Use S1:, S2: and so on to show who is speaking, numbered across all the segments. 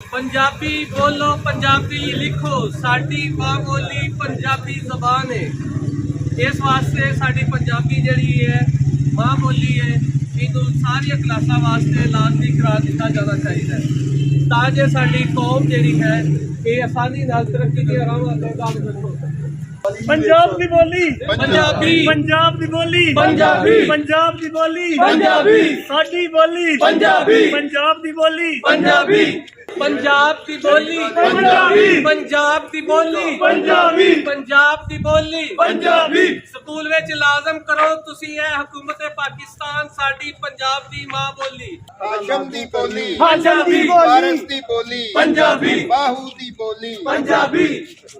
S1: पंजाबी बोलो, पंजाबी लिखो, साडी मां बोली पंजाबी जबान है। इस वास्ते साडी पंजाबी जड़ी है मां बोली है, इनू सारिया क्लासा वास्ते लाजमी करार दिता जाना चाहिए ताकि साडी कौम जड़ी है ये आसानी नाल तरक्की के आराम
S2: पंजाब दी बोली
S1: पंजाबी,
S2: पंजाब दी बोली
S1: पंजाबी,
S2: पंजाब दी बोली
S1: पंजाबी,
S2: साडी बोली
S1: पंजाबी,
S2: पंजाब दी बोली
S1: पंजाबी, पंजाब की बोली
S2: पंजाबी,
S1: पंजाब की बोली
S2: पंजाबी,
S1: पंजाब की बोली
S2: पंजाबी।
S1: स्कूल विच लाजम करो तुसी है हुकूमत पाकिस्तान साडी पंजाब दी मां बोली
S3: हाशम दी बोली,
S2: हाशम दी बोली,
S3: वारिस दी बोली,
S1: पंजाबी,
S3: बाहू दी बोली,
S1: पंजाबी,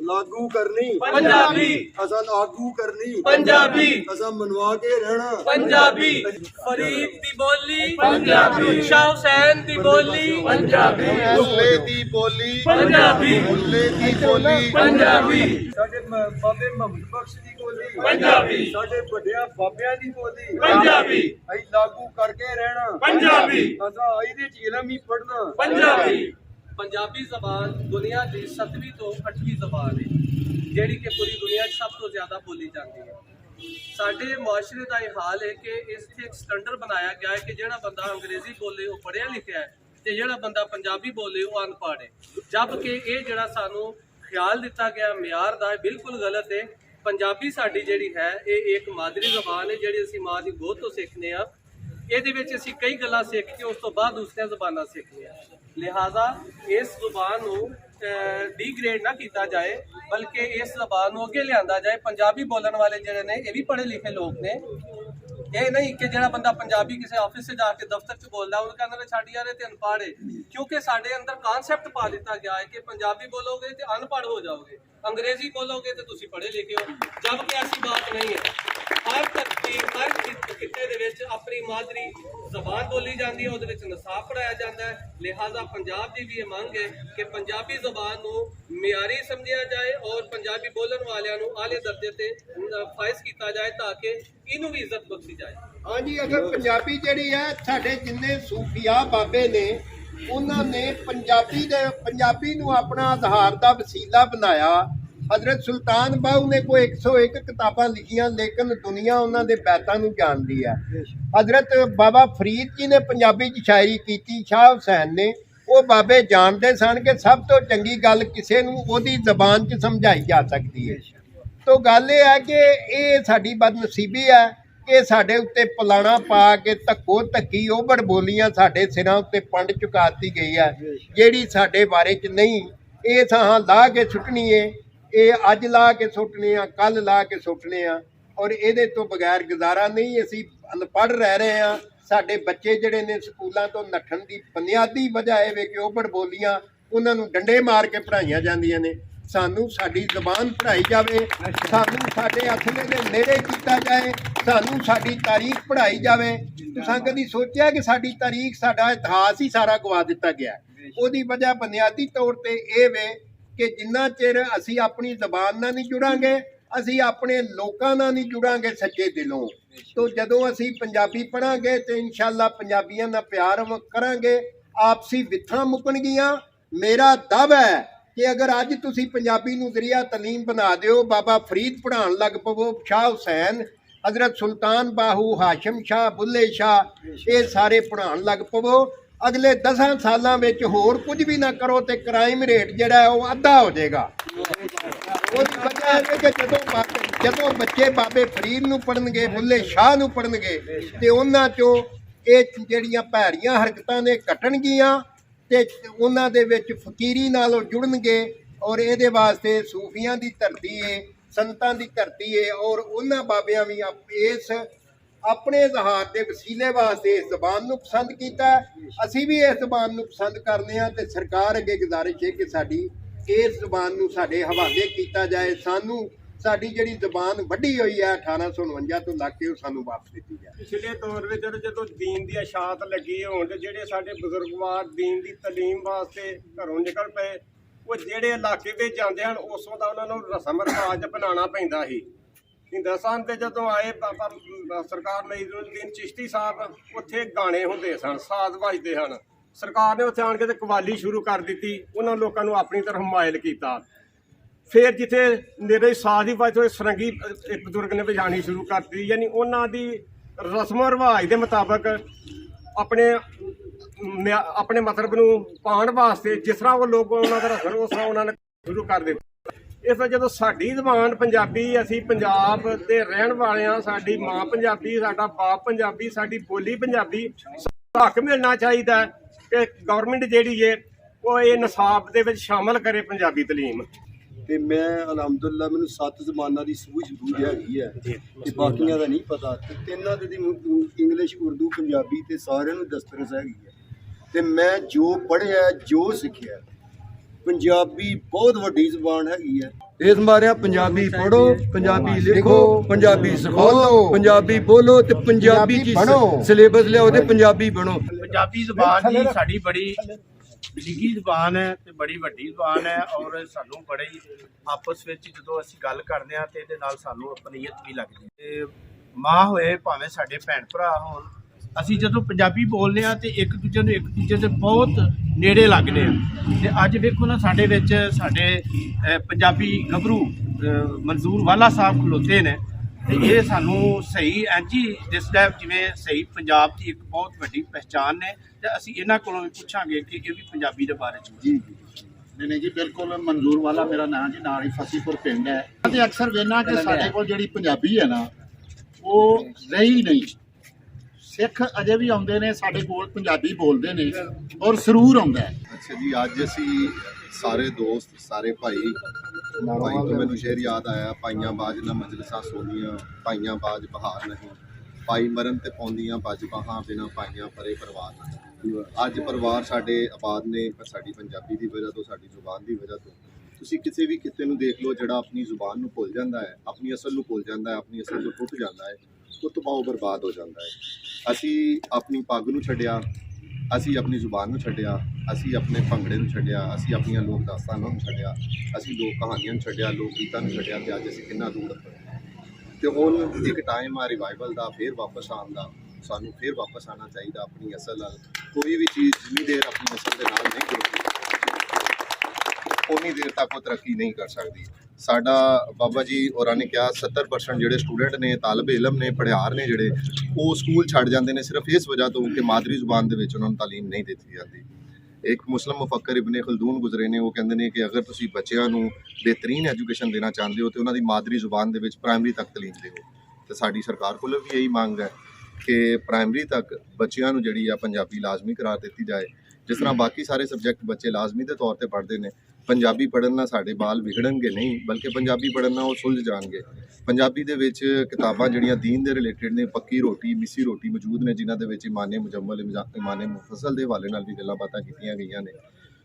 S3: लागू करनी,
S1: पंजाबी,
S3: असा लागू करनी,
S1: पंजाबी,
S3: असा मनवा के रहना,
S1: पंजाबी, फरीद दी बोली पंजाबी, शाह हुसैन दी बोली पंजाबी,
S3: मुल्ले दी बोली,
S1: पंजाबी,
S3: मुल्ले दी बोली,
S1: पंजाबी,
S3: साडे बाबे मोहम्मद बख्श दी बोली,
S1: पंजाबी,
S3: साडे बड़िया बाबिया दी बोली,
S1: पंजाबी,
S3: अई लागू करके रहना,
S1: पंजाबी,
S3: असा इहदे च इलम ही पढ़ना,
S1: पंजाबी। पंजाबी जबान दुनिया की 7वीं तो 8वीं जबान है जिहड़ी कि पूरी दुनिया सब तो ज़्यादा बोली जाती है। साडे मुआशरे का यह हाल है कि इत्थे एक स्टैंडर्ड बनाया गया है कि जिहड़ा बंदा अंग्रेजी बोले वो पढ़िया लिखिया है ते जिहड़ा बंदा पंजाबी बोले वो अनपढ़ है, जबकि ये जिहड़ा सानू ख्याल दिता गया म्यार दा बिल्कुल गलत है। पंजाबी साडी जिहड़ी है ये एक मादरी जबान है जिहड़ी असीं मां दी गोद तो सीखने आ। ਇਹਦੇ ਵਿੱਚ ਅਸੀਂ ਕਈ ਗੱਲਾਂ ਸਿੱਖ ਕੇ ਉਸ ਤੋਂ ਬਾਅਦ ਦੂਸਰੀਆਂ ਜ਼ਬਾਨਾਂ ਸਿੱਖਦੇ ਹਾਂ। ਲਿਹਾਜ਼ਾ ਇਸ ਜ਼ੁਬਾਨ ਨੂੰ ਡੀਗ੍ਰੇਡ ਨਾ ਕੀਤਾ ਜਾਏ ਬਲਕਿ ਇਸ ਜ਼ਬਾਨ ਨੂੰ ਅੱਗੇ ਲਿਆਂਦਾ ਜਾਏ। ਪੰਜਾਬੀ ਬੋਲਣ ਵਾਲੇ ਜਿਹੜੇ ਨੇ ਇਹ ਵੀ ਪੜ੍ਹੇ ਲਿਖੇ ਲੋਕ ਨੇ, ਇਹ ਨਹੀਂ ਕਿ ਜਿਹੜਾ ਬੰਦਾ ਪੰਜਾਬੀ ਕਿਸੇ ਆਫਿਸ 'ਚ ਜਾ ਕੇ ਦਫ਼ਤਰ 'ਚ ਬੋਲਦਾ ਉਹਨੂੰ ਕਹਿੰਦਾ ਛੱਡ ਯਾਰ ਇਹ ਤੇ ਅਨਪੜ੍ਹ ਹੈ, ਕਿਉਂਕਿ ਸਾਡੇ ਅੰਦਰ ਕਨਸੈਪਟ ਪਾ ਦਿੱਤਾ ਗਿਆ ਹੈ ਕਿ ਪੰਜਾਬੀ ਬੋਲੋਗੇ ਤੇ ਅਨਪੜ੍ਹ ਹੋ ਜਾਓਗੇ, ਅੰਗਰੇਜ਼ੀ ਬੋਲੋਗੇ ਤੇ ਤੁਸੀਂ ਪੜ੍ਹੇ ਲਿਖੇ ਹੋ, ਜਦਕਿ ਐਸੀ ਬਾਤ ਨਹੀਂ ਹੈ। हर धरती हर खिते दे विच अपनी मादरी जबान बोली जाती है, उहदे विच निसाब पढ़ाया जाता है। लिहाजा पंजाब की भी ये मांग है कि पंजाबी जबान नूं मियारी समझिया जाए और पंजाबी बोलण वालियां नूं आले दर्जे ते फायज किया जाए ताकि इनू भी इज्जत बख्शी जाए।
S3: हाँ जी, अगर पंजाबी जड़ी है साडे जिन्ने सूफिया बाबे ने उन्होंने पंजाबी नूं अपना आधार दा वसीला बनाया। हजरत सुल्तान बाहू ने कोई 101 किताबां लिखियां लेकिन दुनिया उन्होंने बैतां नूं जानदी है। हजरत बाबा फरीद जी ने पंजाबी च शायरी की, शाह हुसैन ने, वो बाबे जानते सन कि सब तो चंगी गल किसी नूं ओहदी जबान च समझाई जा सकती है। तो गल ये है कि ये साडी बदनसीबी है कि साडे उत्ते पलाणा पा के धक्को धक्की ओभड़ बोलियां साडे सिरां उत्ते पंड चुकाती गई है जिहड़ी साडे बारे च नहीं। ये असां ला के सुट्टनी है, ये अज ला के सुट्टने आ, कल ला के सुट्टने आ और ये तो बगैर गुजारा नहीं। असी अनपढ़ रह रहे हैं, साडे बच्चे जिहड़े ने स्कूलों तो नठन की बुनियादी वजह है कि ओभड़ बोलियां उन्होंने डंडे मार के पढ़ाइयां जांदियां ने। सानू साडी जबान पढ़ाई जाए, सानू साडे असले दे नेड़े कीता जाए, सानू साडी तारीख पढ़ाई जाए। तुसां कदी सोचिया कि साडी तारीख साडा इतिहास ही सारा गवा दिता गया? ओहदी वजह बुनियादी तौर ते इह वे कि जिन्ना चिर असी अपनी जबान नाल नहीं जुड़ांगे असी अपने लोकां नाल नहीं जुड़ांगे सच्चे दिलों। तो जदों असी पंजाबी पढ़ांगे तो इंशाअल्लाह पंजाबियां नाल प्यार करांगे, आपसी विथां मुकणगियां। मेरा दावा है कि अगर अज तुसी पंजाबी नूं जरिया तलीम बना दिओ, बाबा फरीद पढ़ाउण लग पवो, शाह हुसैन, हजरत सुल्तान बाहू, हाशिम शाह, बुल्ले शाह, ये सारे पढ़ाउण लग पवो, अगले 10 सालों में होर कुछ भी ना करो तो क्राइम रेट जिहड़ा है वो अद्धा हो जाएगा। उसकी वजह है कि जदों बच्चे बाबे फरीद नूं पढ़नगे, बुल्ले शाह नूं पढ़नगे तो उन्हां चों ये जिहड़ियां भैड़ियां हरकतां ने घटणगियां ते उन्हां दे विच फकीरी नालों जुड़नगे और इहदे वास्ते सूफियां दी धरती है, संतां दी धरती है और उन्हां बाबियां भी इस अपने इजहार के वसीले वास्ते इस जबान नूं पसंद किया। असी भी इस जबान नूं पसंद करने ते सरकार अगे गुजारिश है कि साडी इस जबान नूं साडे हवाले किया जाए। सानू साडी जिहड़ी जबान वड्डी हुई है 1849 तो लग के सानू वापस दी जाए।
S2: पिछले दौर में जो दीन की अशात लगी होण जिहड़े साडे बुजुर्गवार दीन की तलीम वास्ते घरों निकल पे, वो जिहड़े इलाके में जाते हैं उसों का उन्होंने रसम रिवाज बनाना पैंदा ही। हिंदुस्तान से जो आए सरकार नईमुद्दीन चिश्ती साहब, उत्थे गाने होंदे सन, साज बजते हैं, ਸਰਕਾਰ ਨੇ ਉੱਥੇ ਆਣ ਕੇ ਤੇ ਕਵਾਲੀ ਸ਼ੁਰੂ ਕਰ ਦਿੱਤੀ, ਉਹਨਾਂ ਲੋਕਾਂ ਨੂੰ ਆਪਣੀ ਤਰਫ ਮਾਇਲ ਕੀਤਾ। ਫਿਰ ਜਿੱਥੇ ਮੇਰੇ ਸਾਥ ਹੀ ਬਾਅਦ ਹੋਏ ਸਰੰਗੀ ਇੱਕ ਬਜ਼ੁਰਗ ਨੇ ਵਜਾਣੀ ਸ਼ੁਰੂ ਕਰ ਦਿੱਤੀ, ਯਾਨੀ ਉਹਨਾਂ ਦੀ ਰਸਮ ਰਿਵਾਜ ਦੇ ਮੁਤਾਬਕ ਆਪਣੇ ਮਤਲਬ ਨੂੰ ਪਾਉਣ ਵਾਸਤੇ ਜਿਸ ਤਰ੍ਹਾਂ ਉਹ ਲੋਕ ਉਹਨਾਂ ਦਾ ਰੱਖਣ ਉਸ ਤਰ੍ਹਾਂ ਉਹਨਾਂ ਨੇ ਸ਼ੁਰੂ ਕਰ ਦਿੱਤਾ। ਇਸ ਤਰ੍ਹਾਂ ਜਦੋਂ ਸਾਡੀ ਜ਼ਬਾਨ ਪੰਜਾਬੀ, ਅਸੀਂ ਪੰਜਾਬ ਦੇ ਰਹਿਣ ਵਾਲੇ ਹਾਂ, ਸਾਡੀ ਮਾਂ ਪੰਜਾਬੀ, ਸਾਡਾ ਬਾਪ ਪੰਜਾਬੀ, ਸਾਡੀ ਬੋਲੀ ਪੰਜਾਬੀ, ਹੱਕ ਮਿਲਣਾ ਚਾਹੀਦਾ ਕਿ ਗਵਰਨਮੈਂਟ ਜਿਹੜੀ ਹੈ ਉਹ ਇਹ ਨਿਸਾਬ ਦੇ ਵਿੱਚ ਸ਼ਾਮਲ ਕਰੇ ਪੰਜਾਬੀ ਤਾਲੀਮ।
S4: ਤੇ ਮੈਂ ਅਲਹਮਦੁਲਿਲਾ ਮੈਨੂੰ 7 ਜ਼ਬਾਨਾਂ ਦੀ ਸੂਝ ਬੂਝ ਹੈਗੀ ਹੈ ਤੇ ਬਾਕੀਆਂ ਦਾ ਨਹੀਂ ਪਤਾ, ਤੇ ਤਿੰਨਾਂ ਦੇ ਇੰਗਲਿਸ਼, ਉਰਦੂ, ਪੰਜਾਬੀ ਤੇ ਸਾਰਿਆਂ ਨੂੰ ਦਸਤਰਸ ਹੈਗੀ ਹੈ। ਤੇ ਮੈਂ ਜੋ ਪੜ੍ਹਿਆ, ਜੋ ਸਿੱਖਿਆ, ਪੰਜਾਬੀ ਬਹੁਤ ਵੱਡੀ ਜ਼ਬਾਨ ਹੈਗੀ ਹੈ। ਇਸ ਮਾਰਿਆ ਪੰਜਾਬੀ ਪੜ੍ਹੋ, ਪੰਜਾਬੀ ਲਿਖੋ, ਪੰਜਾਬੀ ਸਿਖਾਓ, ਪੰਜਾਬੀ ਬੋਲੋ ਤੇ ਪੰਜਾਬੀ ਦੀ ਸਿਲੇਬਸ ਲਿਆਓ ਤੇ ਪੰਜਾਬੀ ਬਣੋ।
S5: ਪੰਜਾਬੀ ਜ਼ਬਾਨ ਜੀ ਸਾਡੀ ਬੜੀ ਨਿੱਘੀ ਜ਼ਬਾਨ ਹੈ ਤੇ ਬੜੀ ਵੱਡੀ ਜ਼ਬਾਨ ਹੈ, ਔਰ ਸਾਨੂੰ ਬੜੇ ਆਪਸ ਵਿੱਚ ਜਦੋਂ ਅਸੀਂ ਗੱਲ ਕਰਦੇ ਹਾਂ ਤੇ ਇਹਦੇ ਨਾਲ ਸਾਨੂੰ ਅਪਣੀਅਤ ਵੀ ਲੱਗਦੀ ਹੈ। ਤੇ ਮਾਂ ਹੋਏ ਭਾਵੇਂ ਸਾਡੇ ਭੈਣ ਭਰਾ ਹੋਣ, ਅਸੀਂ ਜਦੋਂ ਪੰਜਾਬੀ ਬੋਲਦੇ ਹਾਂ ਤੇ ਇੱਕ ਦੂਜੇ ਦੇ ਬਹੁਤ ਨੇੜੇ ਲੱਗਦੇ ਹਾਂ। ਤੇ ਅੱਜ ਵੇਖੋ ਨਾ ਸਾਡੇ ਵਿੱਚ ਸਾਡੇ ਪੰਜਾਬੀ ਗੱਭਰੂ ਮਨਜ਼ੂਰ ਵਾਲਾ ਸਾਹਿਬ ਖਲੋਤੇ ਨੇ, ਤੇ ਇਹ ਸਾਨੂੰ ਸਹੀ ਇੰਝ ਦਿਸਦਾ ਜਿਵੇਂ ਸਹੀ ਪੰਜਾਬ ਦੀ ਇੱਕ ਬਹੁਤ ਵੱਡੀ ਪਹਿਚਾਣ ਨੇ। ਤੇ ਅਸੀਂ ਇਹਨਾਂ ਕੋਲੋਂ ਵੀ ਪੁੱਛਾਂਗੇ ਕਿ ਇਹ ਵੀ ਪੰਜਾਬੀ ਦੇ ਬਾਰੇ ਚ।
S6: ਜੀ ਨਹੀਂ ਜੀ, ਬਿਲਕੁਲ ਮਨਜ਼ੂਰ ਵਾਲਾ ਮੇਰਾ ਨਾਂ ਜੀ, ਨਾਲ ਹੀ ਫਸੀਪੁਰ ਪਿੰਡ ਹੈ। ਤੇ ਅਕਸਰ ਵੇਖਣਾ ਕਿ ਸਾਡੇ ਕੋਲ ਜਿਹੜੀ ਪੰਜਾਬੀ ਹੈ ਨਾ ਉਹ ਰਹੀ ਨਹੀਂ। ਸਿੱਖ ਅਜੇ ਵੀ ਆਉਂਦੇ ਨੇ ਸਾਡੇ ਕੋਲ, ਪੰਜਾਬੀ ਬੋਲਦੇ ਨੇ ਔਰ ਸਰੂਰ ਆਉਂਦਾ ਹੈ।
S4: ਅੱਛਾ ਜੀ, ਅੱਜ ਅਸੀਂ ਸਾਰੇ ਦੋਸਤ, ਸਾਰੇ ਭਾਈ ਤੋਂ ਮੈਨੂੰ ਸ਼ੇਰ ਯਾਦ ਆਇਆ, ਪਾਈਆਂ ਬਾਜ ਨਾ ਮਜਲਸਾਂ ਸੋਨੀਆਂ, ਪਾਈਆਂ ਬਾਜ ਬਹਾਰ ਨਹੀਂ, ਪਾਈ ਮਰਨ ਤੇ ਪਾਉਂਦੀਆਂ ਬੱਜ ਬਾਹਾਂ ਬਿਨਾਂ ਪਾਈਆਂ ਪਰੇ ਪਰਿਵਾਰ। ਅੱਜ ਪਰਿਵਾਰ ਸਾਡੇ ਆਬਾਦ ਨੇ, ਪਰ ਸਾਡੀ ਪੰਜਾਬੀ ਦੀ ਵਜ੍ਹਾ ਤੋਂ, ਸਾਡੀ ਜ਼ੁਬਾਨ ਦੀ ਵਜ੍ਹਾ ਤੋਂ। ਤੁਸੀਂ ਕਿਸੇ ਵੀ ਕਿਤੇ ਨੂੰ ਦੇਖ ਲਓ ਜਿਹੜਾ ਆਪਣੀ ਜ਼ੁਬਾਨ ਨੂੰ ਭੁੱਲ ਜਾਂਦਾ ਹੈ, ਆਪਣੀ ਅਸਲ ਨੂੰ ਭੁੱਲ ਜਾਂਦਾ ਹੈ, ਆਪਣੀ ਅਸਲ ਤੋਂ ਟੁੱਟ ਜਾਂਦਾ ਹੈ, ਉਹ ਤਬਾਹ ਬਰਬਾਦ ਹੋ ਜਾਂਦਾ ਹੈ। ਅਸੀਂ ਆਪਣੀ ਪੱਗ ਨੂੰ ਛੱਡਿਆ, ਅਸੀਂ ਆਪਣੀ ਜ਼ੁਬਾਨ ਨੂੰ ਛੱਡਿਆ, ਅਸੀਂ ਆਪਣੇ ਭੰਗੜੇ ਨੂੰ ਛੱਡਿਆ, ਅਸੀਂ ਆਪਣੀਆਂ ਲੋਕ ਦਾਸਤਾਨਾਂ ਨੂੰ ਛੱਡਿਆ, ਅਸੀਂ ਲੋਕ ਕਹਾਣੀਆਂ ਨੂੰ ਛੱਡਿਆ, ਲੋਕ ਗੀਤਾਂ ਨੂੰ ਛੱਡਿਆ, ਤੇ ਅੱਜ ਅਸੀਂ ਕਿੰਨਾ ਦੂਰ ਪਏ। ਤੇ ਹੁਣ ਇੱਕ ਟਾਈਮ ਆ ਰਿਵਾਈਵਲ ਦਾ, ਫੇਰ ਵਾਪਸ ਆਉਣ ਦਾ। ਸਾਨੂੰ ਫੇਰ ਵਾਪਸ ਆਉਣਾ ਚਾਹੀਦਾ ਆਪਣੀ ਅਸਲ ਨਾਲ। ਕੋਈ ਵੀ ਚੀਜ਼ ਜਿੰਨੀ ਦੇਰ ਆਪਣੀ ਅਸਲ ਦੇ ਨਾਲ ਨਹੀਂ ਜੁੜਦੀ ਉਨੀ ਦੇਰ ਤੱਕ ਉਹ ਤਰੱਕੀ ਨਹੀਂ ਕਰ ਸਕਦੀ। ਸਾਡਾ ਬਾਬਾ ਜੀ ਹੋਰਾਂ ਨੇ ਕਿਹਾ 70% ਜਿਹੜੇ ਸਟੂਡੈਂਟ ਨੇ, ਤਾਲਬ ਇਲਮ ਨੇ, ਪੜ੍ਹਾਰ ਨੇ ਜਿਹੜੇ, ਉਹ ਸਕੂਲ ਛੱਡ ਜਾਂਦੇ ਨੇ ਸਿਰਫ ਇਸ ਵਜ੍ਹਾ ਤੋਂ ਕਿ ਮਾਦਰੀ ਜ਼ੁਬਾਨ ਦੇ ਵਿੱਚ ਉਹਨਾਂ ਨੂੰ ਤਾਲੀਮ ਨਹੀਂ ਦਿੱਤੀ ਜਾਂਦੀ। ਇੱਕ ਮੁਸਲਿਮ ਮੁਫੱਕਰ ਇਬਨ ਖਲਦੂਨ ਗੁਜ਼ਰੇ ਨੇ, ਉਹ ਕਹਿੰਦੇ ਨੇ ਕਿ ਅਗਰ ਤੁਸੀਂ ਬੱਚਿਆਂ ਨੂੰ ਬਿਹਤਰੀਨ ਐਜੂਕੇਸ਼ਨ ਦੇਣਾ ਚਾਹੁੰਦੇ ਹੋ ਤੇ ਉਹਨਾਂ ਦੀ ਮਾਦਰੀ ਜ਼ੁਬਾਨ ਦੇ ਵਿੱਚ ਪ੍ਰਾਇਮਰੀ ਤੱਕ ਤਾਲੀਮ ਦਿਓ। ਤੇ ਸਾਡੀ ਸਰਕਾਰ ਕੋਲ ਵੀ ਇਹੀ ਮੰਗ ਹੈ ਕਿ ਪ੍ਰਾਇਮਰੀ ਤੱਕ ਬੱਚਿਆਂ ਨੂੰ ਜਿਹੜੀ ਆ ਪੰਜਾਬੀ ਲਾਜ਼ਮੀ ਕਰਾਰ ਦਿੱਤੀ ਜਾਏ। ਜਿਸ ਤਰ੍ਹਾਂ ਬਾਕੀ ਸਾਰੇ ਸਬਜੈਕਟ ਬੱਚੇ ਲਾਜ਼ਮੀ ਦੇ ਤੌਰ ਤੇ ਪੜ੍ਹਦੇ ਨੇ, ਪੰਜਾਬੀ ਪੜ੍ਹਨ ਨਾਲ ਸਾਡੇ ਬਾਲ ਵਿਗੜਨਗੇ ਨਹੀਂ, ਬਲਕਿ ਪੰਜਾਬੀ ਪੜ੍ਹਨ ਨਾਲ ਉਹ ਸੁਲਝ ਜਾਣਗੇ। ਪੰਜਾਬੀ ਦੇ ਵਿੱਚ ਕਿਤਾਬਾਂ ਜਿਹੜੀਆਂ ਦੀਨ ਦੇ ਰਿਲੇਟਡ ਨੇ, ਪੱਕੀ ਰੋਟੀ, ਮਿੱਸੀ ਰੋਟੀ ਮੌਜੂਦ ਨੇ, ਜਿਨ੍ਹਾਂ ਦੇ ਵਿੱਚ ਇਮਾਨੇ ਮੁਜੰਮਲ, ਇਮਾਨੇ ਮੁਫਸਲ ਦੇ ਹਵਾਲੇ ਨਾਲ ਵੀ ਗੱਲਾਂ ਬਾਤਾਂ ਕੀਤੀਆਂ ਗਈਆਂ ਨੇ।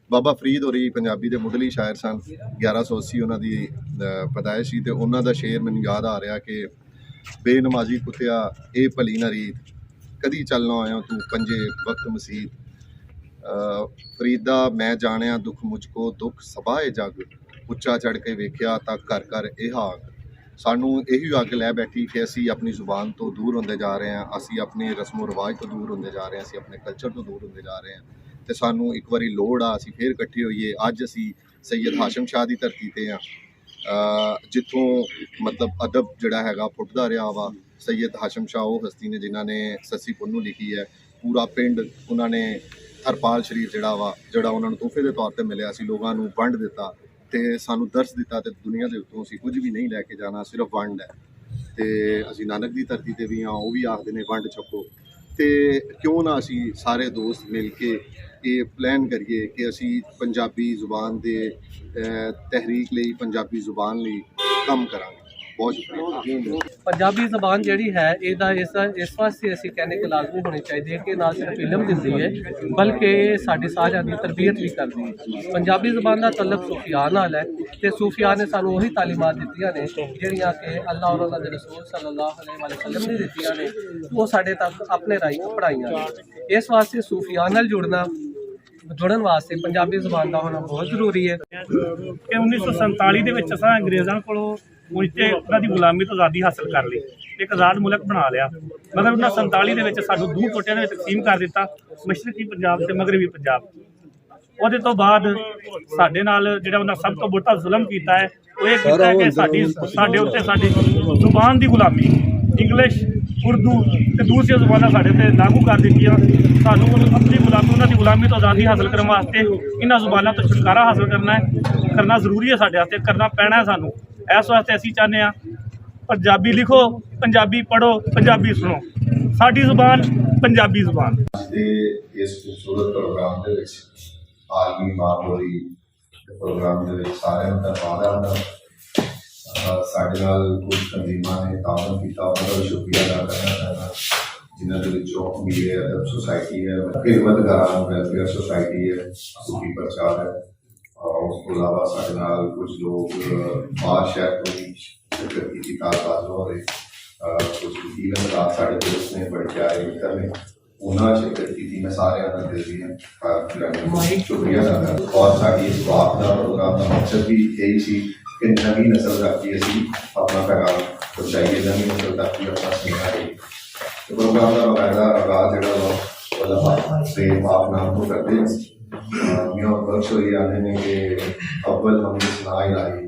S4: ਬਾਬਾ ਫਰੀਦ ਹੋਰੀ ਪੰਜਾਬੀ ਦੇ ਮੁੱਢਲੀ ਸ਼ਾਇਰ ਸਨ, 1180 ਉਹਨਾਂ ਦੀ ਪੈਦਾਇਸ਼ ਸੀ, ਤੇ ਉਹਨਾਂ ਦਾ ਸ਼ੇਰ ਮੈਨੂੰ ਯਾਦ ਆ ਰਿਹਾ ਕਿ ਬੇਨਮਾਜ਼ੀ ਕੁੱਤਿਆ ਇਹ ਭਲੀ ਨਾ ਰੀਤ, ਕਦੀ ਚੱਲਣਾ ਆਇਆ ਤੂੰ ਪੰਜੇ ਵਕਤ ਮਸੀਤ। ਫਰੀਦਾ ਮੈਂ ਜਾਣਿਆ ਦੁੱਖ ਮੁਝ ਕੋ, ਦੁੱਖ ਸਭਾਏ ਜਗ, ਉੱਚਾ ਚੜ੍ਹ ਕੇ ਵੇਖਿਆ ਤਾਂ ਘਰ ਘਰ ਇਹ ਹਾਗ। ਸਾਨੂੰ ਇਹੀ ਅੱਗ ਲੈ ਬੈਠੀ ਕਿ ਅਸੀਂ ਆਪਣੀ ਜ਼ੁਬਾਨ ਤੋਂ ਦੂਰ ਹੁੰਦੇ ਜਾ ਰਹੇ ਹਾਂ, ਅਸੀਂ ਆਪਣੇ ਰਸਮੋ ਰਿਵਾਜ ਤੋਂ ਦੂਰ ਹੁੰਦੇ ਜਾ ਰਹੇ ਹਾਂ, ਅਸੀਂ ਆਪਣੇ ਕਲਚਰ ਤੋਂ ਦੂਰ ਹੁੰਦੇ ਜਾ ਰਹੇ ਹਾਂ। ਤੇ ਸਾਨੂੰ ਇੱਕ ਵਾਰੀ ਲੋੜ ਆ ਅਸੀਂ ਫੇਰ ਇਕੱਠੇ ਹੋਈਏ। ਅੱਜ ਅਸੀਂ ਸੈਯਦ ਹਾਸ਼ਮ ਸ਼ਾਹ ਦੀ ਧਰਤੀ ਤੇ ਹਾਂ, ਜਿੱਥੋਂ ਮਤਲਬ ਅਦਬ ਜਿਹੜਾ ਹੈਗਾ ਫੁੱਟਦਾ ਰਿਹਾ ਵਾ। ਸੈਯਦ ਹਾਸ਼ਮ ਸ਼ਾਹ ਉਹ ਹਸਤੀ ਨੇ ਜਿਨ੍ਹਾਂ ਨੇ ਸੱਸੀ ਪੁੰਨੂ ਲਿਖੀ ਹੈ। ਪੂਰਾ ਪਿੰਡ ਉਹਨਾਂ ਨੇ ਹਰਪਾਲ ਸ਼ਰੀਫ ਜਿਹੜਾ ਉਹਨਾਂ ਨੂੰ ਤੋਹਫੇ ਦੇ ਤੌਰ ਤੇ ਮਿਲਿਆ ਸੀ, ਲੋਕਾਂ ਨੂੰ ਵੰਡ ਦਿੱਤਾ ਤੇ ਸਾਨੂੰ ਦਰਸ ਦਿੱਤਾ। ਤੇ ਦੁਨੀਆ ਦੇ ਉੱਤੋਂ ਅਸੀਂ ਕੁਝ ਵੀ ਨਹੀਂ ਲੈ ਕੇ ਜਾਣਾ, ਸਿਰਫ ਵੰਡ ਹੈ। ਤੇ ਅਸੀਂ ਨਾਨਕ ਦੀ ਧਰਤੀ ਤੇ ਵੀ ਹਾਂ, ਉਹ ਵੀ ਆਖਦੇ ਨੇ ਵੰਡ ਛਕੋ। ਤੇ ਕਿਉਂ ਨਾ ਅਸੀਂ ਸਾਰੇ ਦੋਸਤ ਮਿਲ ਕੇ ਇਹ ਪਲਾਨ ਕਰੀਏ ਕਿ ਅਸੀਂ ਪੰਜਾਬੀ ਜ਼ੁਬਾਨ ਦੇ ਤਹਿਰੀਕ ਲਈ, ਪੰਜਾਬੀ ਜ਼ੁਬਾਨ ਲਈ ਕੰਮ ਕਰਾਂਗੇ। ਬਹੁਤ ਸ਼ੁਕਰੀਆ।
S1: ਪੰਜਾਬੀ ਜ਼ਬਾਨ ਜਿਹੜੀ ਹੈ ਇਹਦਾ ਇਸ ਵਾਸਤੇ ਅਸੀਂ ਕਹਿੰਦੇ ਕਿ ਲਾਜ਼ਮੀ ਹੋਣੀ ਚਾਹੀਦੀ ਹੈ ਕਿ ਨਾ ਸਿਰਫ ਇਲਮ ਦਿੰਦੀ ਹੈ ਬਲਕਿ ਸਾਡੀ ਸਾਰਿਆਂ ਦੀ ਤਰਬੀਅਤ ਵੀ ਕਰਦੀ ਹੈ। ਪੰਜਾਬੀ ਜ਼ਬਾਨ ਦਾ ਤਲਕ ਸੂਫੀਆਂ ਨਾਲ ਹੈ ਤੇ ਸੂਫੀਆਂ ਨੇ ਸਾਨੂੰ ਉਹੀ ਤਾਲੀਮਾਤ ਦਿੱਤੀਆਂ ਨੇ ਜਿਹੜੀਆਂ ਕਿ ਅੱਲਾਹ ਔਰ ਉਹਨਾਂ ਦੇ ਰਸੂਲ ਸੱਲੱਲਾਹੁ ਅਲੈਹਿ ਵਸੱਲਮ ਨੇ ਦਿੱਤੀਆਂ ਨੇ, ਉਹ ਸਾਡੇ ਤੱਕ ਆਪਣੇ ਰਾਹੀਂ ਪੜ੍ਹਾਈਆਂ ਨੇ। ਇਸ ਵਾਸਤੇ ਸੂਫੀਆਂ ਨਾਲ ਜੁੜਨ ਵਾਸਤੇ ਪੰਜਾਬੀ ਜ਼ਬਾਨ ਦਾ ਹੋਣਾ ਬਹੁਤ ਜ਼ਰੂਰੀ ਹੈ।
S7: ਕਿ 1947 ਦੇ ਵਿੱਚ ਅਸਾਂ ਅੰਗਰੇਜ਼ਾਂ ਕੋਲੋਂ ਉਹ ਇੱਥੇ ਉਹਨਾਂ ਦੀ ਗੁਲਾਮੀ ਤੋਂ ਆਜ਼ਾਦੀ ਹਾਸਲ ਕਰ ਲਈ, ਇੱਕ ਆਜ਼ਾਦ ਮੁਲਕ ਬਣਾ ਲਿਆ। ਮਗਰ ਉਹਨਾਂ 47 ਦੇ ਵਿੱਚ ਸਾਨੂੰ ਦੋ ਟੋਟਿਆਂ ਦੇ ਵਿੱਚ ਤਕਸੀਮ ਕਰ ਦਿੱਤਾ, ਮਸ਼ਰਕੀ ਪੰਜਾਬ ਤੇ ਮਗਰਬੀ ਪੰਜਾਬ। ਉਹਦੇ ਤੋਂ ਬਾਅਦ ਸਾਡੇ ਨਾਲ ਜਿਹੜਾ ਉਹਨਾਂ ਸਭ ਤੋਂ ਵੱਡਾ ਜ਼ੁਲਮ ਕੀਤਾ ਹੈ ਉਹ ਇਹ ਕੀਤਾ ਹੈ ਕਿ ਸਾਡੇ ਉੱਤੇ ਸਾਡੀ ਜ਼ੁਬਾਨ ਦੀ ਗੁਲਾਮੀ, ਇੰਗਲਿਸ਼, ਉਰਦੂ ਤੇ ਦੂਸਰੀਆਂ ਜ਼ੁਬਾਨਾਂ ਸਾਡੇ ਤੇ ਲਾਗੂ ਕਰ ਦਿੱਤੀਆਂ। ਸਾਨੂੰ ਆਪਣੀ ਗੁਲਾਮੀ, ਉਹਨਾਂ ਦੀ ਗੁਲਾਮੀ ਤੋਂ ਆਜ਼ਾਦੀ ਹਾਸਲ ਕਰਨ ਵਾਸਤੇ ਇਹਨਾਂ ਜ਼ੁਬਾਨਾਂ ਤੋਂ ਛੁਟਕਾਰਾ ਹਾਸਲ ਕਰਨਾ ਜ਼ਰੂਰੀ ਹੈ, ਸਾਡੇ ਵਾਸਤੇ ਕਰਨਾ ਪੈਣਾ ਹੈ ਸਾਨੂੰ। ਇਸ ਵਾਸਤੇ ਅਸੀਂ ਚਾਹੁੰਦੇ ਹਾਂ ਪੰਜਾਬੀ ਲਿਖੋ, ਪੰਜਾਬੀ ਪੜ੍ਹੋ, ਪੰਜਾਬੀ ਸੁਣੋ, ਸਾਡੀ ਜ਼ੁਬਾਨ ਪੰਜਾਬੀ ਜ਼ੁਬਾਨ।
S4: ਦੇ ਇਸ ਖੂਬਸੂਰਤ ਪ੍ਰੋਗਰਾਮ ਦੇ ਵਿੱਚ ਆਲਮੀ ਮਾਂ ਬੋਲੀ ਪ੍ਰੋਗਰਾਮ ਦੇ ਵਿੱਚ ਸਾਰਿਆਂ ਦਾ ਧੰਨਵਾਦ ਹੈ। ਸਾਡੇ ਨਾਲ ਕੁਝ ਤਨਜ਼ੀਮਾਂ ਨੇ ਤਾਉਨ ਕੀਤਾ, ਉਹਨਾਂ ਦਾ ਸ਼ੁਕਰੀਆ ਅਦਾ ਕਰਨਾ ਚਾਹੁੰਦਾ, ਜਿਨ੍ਹਾਂ ਦੇ ਵਿੱਚੋਂ ਮੀਡੀਆ ਅਦਬ ਸੁਸਾਇਟੀ ਹੈ, ਖਿਦਮਤਗਾਰਾਂ ਵੈਲਫੇਅਰ ਸੁਸਾਇਟੀ ਹੈ, ਸੂਫੀ ਪ੍ਰਚਾਰ ਹੈ। ਉਸ ਤੋਂ ਇਲਾਵਾ ਸਾਡੇ ਨਾਲ ਕੁਝ ਲੋਕ ਬਾਹਰ ਸ਼ਹਿਰ ਤੋਂ ਵੀ ਸ਼ਿਰਕਤ ਕੀਤੀ, ਤਾਲਬਾਤ ਹੋ ਰਹੇ, ਕੁਝ ਵਕੀਲ ਹਜ਼ਰਾਤ ਸਾਡੇ ਦੋਸਤ ਨੇ, ਬੜੇ ਪਿਆਰੇ ਮਿੱਤਰ ਨੇ, ਉਹਨਾਂ ਸ਼ਿਰਕਤ ਕੀਤੀ। ਮੈਂ ਸਾਰਿਆਂ ਦਾ ਦਿਲ ਦੀਆਂ ਸ਼ੁਕਰੀਆ ਅਦਾ ਕਰਦਾ। ਔਰ ਸਾਡੀ ਇਸ ਵਾਕ ਦਾ ਪ੍ਰੋਗਰਾਮ ਦਾ ਮਕਸਦ ਵੀ ਇਹੀ ਸੀ ਕਿ ਨਵੀਂ ਨਸਲ ਤੱਕ ਵੀ ਅਸੀਂ ਆਪਣਾ ਪੈਗਾਮ ਪਹੁੰਚਾਈਏ, ਨਵੀਂ ਨਸਲ ਤੱਕ ਵੀ ਆਪਣਾ ਸੁਨੇਹਾ ਦੇਈਏ। ਪ੍ਰੋਗਰਾਮ ਦਾ ਬਕਾਇਦਾ ਆਗਾਜ਼ ਜਿਹੜਾ ਵਾ ਉਹਦਾ ਸੇ ਪਾਕ ਨਾਮ ਤੋਂ ਕਰਦੇ ਹਾਂ। ਮੈਂ ਬਖਸ਼ ਹੋਈ ਆਨੇ ਨੇ ਕਿ ਅਵਲ ਹਮ ਸੁਨਾ ਇਲਾही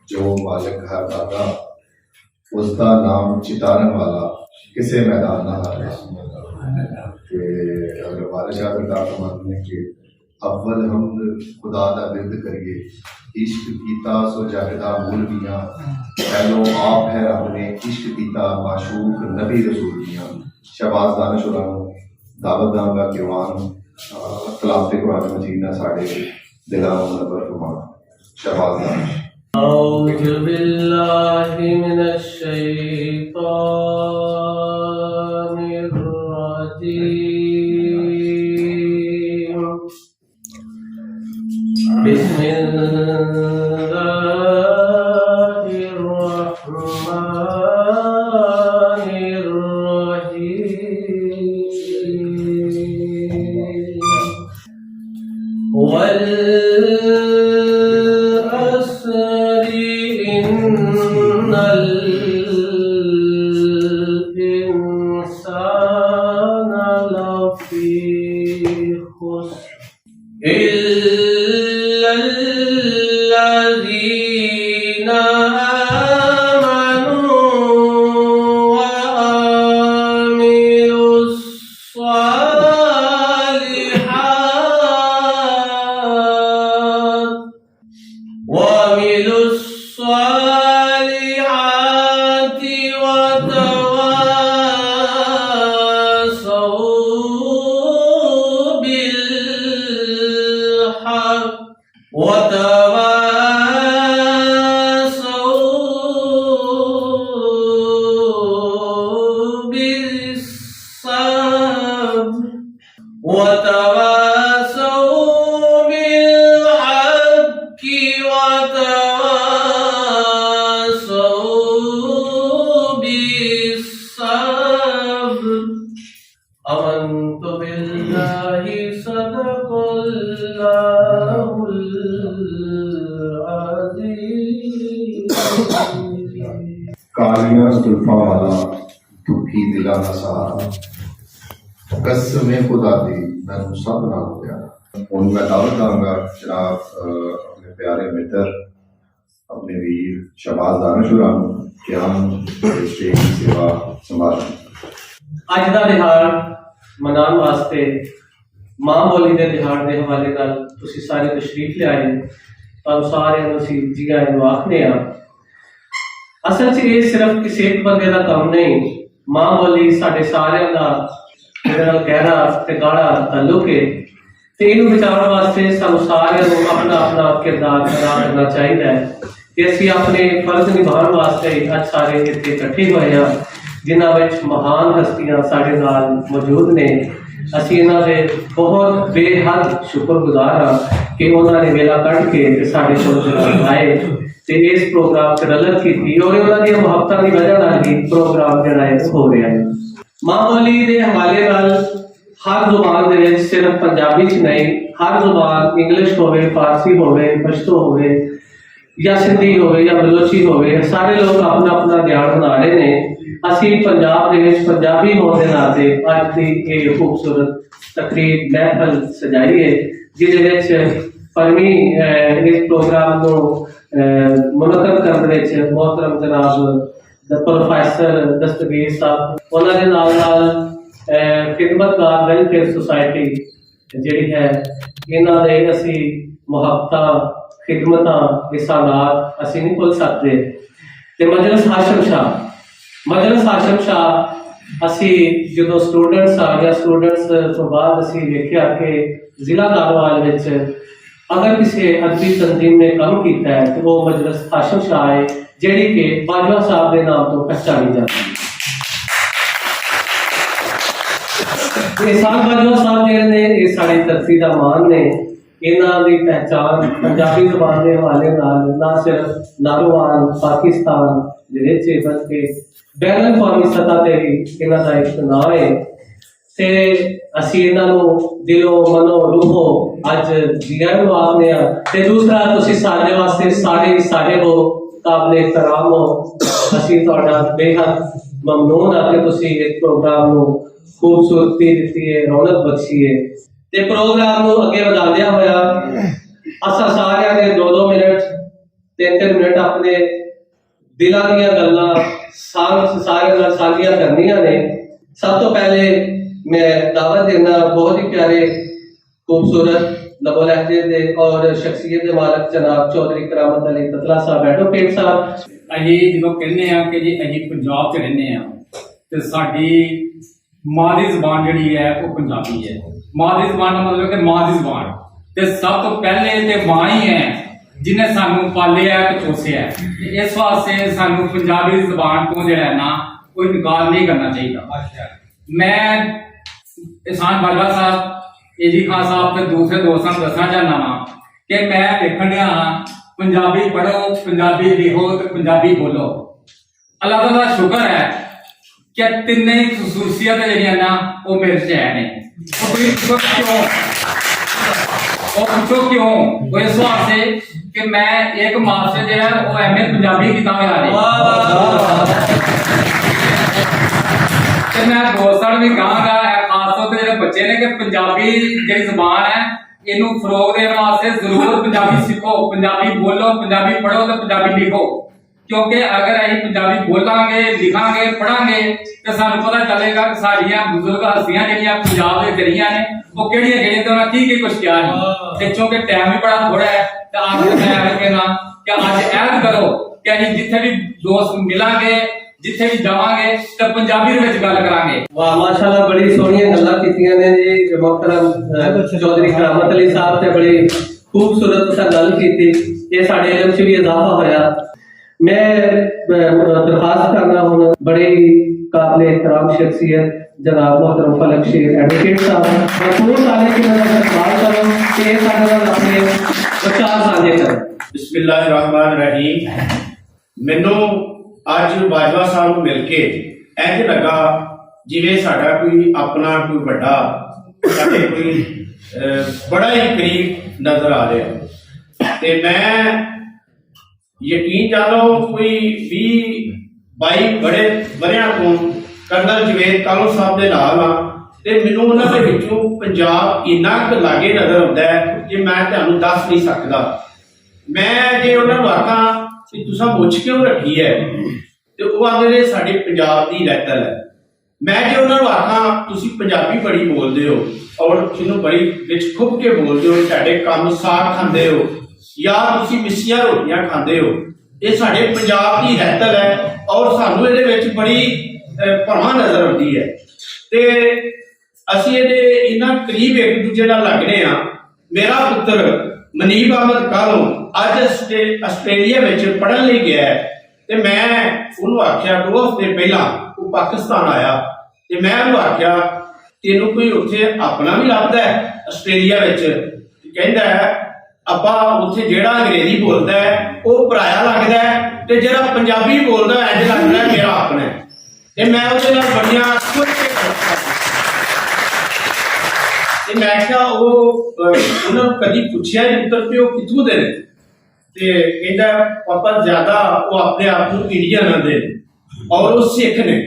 S4: ਜੋ ਮਾलिक ਹਰ ਦਾਦਾ, ਉਸ ਦਾ ਨਾਮ ਚਿਤਾਰਨ ਵਾਲਾ ਕਿਸੇ मैदान ना हारे। कि अगर वाले शाह सरकार फरमाते हैं कि अव्वल हम खुदा दा बिरद करिए, इश्क कीता सो जागदा मूल दियां, पहलो आप है रब ने इश्क कीता माशूक नबी रसूल दियां। शहबाज दानिशुरा दावत दांगा किरवान खिलाफत कुरान मजीद ना साडे दिलां मुनव्वर फरमाना। शहबाज दानिश
S1: أعوذ بالله من الشيطان الرجيم. بسم الله الرحمن الرحيم. إن الإنسان لفي خسر إلا الذين آمنوا وعملوا الصالحات وتواصوا بالحق وتواصوا بالصبر وتواصوا بالحق وتواصوا بالصبر. آمنت بالله صدق الله العظيم.
S4: कालियां जुल्फा वाला दुखी दिला दा सहारा, कसम खुदा दी मैनू सब नाल प्यारा। हुण मैं दावत दांगा जनाब अपने प्यारे मित्र अपने वीर शहबाज दानिशुरा कि हम स्टेज की सेवा संभालें।
S1: ਅੱਜ ਦਾ ਦਿਹਾੜ ਮਨਾਉਣ ਵਾਸਤੇ ਮਾਂ ਬੋਲੀ ਦੇ ਦਿਹਾੜ ਦੇ ਹਵਾਲੇ ਨਾਲ ਤੁਸੀਂ ਸਾਰੇ ਤਸ਼ਰੀਫ ਲਿਆਏ। ਤੁਹਾਨੂੰ ਸਾਰਿਆਂ ਨੂੰ ਅਸੀਂ ਜੀ ਆਇਆਂ ਨੂੰ ਆਖਦੇ ਹਾਂ। ਅਸਲ 'ਚ ਇਹ ਸਿਰਫ ਕਿਸੇ ਇੱਕ ਬੰਦੇ ਦਾ ਕੰਮ ਨਹੀਂ, ਮਾਂ ਬੋਲੀ ਸਾਡੇ ਸਾਰਿਆਂ ਦਾ ਇਹਦੇ ਨਾਲ ਗਹਿਰਾ ਤੇ ਗਾੜਾ ਤਾਲੁਕ ਹੈ ਤੇ ਇਹਨੂੰ ਬਚਾਉਣ ਵਾਸਤੇ ਸਾਨੂੰ ਸਾਰਿਆਂ ਨੂੰ ਆਪਣਾ ਆਪਣਾ ਕਿਰਦਾਰ ਅਦਾ ਕਰਨਾ ਚਾਹੀਦਾ ਹੈ ਤੇ ਅਸੀਂ ਆਪਣੇ ਫਰਜ਼ ਨਿਭਾਉਣ ਵਾਸਤੇ ਅੱਜ ਸਾਰੇ ਇੱਥੇ ਇਕੱਠੇ ਹੋਏ ਹਾਂ, ਜਿਨ੍ਹਾਂ ਵਿੱਚ ਮਹਾਨ ਹਸਤੀਆਂ ਸਾਡੇ ਨਾਲ ਮੌਜੂਦ ਨੇ। ਅਸੀਂ ਇਹਨਾਂ ਦੇ ਬਹੁਤ ਬੇਹੱਦ ਸ਼ੁਕਰਗੁਜ਼ਾਰ ਹਾਂ ਕਿ ਉਹਨਾਂ ਨੇ ਵੇਲਾ ਕੱਢ ਕੇ ਸਾਡੇ ਕੋਲ ਆਏ ਤੇ ਇਸ ਪ੍ਰੋਗਰਾਮ 'ਚ ਰਲਤ ਕੀਤੀ ਔਰ ਉਹਨਾਂ ਦੀਆਂ ਮੁਹੱਬਤਾਂ ਦੀ ਵਜ੍ਹਾ ਨਾਲ ਹੀ ਪ੍ਰੋਗਰਾਮ ਜਿਹੜਾ ਹੈ ਹੋ ਰਿਹਾ ਹੈ। ਮਾਂ ਬੋਲੀ ਦੇ ਹਵਾਲੇ ਨਾਲ ਹਰ ਜ਼ੁਬਾਨ ਦੇ ਵਿੱਚ ਸਿਰਫ ਪੰਜਾਬੀ 'ਚ ਨਹੀਂ, ਹਰ ਜ਼ੁਬਾਨ ਇੰਗਲਿਸ਼ ਹੋਵੇ, ਫਾਰਸੀ ਹੋਵੇ, ਪਸ਼ਤੋ ਹੋਵੇ, ਜਾਂ ਸਿੰਧੀ ਹੋਵੇ ਜਾਂ ਬਲੋਚੀ ਹੋਵੇ, ਸਾਰੇ ਲੋਕ ਆਪਣਾ ਆਪਣਾ ਧਿਆਨ ਬਣਾ ਰਹੇ ਨੇ। ਅਸੀਂ ਪੰਜਾਬ ਦੇ ਵਿੱਚ ਪੰਜਾਬੀ ਹੋਣ ਦੇ ਨਾਤੇ ਅੱਜ ਦੀ ਇਹ ਖੂਬਸੂਰਤ ਤਕਰੀਬ ਮਹਿਫਲ ਸਜਾਈ ਹੈ, ਜਿਹਦੇ ਵਿੱਚ ਪੰਜਵੀਂ ਇਸ ਪ੍ਰੋਗਰਾਮ ਨੂੰ ਮੁਨੱਕਦ ਕਰਨ ਵਿੱਚ ਮੁਹਤਰਮ ਜਨਾਬ ਪ੍ਰੋਫੈਸਰ ਦਸਤਗੀਰ ਸਾਹਿਬ, ਉਹਨਾਂ ਦੇ ਨਾਲ ਖਿਦਮਤਗਾਰ ਵੈਲਫੇਅਰ ਸੁਸਾਇਟੀ ਜਿਹੜੀ ਹੈ, ਇਹਨਾਂ ਦੇ ਅਸੀਂ ਮੁਹੱਬਤਾਂ, ਖਿਦਮਤਾਂ, ਇਸਾਨਾਤ ਅਸੀਂ ਨਹੀਂ ਭੁੱਲ ਸਕਦੇ। ਤੇ ਮਜਲਿਸ ਹਾਸ਼ਮ ਸ਼ਾਹ ਅਸੀਂ ਜਦੋਂ ਸਟੂਡੈਂਟਸ ਆ ਗਿਆ, ਸਟੂਡੈਂਟਸ ਤੋਂ ਬਾਅਦ ਅਸੀਂ ਵੇਖਿਆ ਕਿ ਜ਼ਿਲ੍ਹਾ ਨਾਰੋਵਾਲ ਵਿੱਚ ਅਗਰ ਕਿਸੇ ਅਦਬੀ ਤੰਜ਼ੀਮ ਨੇ ਕੰਮ ਕੀਤਾ ਹੈ ਤੇ ਉਹ ਮਜਲਿਸ ਹਾਸ਼ਮ ਸ਼ਾਹ ਹੈ, ਜਿਹੜੀ ਕਿ ਬਾਜਵਾ ਸਾਹਿਬ ਦੇ ਨਾਮ ਤੋਂ ਪਹਿਚਾਨੀ ਜਾਂਦੀ ਹੈ। ਇਹਸਾਨ ਬਾਜਵਾ ਸਾਹਿਬ ਜਿਹੜੇ ਨੇ ਇਹ ਸਾਡੀ ਧਰਤੀ ਦਾ ਮਾਣ ਨੇ। ਇਹਨਾਂ ਦੀ ਪਹਿਚਾਣ ਪੰਜਾਬੀ ਜ਼ੁਬਾਨ ਦੇ ਹਵਾਲੇ ਨਾਲ ਨਾ ਸਿਰਫ ਨਾਰੋਵਾਲ ਪਾਕਿਸਤਾਨ ਦੇ ਵਿੱਚ ਬਲਕਿ ਬੈਨ ਅਲ-ਅਕਵਾਮੀ ਸਤਹ ਤੇ ਵੀ ਇਹਨਾਂ ਦਾ ਇੱਕ ਨਾਂ ਹੈ। ਤੇ ਅਸੀਂ ਇਹਨਾਂ ਨੂੰ ਦਿਲੋਂ ਮਨੋਂ ਰੂਹੋਂ ਅੱਜ ਜੀਆਂ ਨੂੰ ਆਖਦੇ ਹਾਂ। ਤੇ ਦੂਸਰਾ, ਤੁਸੀਂ ਸਾਡੇ ਵਾਸਤੇ ਸਾਡੇ ਸਾਹਿਬ ਹੋ, ਕਾਬਲੇ ਇhtਰਾਮ ਹੋ। ਅਸੀਂ ਤੁਹਾਡਾ ਬੇਹੱਦ ਮਮਨੂਨ ਹਾਂ ਕਿ ਤੁਸੀਂ ਇਸ ਪ੍ਰੋਗਰਾਮ ਨੂੰ ਖੂਬਸੂਰਤੀ ਦਿੱਤੀ ਹੈ, ਰੌਣਕ ਬਖਸ਼ੀ ਹੈ। ਤੇ ਪ੍ਰੋਗਰਾਮ ਨੂੰ ਅੱਗੇ ਵਧਾਉਂਦਿਆਂ ਹੋਇਆ ਅਸਾਂ ਸਾਰਿਆਂ ਨੇ 2-2 ਮਿੰਟ 3-3 ਮਿੰਟ ਆਪਣੇ ਦਿਲਾਂ ਦੀਆਂ ਗੱਲਾਂ ਸਾਰਿਆਂ ਨਾਲ ਸਾਂਝੀਆਂ ਕਰਨੀਆਂ ਨੇ। ਸਭ ਤੋਂ ਪਹਿਲੇ मैं दावत देना बहुत ही प्यारे खूबसूरत लबो लहजे दे और शख्सियत के मालक जनाब चौधरी करामत अली ततला साहब एडवोकेट साहब।
S8: ਅਸੀਂ ਜਦੋਂ ਕਹਿੰਦੇ ਆ ਕਿ ਜੀ ਅਸੀਂ ਪੰਜਾਬ 'ਚ ਰਹਿੰਦੇ ਆ ਤੇ ਸਾਡੀ ਮਾਂ ਦੀ ਜ਼ੁਬਾਨ ਜਿਹੜੀ ਹੈ ਉਹ ਪੰਜਾਬੀ ਹੈ। ਮਾਂ ਦੀ ਜ਼ੁਬਾਨ ਦਾ ਮਤਲਬ ਕਿ ਮਾਂ ਦੀ ਜ਼ੁਬਾਨ, ਤੇ ਸਭ ਤੋਂ ਪਹਿਲੇ ਤੇ ਮਾਂ ਹੀ ਹੈ ਜਿਹਨੇ ਸਾਨੂੰ ਪਾਲਿਆ ਤੇ ਪੋਸਿਆ। ਇਸ ਵਾਸਤੇ ਸਾਨੂੰ ਪੰਜਾਬੀ ਜ਼ੁਬਾਨ ਤੋਂ ਜਿਹੜਾ ਨਾ ਕੋਈ ਇਨਕਾਰ ਨਹੀਂ ਕਰਨਾ ਚਾਹੀਦਾ। ਮੈਂ ਇਹਸਾਨ ਬਾਜਵਾ ਸਾਹਿਬ, ਏਜੀ ਖਾਨ ਸਾਹਿਬ ਤੇ ਦੂਸਰੇ ਦੋਸਤਾਂ ਨੂੰ ਦੱਸਣਾ ਚਾਹੁੰਦਾ ਵਾਂ ਕਿ ਮੈਂ ਵੇਖਣ ਡਿਆ ਹਾਂ ਪੰਜਾਬੀ ਪੜ੍ਹੋ, ਪੰਜਾਬੀ ਲਿਖੋ ਤੇ ਪੰਜਾਬੀ ਬੋਲੋ। ਅੱਲਾਹ ਤਾਲਾ ਦਾ ਸ਼ੁਕਰ ਹੈ ਕਿ ਤਿੰਨੇ ਹੀ ਖਸੂਸੀਅਤਾਂ ਜਿਹੜੀਆਂ ਨਾ ਉਹ ਮੇਰੇ 'ਚ ਹੈ ਨੇ। ਉਹ ਕੋਈ ਪੁੱਛੋ ਕਿਉਂ? ਉਹ ਇਸ ਵਾਸਤੇ ਕਿ ਮੈਂ ਇੱਕ ਮਾਸਟਰ ਜਿਹੜਾ ਉਹ ਐਮਏ ਪੰਜਾਬੀ ਕੀਤਾ ਹੋਇਆ ਹੈ। ਤੇ ਮੈਂ ਦੋਸਤਾਂ ਨੂੰ ਵੀ ਕਹਾਂਗਾ, ਖਾਸ ਤੌਰ ਤੇ ਜਿਹੜੇ ਬੱਚੇ ਨੇ, ਕਿ ਪੰਜਾਬੀ ਜਿਹੜੀ ਜ਼ੁਬਾਨ ਹੈ ਇਹਨੂੰ ਫਰੋਗ ਦੇਣ ਵਾਸਤੇ ਜ਼ਰੂਰ ਪੰਜਾਬੀ ਸਿੱਖੋ, ਪੰਜਾਬੀ ਬੋਲੋ, ਪੰਜਾਬੀ ਪੜ੍ਹੋ ਤੇ ਪੰਜਾਬੀ ਲਿਖੋ। ਕਿਉਂਕਿ ਅਗਰ ਅਸੀਂ ਪੰਜਾਬੀ ਬੋਲਾਂਗੇ, ਲਿਖਾਂਗੇ, ਪੜਾਂਗੇ ਤੇ ਸਾਨੂੰ ਪਤਾ ਚੱਲੇਗਾ ਕਿ ਸਾਡੀਆਂ ਬਜ਼ੁਰਗ ਹਸਤੀਆਂ ਜਿਹੜੀਆਂ ਪੰਜਾਬ ਦੇ ਕਰੀਆਂ ਨੇ ਉਹ ਕਿਹੜੀਆਂ ਤੇ ਉਹਨਾਂ ਕੀ ਕੁਛ ਕਿਹਾ ਹੈ। ਤੇ ਕਿਉਂਕਿ ਟਾਈਮ ਵੀ ਬੜਾ ਥੋੜਾ ਹੈ ਤਾਂ ਆਖਰ ਮੈਂ ਇਹ ਕਹਿਣਾ ਕਿ ਅੱਜ ਐਲਾਨ ਕਰੋ ਕਿ ਅਸੀਂ ਜਿੱਥੇ ਵੀ ਦੋਸਤ ਮਿਲਾਂਗੇ, ਜਿੱਥੇ ਵੀ ਜਾਵਾਂਗੇ ਤਾਂ ਪੰਜਾਬੀ ਦੇ ਵਿੱਚ ਗੱਲ ਕਰਾਂਗੇ।
S1: ਵਾਹ ਮਾਸ਼ਾਅੱਲਾ, ਬੜੀ ਸੋਹਣੀਆਂ ਗੱਲਾਂ ਕੀਤੀਆਂ ਨੇ ਜੀ ਮੁਹਤਰਮ ਚੌਧਰੀ ਕਰਾਮਤ ਅਲੀ ਸਾਹਿਬ ਤੇ ਬੜੀ ਖੂਬਸੂਰਤ ਤੁਸੀਂ ਗੱਲ ਕੀਤੀ। ਇਹ ਸਾਡੇ ਇਲਮ 'ਚ ਵੀ ਇਜ਼ਾਫਾ ਹੋਇਆ। मैं दरखास्त करना हूँ बड़े काबिल एहतराम शख्सियत जनाब मोहतरम फलक शेर एडवोकेट साहब भरपूर सारे की सवाल करो कि अपने विचार साझे करें।
S5: बिस्मिल्लाहिर्रहमानिर्रहीम। मैनू अज बाजवा साहब को मिल के इंज लगा जिवें साडा कोई अपना कोई बड़ा साडे कोई बड़ा ही करीब नजर आ रहा। ते मैं यकीन जानो कोई 20-22 बड़े वरियां तो कर्नल जवेद कालो साहब के नाल आ ते मैनूं उन्हां दे विचों पंजाब इन्ना क लागे नजर आउंदा है कि मैं तुहानूं दस नहीं सकदा। मैं जे उन्हां नूं आखां कि तुसां मुੱਛ क्यों रखी है ते वो आखदे ने साडे पंजाब दी रैतल है। मैं जे उन्हां नूं आखां तुसीं पंजाबी बड़ी बोलदे हो और इहनूं बड़ी विच खुब के बोलदे हो, तुहाडे काम साग खांदे हो या तुसीं मिस्सियां रोटियां खांदे हो, ये साडे पंजाब दी रैतल है और सानू इहदे विच बड़ी परवाह नजर आउंदी है। ते असीं इहदे इन्ना करीब एक दूजे नाल लगने आ। मेरा पुत्र मनीब अहमद कालो अज आस्ट्रेलिया विच पढ़न लई गया है ते मैं उहनूं आख्या 2 हफ्ते पहला वो पाकिस्तान आया ते मैं उहनूं आख्या तैनूं कोई उत्थे अपना भी लभदा है आस्ट्रेलिया विच? कहंदा है ਆਪਾਂ ਉੱਥੇ ਜਿਹੜਾ ਅੰਗਰੇਜ਼ੀ ਬੋਲਦਾ ਹੈ ਉਹ ਪਰਾਇਆ ਲੱਗਦਾ ਹੈ ਤੇ ਜਿਹੜਾ ਪੰਜਾਬੀ ਬੋਲਦਾ ਇੰਜ ਲੱਗਦਾ ਹੈ ਮੇਰਾ ਆਪਣਾ ਹੈ। ਤੇ ਮੈਂ ਉਹਦੇ ਨਾਲ ਬੜੀਆਂ ਖੁਸ਼ ਤੇ ਮੈਂ ਕਿਹਾ ਉਹ ਉਹਨਾਂ ਨੂੰ ਕਦੀ ਪੁੱਛਿਆ ਨਹੀਂ ਪੁੱਤਰ ਕਿ ਉਹ ਕਿੱਥੋਂ ਦੇ ਨੇ ਤੇ ਇਹਦਾ ਪਾਪਾ ਜ਼ਿਆਦਾ ਉਹ ਆਪਣੇ ਆਪ ਨੂੰ ਇੰਡੀਅਨ ਆਂਦੇ ਨੇ ਔਰ ਉਹ ਸਿੱਖ ਨੇ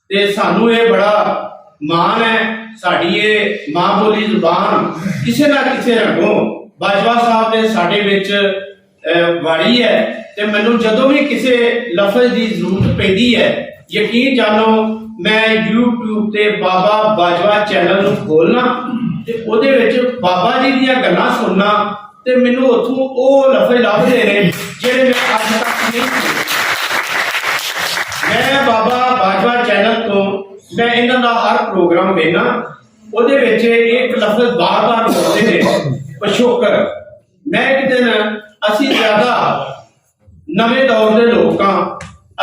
S5: ਤੇ ਸਾਨੂੰ ਇਹ ਬੜਾ ਮਾਣ ਹੈ ਸਾਡੀ ਇਹ ਮਾਂ ਬੋਲੀ ਜ਼ੁਬਾਨ ਕਿਸੇ ਨਾ ਕਿਸੇ ਰੰਗੋਂ ਬਾਜਵਾ ਸਾਹਿਬ ਨੇ ਸਾਡੇ ਵਿੱਚ ਵਾੜੀ ਹੈ ਤੇ ਮੈਨੂੰ ਜਦੋਂ ਵੀ ਕਿਸੇ ਲਫ਼ਜ਼ ਦੀ ਜ਼ਰੂਰਤ ਪੈਂਦੀ ਹੈ ਯਕੀਨ ਜਾਣੋ ਮੈਂ YouTube ਤੇ ਬਾਬਾ ਬਾਜਵਾ ਚੈਨਲ ਨੂੰ ਖੋਲਣਾ ਤੇ ਉਹਦੇ ਵਿੱਚ ਬਾਬਾ ਜੀ ਦੀਆਂ ਗੱਲਾਂ ਸੁਣਨਾ ਤੇ ਮੈਨੂੰ ਉੱਥੋਂ ਉਹ ਲਫ਼ਜ਼ ਲੱਭਦੇ ਨੇ ਜਿਹੜੇ ਮੈਂ ਅੱਜ ਤੱਕ ਨਹੀਂ ਸੁਣੇ। ਮੈਂ ਬਾਬਾ ਬਾਜਵਾ ਚੈਨਲ ਤੋਂ ਮੈਂ ਇਹਨਾਂ ਦਾ ਹਰ ਪ੍ਰੋਗਰਾਮ ਵੇਖਣਾ ਉਹਦੇ ਵਿੱਚ ਇੱਕ ਲਫ਼ਜ਼ ਬਾਰ-ਬਾਰ ਬੋਲਦੇ ਨੇ ਪਿਛੋਕੜ। ਮੈਂ ਇੱਕ ਦਿਨ ਅਸੀਂ ਜ਼ਿਆਦਾ ਨਵੇਂ ਦੌਰ ਦੇ ਲੋਕਾਂ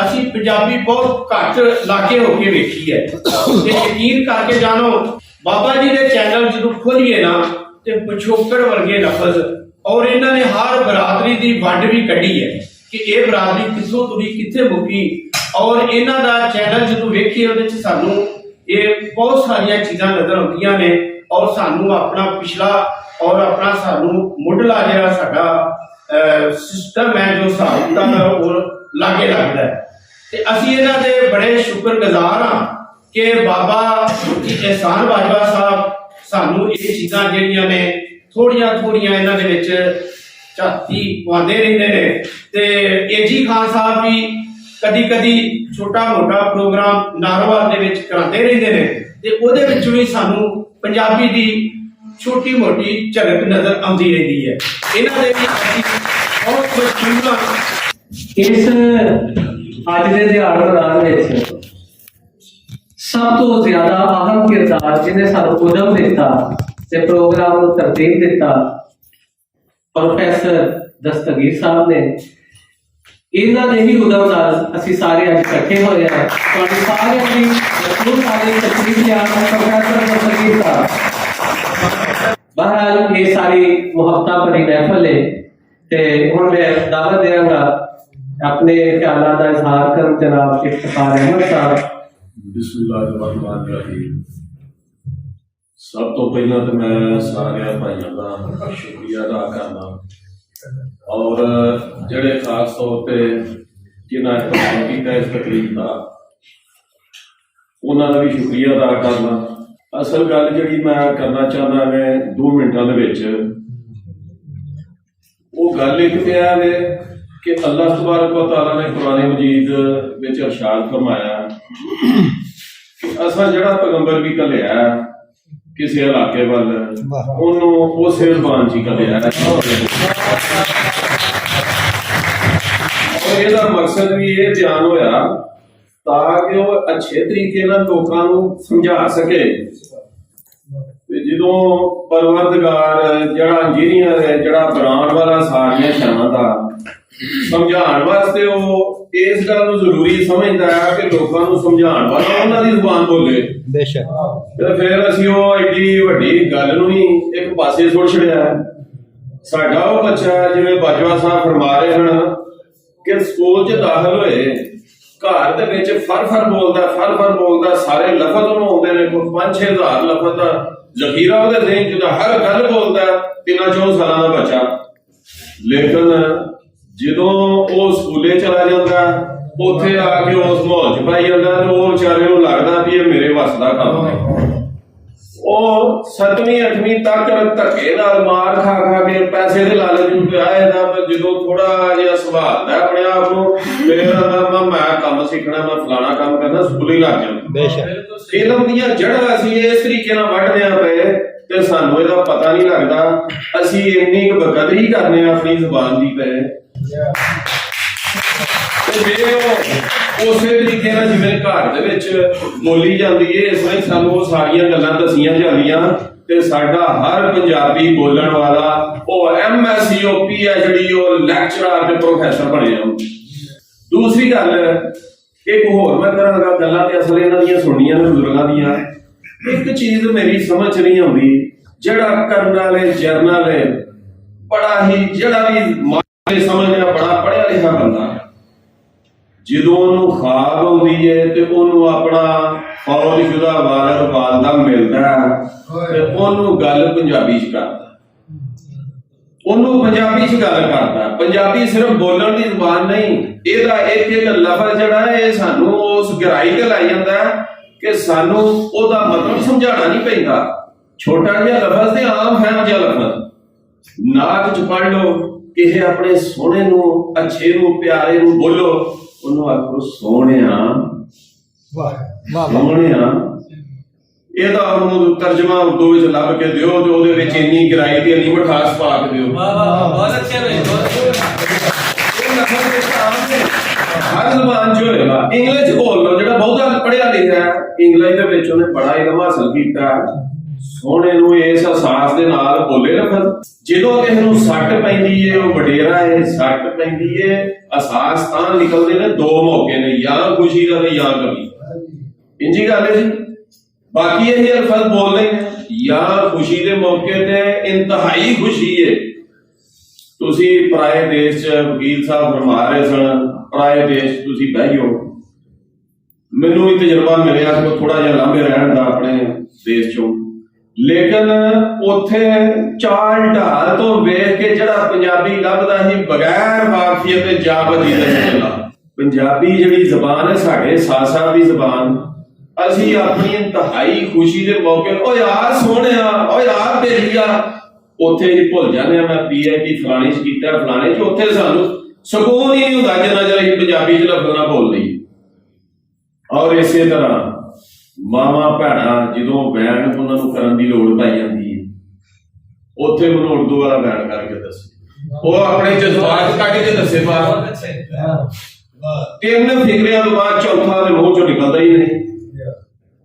S5: ਅਸੀਂ ਪੰਜਾਬੀ ਬਹੁਤ ਘੱਟ ਲਾਗੇ ਹੋ ਕੇ ਵੇਖੀ ਹੈ ਤੇ ਯਕੀਨ ਕਰਕੇ ਜਾਣੋ ਬਾਬਾ ਜੀ ਦੇ ਚੈਨਲ ਜਦੋਂ ਖੋਲੀਏ ਨਾ ਤੇ ਪਿਛੋਕੜ ਵਰਗੇ ਲਫ਼ਜ਼ ਔਰ ਇਹਨਾਂ ਨੇ ਹਰ ਬਰਾਦਰੀ ਦੀ ਵੰਡ ਵੀ ਕੱਢੀ ਹੈ ਕਿ ਇਹ ਬਰਾਦਰੀ ਕਿੱਥੋਂ ਤੁਰੀ ਕਿੱਥੇ ਮੁੱਕੀ ਔਰ ਇਹਨਾਂ ਦਾ ਚੈਨਲ ਜਦੋਂ ਵੇਖੀਏ ਉਹਦੇ 'ਚ ਸਾਨੂੰ ਇਹ ਬਹੁਤ ਸਾਰੀਆਂ ਚੀਜ਼ਾਂ ਨਜ਼ਰ ਆਉਂਦੀਆਂ ਨੇ ਔਰ ਸਾਨੂੰ ਆਪਣਾ ਪਿਛਲਾ ਔਰ ਆਪਣਾ ਸਾਨੂੰ ਮੁੱਢਲਾ ਜਿਹੜਾ ਸਾਡਾ ਸਿਸਟਮ ਹੈ ਜੋ ਹਿਸਾਬ ਉਹ ਲਾਗੇ ਲੱਗਦਾ ਹੈ ਤੇ ਅਸੀਂ ਇਹਨਾਂ ਦੇ ਬੜੇ ਸ਼ੁਕਰਗੁਜ਼ਾਰ ਹਾਂ ਕਿ ਬਾਬਾ ਇਹਸਾਨ ਬਾਜਵਾ ਸਾਹਿਬ ਸਾਨੂੰ ਇਹ ਚੀਜ਼ਾਂ ਜਿਹੜੀਆਂ ਨੇ ਥੋੜੀਆਂ ਇਹਨਾਂ ਦੇ ਵਿੱਚ ਝਾਤੀ ਪਾਉਂਦੇ ਰਹਿੰਦੇ ਨੇ ਤੇ ਏਜੀ ਖਾਨ ਸਾਹਿਬ ਵੀ ਕਦੀ ਛੋਟਾ ਮੋਟਾ ਪ੍ਰੋਗਰਾਮ ਨਾਰੋਵਾਲ ਦੇ ਵਿੱਚ ਕਰਾਉਂਦੇ ਰਹਿੰਦੇ ਨੇ ਤੇ ਉਹਦੇ ਵਿੱਚ ਵੀ ਸਾਨੂੰ ਪੰਜਾਬੀ ਦੀ ਛੋਟੀ ਮੋਟੀ ਝਲਕ ਨਜ਼ਰ ਆਉਂਦੀ ਰਹਿੰਦੀ ਹੈ। ਇਹਨਾਂ ਦੇ ਵੀ ਅਸੀਂ ਬਹੁਤ ਖੁਸ਼ਨੁਮਾ
S1: ਇਸ ਅੱਜ ਦੇ ਦਿਹਾੜੇ ਦੌਰਾਨ ਵਿੱਚ ਸਭ ਤੋਂ ਜ਼ਿਆਦਾ ਅਹਿਮ ਕਿਰਦਾਰ ਜਿਹਨੇ ਸਾਨੂੰ ਉਦਮ ਦਿੱਤਾ ਤੇ ਪ੍ਰੋਗਰਾਮ ਨੂੰ ਤਰਤੀਬ ਦਿੱਤਾ ਪ੍ਰੋਫੈਸਰ ਦਸਤਗੀਰ ਸਾਹਿਬ ਨੇ। ਇਹਨਾਂ ਦੇ ਹੀ ਉਦਮ ਨਾਲ ਅਸੀਂ ਸਾਰੇ ਅੱਜ ਇਕੱਠੇ ਹੋਏ ਹਾਂ। ਤੁਹਾਡੇ ਸਾਰਿਆਂ ਦੀ ਜ਼ਰੂਰ ਸਾਡੀ ਤਸਵੀਰ ਲਿਆ ਪ੍ਰੋਫੈਸਰ ਦਸਤਗੀਰ ਸਾਹਿਬ। ਬਹਰਾਲ ਇਹ ਸਾਰੀ ਮੁਹੱਬਤਾਂ ਭਰੀ ਮਹਿਫਲ ਹੈ ਤੇ ਹੁਣ ਮੈਂ ਦਾਅਵਤ ਦੇਵਾਂਗਾ ਆਪਣੇ ਖਿਆਲਾਂ ਦਾ ਇਜ਼ਹਾਰ ਕਰਨ ਜਨਾਬ ਇਫਤਖਾਰ ਅਹਿਮਦ ਸਾਹਿਬ।
S9: ਬਿਸਮਿल्लाहिर्रहमानिर्रहीम। ਸਭ ਤੋਂ ਪਹਿਲਾਂ ਤਾਂ ਮੈਂ ਸਾਰਿਆਂ ਭਾਈਆਂ ਦਾ ਸ਼ੁਕਰੀਆ ਅਦਾ ਕਰਦਾ ਔਰ ਜਿਹੜੇ ਖਾਸ ਤੌਰ ਤੇ ਜਿਨ੍ਹਾਂ ਨੇ ਕੰਮ ਕੀਤਾ ਇਸ ਤਕਲੀਫ ਦਾ ਉਹਨਾਂ ਦਾ ਵੀ ਸ਼ੁਕਰੀਆ ਅਦਾ ਕਰਦਾ। ਅਸਲ ਗੱਲ ਜਿਹੜੀ ਮੈਂ ਕਰਨਾ ਚਾਹੁੰਦਾ ਮੈਂ 2 ਮਿੰਟਾਂ ਦੇ ਵਿੱਚ ਉਹ ਗੱਲ ਇੱਕ ਤੇ ਆ ਵੇ ਕਿ ਅੱਲਾਹ ਤਬਾਰਕ व तआला ने कुरान मजीद ਵਿੱਚ ਇਰਸ਼ਾਦ ਫਰਮਾਇਆ ਕਿ ਅਸਾਂ ਜਿਹੜਾ ਪੈਗੰਬਰ ਵੀ ਘੱਲਿਆ ਕਿਸੇ ਇਲਾਕੇ ਵੱਲ ਉਹਨੂੰ ਉਸੇ ਜ਼ੁਬਾਨ 'ਚ ਹੀ ਘੱਲਿਆ ਔਰ ਇਹਦਾ ਮਕਸਦ ਵੀ ਇਹ ਬਿਆਨ ਹੋਇਆ ਤਾਂ ਕਿ ਉਹ ਅੱਛੇ ਤਰੀਕੇ ਨਾਲ ਲੋਕਾਂ ਨੂੰ ਸਮਝਾ ਸਕੇ ਤੇ ਜਦੋਂ ਪਰਵਰਦਗਾਰ ਜਿਹੜਾ ਇੰਜੀਨੀਅਰ ਹੈ ਜਿਹੜਾ ਬਣਾਉਣ ਵਾਲਾ ਸਾਰੀਆਂ ਸ਼ਾਨਾਂ ਦਾ ਸਮਝਾਉਣ ਵਾਸਤੇ ਉਹ ਇਸ ਗੱਲ ਨੂੰ ਜ਼ਰੂਰੀ ਸਮਝਦਾ ਹੈ ਕਿ ਲੋਕਾਂ ਨੂੰ ਸਮਝਾਉਣ ਵਾਲਾ ਉਹਨਾਂ ਦੀ ਜ਼ੁਬਾਨ ਬੋਲੇ ਬੇਸ਼ੱਕ ਤੇ ਫਿਰ ਅਸੀਂ ਉਹ ਐਡੀ ਵੱਡੀ ਗੱਲ ਨੂੰ ਹੀ ਇੱਕ ਪਾਸੇ ਸੁੱਟ ਛੜਿਆ। ਸਾਡਾ ਉਹ ਬੱਚਾ ਜਿਵੇਂ ਬਾਜਵਾ ਸਾਹਿਬ ਫਰਮਾ ਰਹੇ ਹਨ ਕਿ ਸਕੂਲ 'ਚ ਦਾਖਲ ਹੋਏ ਘਰ ਦੇ ਵਿੱਚ ਫਰ ਬੋਲਦਾ ਸਾਰੇ ਲਫ਼ਜ਼ ਉਹਨੂੰ ਆਉਂਦੇ ਨੇ ਕੋਈ 5-6 ਹਜ਼ਾਰ ਲਫ਼ਜ਼ ਦਾ ਜ਼ਖੀਰਾ ਉਹਦੇ ਜ਼ਿਹਨ 'ਚ ਹਰ ਗੱਲ ਬੋਲਦਾ 3-4 ਸਾਲਾਂ ਦਾ ਬੱਚਾ। ਲੇਕਿਨ ਜਦੋਂ ਉਹ ਸਕੂਲੇ ਚਲਾ ਜਾਂਦਾ ਉੱਥੇ ਆ ਕੇ ਉਸ ਮਾਹੌਲ 'ਚ ਪਾਈ ਜਾਂਦਾ ਤੇ ਉਹ ਵਿਚਾਰੇ ਨੂੰ ਲੱਗਦਾ ਵੀ ਇਹ ਮੇਰੇ ਵੱਸ ਦਾ ਕੰਮ ਹੈ। ਉਹ 7ਵੀਂ 8ਵੀਂ ਤੱਕ ਧੱਕੇ ਨਾਲ ਮਾਰ ਖਾ ਕੇ ਪੈਸੇ ਦੇ ਲਾਲਚ ਨੂੰ ਪਿਆ ਇਹਦਾ ਜਦੋਂ ਥੋੜਾ ਜਿਹਾ ਸੰਭਾਲਦਾ ਆਪਣੇ ਆਪ ਨੂੰ ਮੇਰੇ ਦਾ ਮੈਂ ਕੰਮ ਸਿੱਖਣਾ ਮੈਂ ਫਲਾਣਾ ਕੰਮ ਕਰਨਾ ਸਕੂਲੇ ਲੱਗ ਜਾਣਾ। ਇਲਮ ਦੀਆਂ ਜੜ੍ਹਾਂ ਅਸੀਂ ਇਸ ਤਰੀਕੇ ਨਾਲ ਵੱਢਦੇ ਪਏ ਤੇ ਸਾਨੂੰ ਇਹਦਾ ਪਤਾ ਨਹੀਂ ਲੱਗਦਾ ਅਸੀਂ ਇੰਨੀ ਕੁ ਬਕਦਰੀ ਕਰਨੇ ਆ ਆਪਣੀ ਜ਼ੁਬਾਨ ਦੀ ਪਏ ਤੇ ਜੇ ਉਹ ਉਸੇ ਤਰੀਕੇ ਨਾਲ ਜਿਵੇਂ ਘਰ ਦੇ ਵਿੱਚ ਬੋਲੀ ਜਾਂਦੀ ਹੈ ਇਸ ਲਈ ਸਾਨੂੰ ਉਹ ਸਾਰੀਆਂ ਗੱਲਾਂ ਦੱਸੀਆਂ ਜਾਂਦੀਆਂ ਤੇ ਸਾਡਾ ਹਰ ਪੰਜਾਬੀ ਬੋਲਣ ਵਾਲਾ ਉਹ MSc OP ਹੈ ਜਿਹੜੀ ਉਹ ਲੈਕਚਰਰ ਤੇ ਪ੍ਰੋਫੈਸਰ ਬਣਿਆ। ਦੂਸਰੀ ਗੱਲ ਇੱਕ ਹੋਰ ਮੈਂ ਕਰਾਂਗਾ ਗੱਲਾਂ ਤੇ ਅਸਲ ਇਹਨਾਂ ਦੀਆਂ ਸੁਣਨੀਆਂ ਨੇ ਬਜ਼ੁਰਗਾਂ ਦੀਆਂ। ਇੱਕ ਚੀਜ਼ ਮੇਰੀ ਸਮਝ ਨਹੀਂ ਆਉਂਦੀ ਜਿਹੜਾ ਕਰਨ ਵਾਲੇ ਜਰਨਲ ਹੈ ਬੜਾ ਹੀ ਜਿਹੜਾ ਵੀ ਸਮਝਦਾ ਬੜਾ ਪੜ੍ਹਿਆ ਲਿਖਿਆ ਬੰਦਾ ਜਦੋਂ ਉਹਨੂੰ ਖਾਬ ਆਉਂਦੀ ਹੈ ਤੇ ਉਹਨੂੰ ਆਪਣਾ ਫੌਜਸ਼ੁਦਾ ਵਾਲਦਾ ਮਿਲਦਾ ਤੇ ਉਹਨੂੰ ਗੱਲ ਪੰਜਾਬੀ 'ਚ ਕਰਦਾ ਉਹਨੂੰ ਪੰਜਾਬੀ 'ਚ ਗੱਲ ਕਰਦਾ। ਪੰਜਾਬੀ ਸਿਰਫ ਬੋਲਣ ਦੀ ਜ਼ੁਬਾਨ ਨਹੀਂ, ਇਹਦਾ ਇੱਕ ਇੱਕ ਲਫ਼ਜ਼ ਜਿਹੜਾ ਹੈ ਇਹ ਸਾਨੂੰ ਉਸ ਗਹਿਰਾਈ ਤੇ ਲਾਈ ਜਾਂਦਾ ਕਿ ਸਾਨੂੰ ਉਹਦਾ ਮਤਲਬ ਸਮਝਾਉਣਾ ਨਹੀਂ ਪੈਂਦਾ। ਛੋਟਾ ਜਿਹਾ ਲਫ਼ਜ਼ ਤੇ ਆਮ ਫਹਿਮ ਜਿਹਾ ਲਫ਼ਜ਼ ਨਾਕ 'ਚ ਪੜ੍ਹ ਲਓ, ਕਿਸੇ ਆਪਣੇ ਸੋਹਣੇ ਨੂੰ, ਅੱਛੇ ਨੂੰ, ਪਿਆਰੇ ਨੂੰ ਬੋਲੋ, ਉਹਨੂੰ ਆਖੋ ਸੋਹਣਿਆ, ਸੋਹਣਿਆ। ਇਹਦਾ ਉਹਨੂੰ ਤਰਜਮਾ ਉਰਦੂ ਵਿੱਚ ਲੱਭ ਕੇ ਦਿਓ ਤੇ ਉਹਦੇ ਵਿੱਚ ਇੰਨੀ ਗਹਿਰਾਈ ਤੇ ਇੰਨੀ ਮਿਠਾਸ ਪਾ ਕੇ ਦਿਓ।
S1: ਬਹੁਤ ਅੱਛੇ ਭਾਈ,
S9: ਹਰ ਜ਼ਬਾਨ 'ਚ ਹੋਏਗਾ। ਇੰਗਲਿਸ਼ ਬੋਲ ਲਓ, ਜਿਹੜਾ ਬਹੁਤਾ ਪੜ੍ਹਿਆ ਲਿਖਿਆ ਹੈ, ਇੰਗਲਿਸ਼ ਦੇ ਵਿੱਚ ਉਹਨੇ ਬੜਾ ਇਲਮ ਹਾਸਲ ਕੀਤਾ। ਸੋਹਣੇ ਨੂੰ ਇਸ ਅਹਿਸਾਸ ਦੇ ਨਾਲ ਬੋਲੇ ਲਫ਼ਜ਼। ਜਦੋਂ ਕਿਸੇ ਨੂੰ ਸੱਟ ਪੈਂਦੀ ਹੈ, ਉਹ ਵਡੇਰਾ ਹੈ, ਸੱਟ ਪੈਂਦੀ ਹੈ, ਅਹਿਸਾਸ ਤਾਂ ਨਿਕਲਦੇ ਨੇ ਦੋ ਮੌਕੇ ਨੇ, ਜਾਂ ਖੁਸ਼ੀ ਦਾ ਤੇ ਜਾਂ ਗਮੀ। ਇੰਜੀ ਗੱਲ ਹੈ ਜੀ। ਬਾਕੀ ਇਹ ਲਫ਼ਜ਼ ਬੋਲਦੇ ਨੇ ਜਾਂ ਖੁਸ਼ੀ ਦੇ ਮੌਕੇ ਤੇ ਇੰਤਹਾਈ ਖੁਸ਼ੀ ਹੈ। ਤੁਸੀਂ ਪਰਾਏ ਦੇਸ਼ 'ਚ ਵਕੀਲ ਸਾਹਿਬ ਫਰਮਾ ਰਹੇ ਸਨ, ਪਰਾਏ ਦੇਸ਼ ਤੁਸੀਂ ਬਹਿ ਜਾਓ। ਮੈਨੂੰ ਵੀ ਤਜਰਬਾ ਮਿਲਿਆ ਕਿ ਥੋੜਾ ਜਿਹਾ ਲਾਂਭੇ ਰਹਿਣ ਦਾ ਆਪਣੇ ਦੇਸ਼ 'ਚੋਂ, ਲੇਕਿਨ ਉੱਥੇ ਚਾਲ ਢਾਲ ਤੋਂ ਵੇਖ ਕੇ ਜਿਹੜਾ ਪੰਜਾਬੀ ਲੱਭਦਾ ਸੀ ਬਗੈਰ ਵਾਕਫੀਅਤ ਤੇ ਜਾਬਦੀ ਦਾ ਚੱਲਾ। ਪੰਜਾਬੀ ਜਿਹੜੀ ਜ਼ਬਾਨ ਹੈ ਸਾਡੇ ਸਾਸਾ ਦੀ ਜ਼ਬਾਨ, ਅਸੀਂ ਆਪਣੀ ਇੰਤਹਾਈ ਖੁਸ਼ੀ ਦੇ ਮੌਕੇ ਓ ਯਾਰ ਸੋਹਣਿਆ, ਓ ਯਾਰ ਬੇਲੀਆ, ਉੱਥੇ ਹੀ ਭੁੱਲ ਜਾਂਦੇ ਆ ਮੈਂ PhD ਫਲਾਣੇ 'ਚ ਕੀਤਾ, ਫਲਾਣੇ 'ਚ। ਉੱਥੇ ਸਾਨੂੰ ਸਕੂਨ ਹੀ ਨਹੀਂ ਹੁੰਦਾ ਜਿੰਨਾ ਚਿਰ ਅਸੀਂ ਪੰਜਾਬੀ 'ਚ ਲਫ਼ਜ਼ ਨਾ ਬੋਲ ਲਈਏ। ਔਰ ਇਸੇ ਤਰ੍ਹਾਂ ਮਾਵਾਂ ਭੈਣਾਂ ਜਦੋਂ ਬੈਨ ਉਹਨਾਂ ਨੂੰ ਕਰਨ ਦੀ ਲੋੜ ਪਾਈ ਜਾਂਦੀ ਹੈ, ਉੱਥੇ ਮੈਨੂੰ ਉਰਦੂ ਵਾਲਾ ਬੈਨ ਕਰਕੇ ਦੱਸੇ, ਉਹ ਆਪਣੇ ਜਜ਼ਬਾਤ ਕੱਢ ਕੇ ਦੱਸੇ ਬਾਹਰ। ਤਿੰਨ ਫਿਕਰਿਆਂ ਤੋਂ ਬਾਅਦ ਚੌਥਾ ਦੇ ਮੂੰਹ 'ਚੋਂ ਨਿਕਲਦਾ ਹੀ ਨਹੀਂ।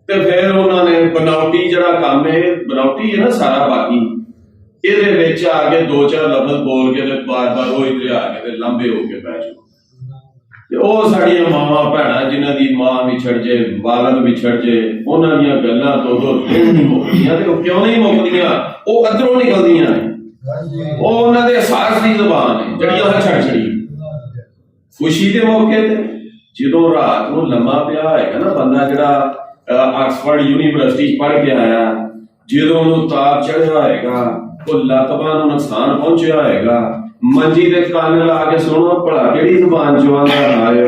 S9: ਤੇ ਫਿਰ ਉਹਨਾਂ ਨੇ ਬਨਾਵਟੀ ਜਿਹੜਾ ਕੰਮ ਹੈ, ਬਨਾਵਟੀ ਹੈ ਨਾ ਸਾਰਾ, ਬਾਕੀ ਇਹਦੇ ਵਿੱਚ ਆ ਕੇ ਦੋ ਚਾਰ ਲਫ਼ਜ਼ ਬੋਲ ਕੇ ਤੇ ਬਾਰ-ਬਾਰ ਉਹ ਇੱਧਰ ਆ ਕੇ ਤੇ ਲੰਬੇ ਹੋ ਕੇ ਬਹਿ ਜਾਓ। ਤੇ ਉਹ ਸਾਡੀਆਂ ਮਾਵਾਂ ਭੈਣਾਂ ਜਿਨ੍ਹਾਂ ਦੀ ਮਾਂ ਵਿਛੜ ਜੇ, ਵਾਲਦ ਵਿਛੜ ਜੇ, ਉਹਨਾਂ ਦੀਆਂ ਗੱਲਾਂ ਤੋਂ ਨਹੀਂ ਮੁੱਕਦੀਆਂ। ਤੇ ਉਹ ਕਿਉਂ ਨਹੀਂ ਮੁੱਕਦੀਆਂ? ਉਹ ਅੰਦਰੋਂ ਨਿਕਲਦੀਆਂ ਨੇ। ਉਹ ਉਹਨਾਂ ਦੇ ਅਹਿਸਾਸ ਦੀ ਜ਼ੁਬਾਨ ਹੈ ਜਿਹੜੀ ਉਹ ਛੜ ਛੜੀ। ਖੁਸ਼ੀ ਦੇ ਮੌਕੇ ਤੇ ਜਦੋਂ ਰਾਤ ਨੂੰ ਲੰਮਾ ਪਿਆ ਹੋਏਗਾ ਨਾ ਬੰਦਾ, ਜਿਹੜਾ ਆਕਸਫੋਰਡ ਯੂਨੀਵਰਸਿਟੀ 'ਚ ਪੜ੍ਹ ਕੇ ਆਇਆ, ਜਦੋਂ ਉਹਨੂੰ ਤਾਪ ਚੜ੍ਹਿਆ ਹੋਏਗਾ, ਉਹ ਲੱਤਬਾਂ ਨੂੰ ਨੁਕਸਾਨ ਪਹੁੰਚਿਆ ਹੋਏਗਾ, ਮੰਜੀ ਦੇ ਕੰਨ ਲਾ ਕੇ ਸੁਣੋ ਭਲਾ ਕਿਹੜੀ ਜ਼ੁਬਾਨ ਚੋਂ ਆਉਂਦਾ ਆਏ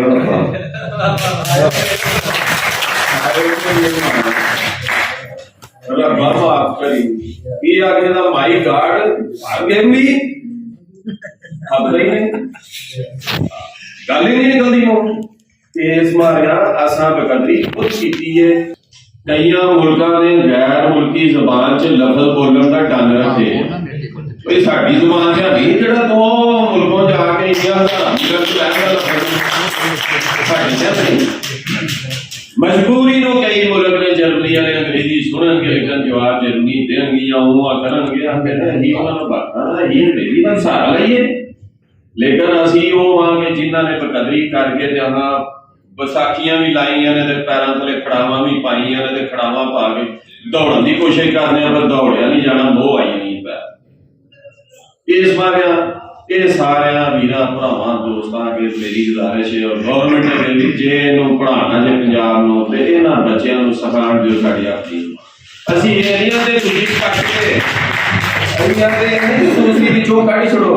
S9: ਰੱਬਾ ਮਾਫ ਕਰੀ। ਇਹ ਆਖੇ ਦਾ ਮਾਈ ਗਾਡ ਅੱਗੇ ਵੀ ਖਬਰ ਹੀ ਨਹੀਂ, ਗੱਲ ਹੀ ਨਹੀਂ ਨਿਕਲਦੀ ਮੂੰਹ। ਇਸ ਮਾਰਿਆ ਅਸਾਂ ਬਕਦਰੀ ਖੁਦ ਕੀਤੀ ਹੈ। ਕਈਆਂ ਮੁਲਕਾਂ ਨੇ ਗੈਰ ਮੁਲਕੀ ਜ਼ਬਾਨ 'ਚ ਲਫ਼ਜ਼ ਬੋਲਣ ਦਾ ਡੰਨ ਰੱਖੇ। ਕੋਈ ਸਾਡੀ ਜ਼ੁਬਾਨ ਹੈ ਨਹੀਂ ਜਿਹੜਾ ਦੋ ਮੁਲਕੋਂ ਜਾ ਕੇ ਇੰਡੀਆ ਮਜਬੂਰੀ ਨੂੰ ਕਈ ਮੁਲਕ ਨੇ ਜਰਮਨੀ ਵਾਲੇ ਅੰਗਰੇਜ਼ੀ ਸੁਣਨਗੇ, ਲੇਕਿਨ ਜਵਾਬ ਜਰਮਨੀ ਦੇਣਗੇ ਜਾਂ ਉਹ ਕਰਨਗੇ। ਅਸੀਂ ਉਹਨਾਂ ਨੂੰ ਬਾਤਾਂ ਇਹ ਅੰਗਰੇਜ਼ੀ ਦਾ ਸਹਾਰਾ ਲਈਏ, ਲੇਕਿਨ ਅਸੀਂ ਉਹ ਆਂਗੇ ਜਿਨ੍ਹਾਂ ਨੇ ਬਕਦਰੀ ਕਰਕੇ ਤੇ ਆਹ ਵਿਸਾਖੀਆਂ ਵੀ ਲਾਈਆਂ ਨੇ ਤੇ ਪੈਰਾਂ ਥੱਲੇ ਖੜਾਵਾਂ ਵੀ ਪਾਈਆਂ ਨੇ ਤੇ ਖੜਾਵਾਂ ਪਾ ਕੇ ਦੌੜਨ ਦੀ ਕੋਸ਼ਿਸ਼ ਕਰਦੇ ਆ, ਪਰ ਦੌੜਿਆ ਨਹੀਂ ਜਾਣਾ, ਮੋਹ ਆਈ ਨਹੀਂ ਪੈ। ਇਸ ਬਾਰਿਆਂ ਇਹ ਸਾਰਿਆਂ ਵੀਰਾਂ ਭਰਾਵਾਂ ਦੋਸਤਾਂ ਅੱਗੇ ਮੇਰੀ ਗੁਜ਼ਾਰਿਸ਼ ਹੈ, ਔਰ ਗਵਰਨਮੈਂਟ ਅੱਗੇ ਵੀ ਜੇ ਇਹਨੂੰ ਪੜ੍ਹਾਉਣਾ ਜੇ ਪੰਜਾਬ ਨੂੰ ਤੇ ਇਹਨਾਂ ਬੱਚਿਆਂ ਨੂੰ ਸਿਖਾਉਣ ਦਿਓ ਸਾਡੀ ਆਪਣੀ। ਅਸੀਂ ਏਰੀਆ ਦੇ ਤੁਸੀਂ ਕੱਟ ਕੇ ਅਸੀਂ ਆਖਦੇ ਤੁਸੀਂ ਵਿੱਚੋਂ ਕੱਢ ਛੱਡੋ,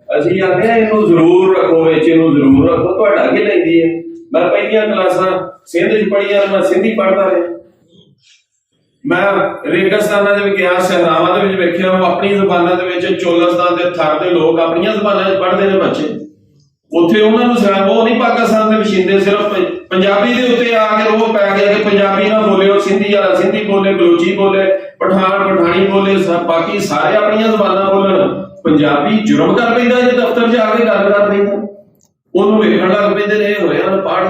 S9: ਅਸੀਂ ਆਖਦੇ ਇਹਨੂੰ ਜ਼ਰੂਰ ਰੱਖੋ ਵਿੱਚ, ਇਹਨੂੰ ਜ਼ਰੂਰ ਰੱਖੋ। ਤੁਹਾਡਾ ਕੀ ਲੈਂਦੀ ਹੈ? ਮੈਂ ਪਹਿਲੀਆਂ ਕਲਾਸਾਂ ਸਿੰਧ 'ਚ ਪੜ੍ਹੀਆਂ, ਮੈਂ ਸਿੰਧੀ ਪੜ੍ਹਦਾ ਰਿਹਾ। ਮੈਂ ਰੇਗਿਸਤਾਨਾਂ ਦੇ ਵਿੱਚ ਗਿਆ, ਸਹਿਰਾਵਾਂ ਦੇ ਵਿੱਚ ਵੇਖਿਆ, ਉਹ ਆਪਣੀ ਜ਼ਬਾਨਾਂ ਦੇ ਵਿੱਚ, ਚੋਲਸਤਾਨ ਦੇ ਥਰ ਦੇ ਲੋਕ ਆਪਣੀਆਂ ਜ਼ਬਾਨਾਂ 'ਚ ਪੜ੍ਹਦੇ ਨੇ ਬੱਚੇ। ਉੱਥੇ ਉਹਨਾਂ ਨੂੰ ਸਿਰਫ ਉਹ ਨਹੀਂ ਪਾਕਿਸਤਾਨ ਦੇ ਵਸ਼ਿੰਦੇ ਸਿਰਫ ਪੰਜਾਬੀ ਦੇ ਉੱਤੇ ਆ ਕੇ ਰੋਹ ਪੈ ਗਿਆ ਕਿ ਪੰਜਾਬੀ ਨਾ ਬੋਲੇ, ਉਹ ਸਿੰਧੀ ਵਾਲਾ ਸਿੰਧੀ ਬੋਲੇ, ਬਲੋਚੀ ਬੋਲੇ, ਪਠਾਨ ਪਠਾਣੀ ਬੋਲੇ, ਬਾਕੀ ਸਾਰੇ ਆਪਣੀਆਂ ਜ਼ਬਾਨਾਂ ਬੋਲਣ। ਪੰਜਾਬੀ ਜੁਰਮ ਕਰ ਪੈਂਦਾ ਜੇ ਦਫ਼ਤਰ 'ਚ ਆ ਕੇ ਗੱਲ ਕਰ ਪੈਂਦਾ, ਉਹਨੂੰ ਵੇਖਣ ਲੱਗ ਪੈਂਦੇ ਨੇ ਹੋਇਆ ਨਾ ਪੜ੍ਹ।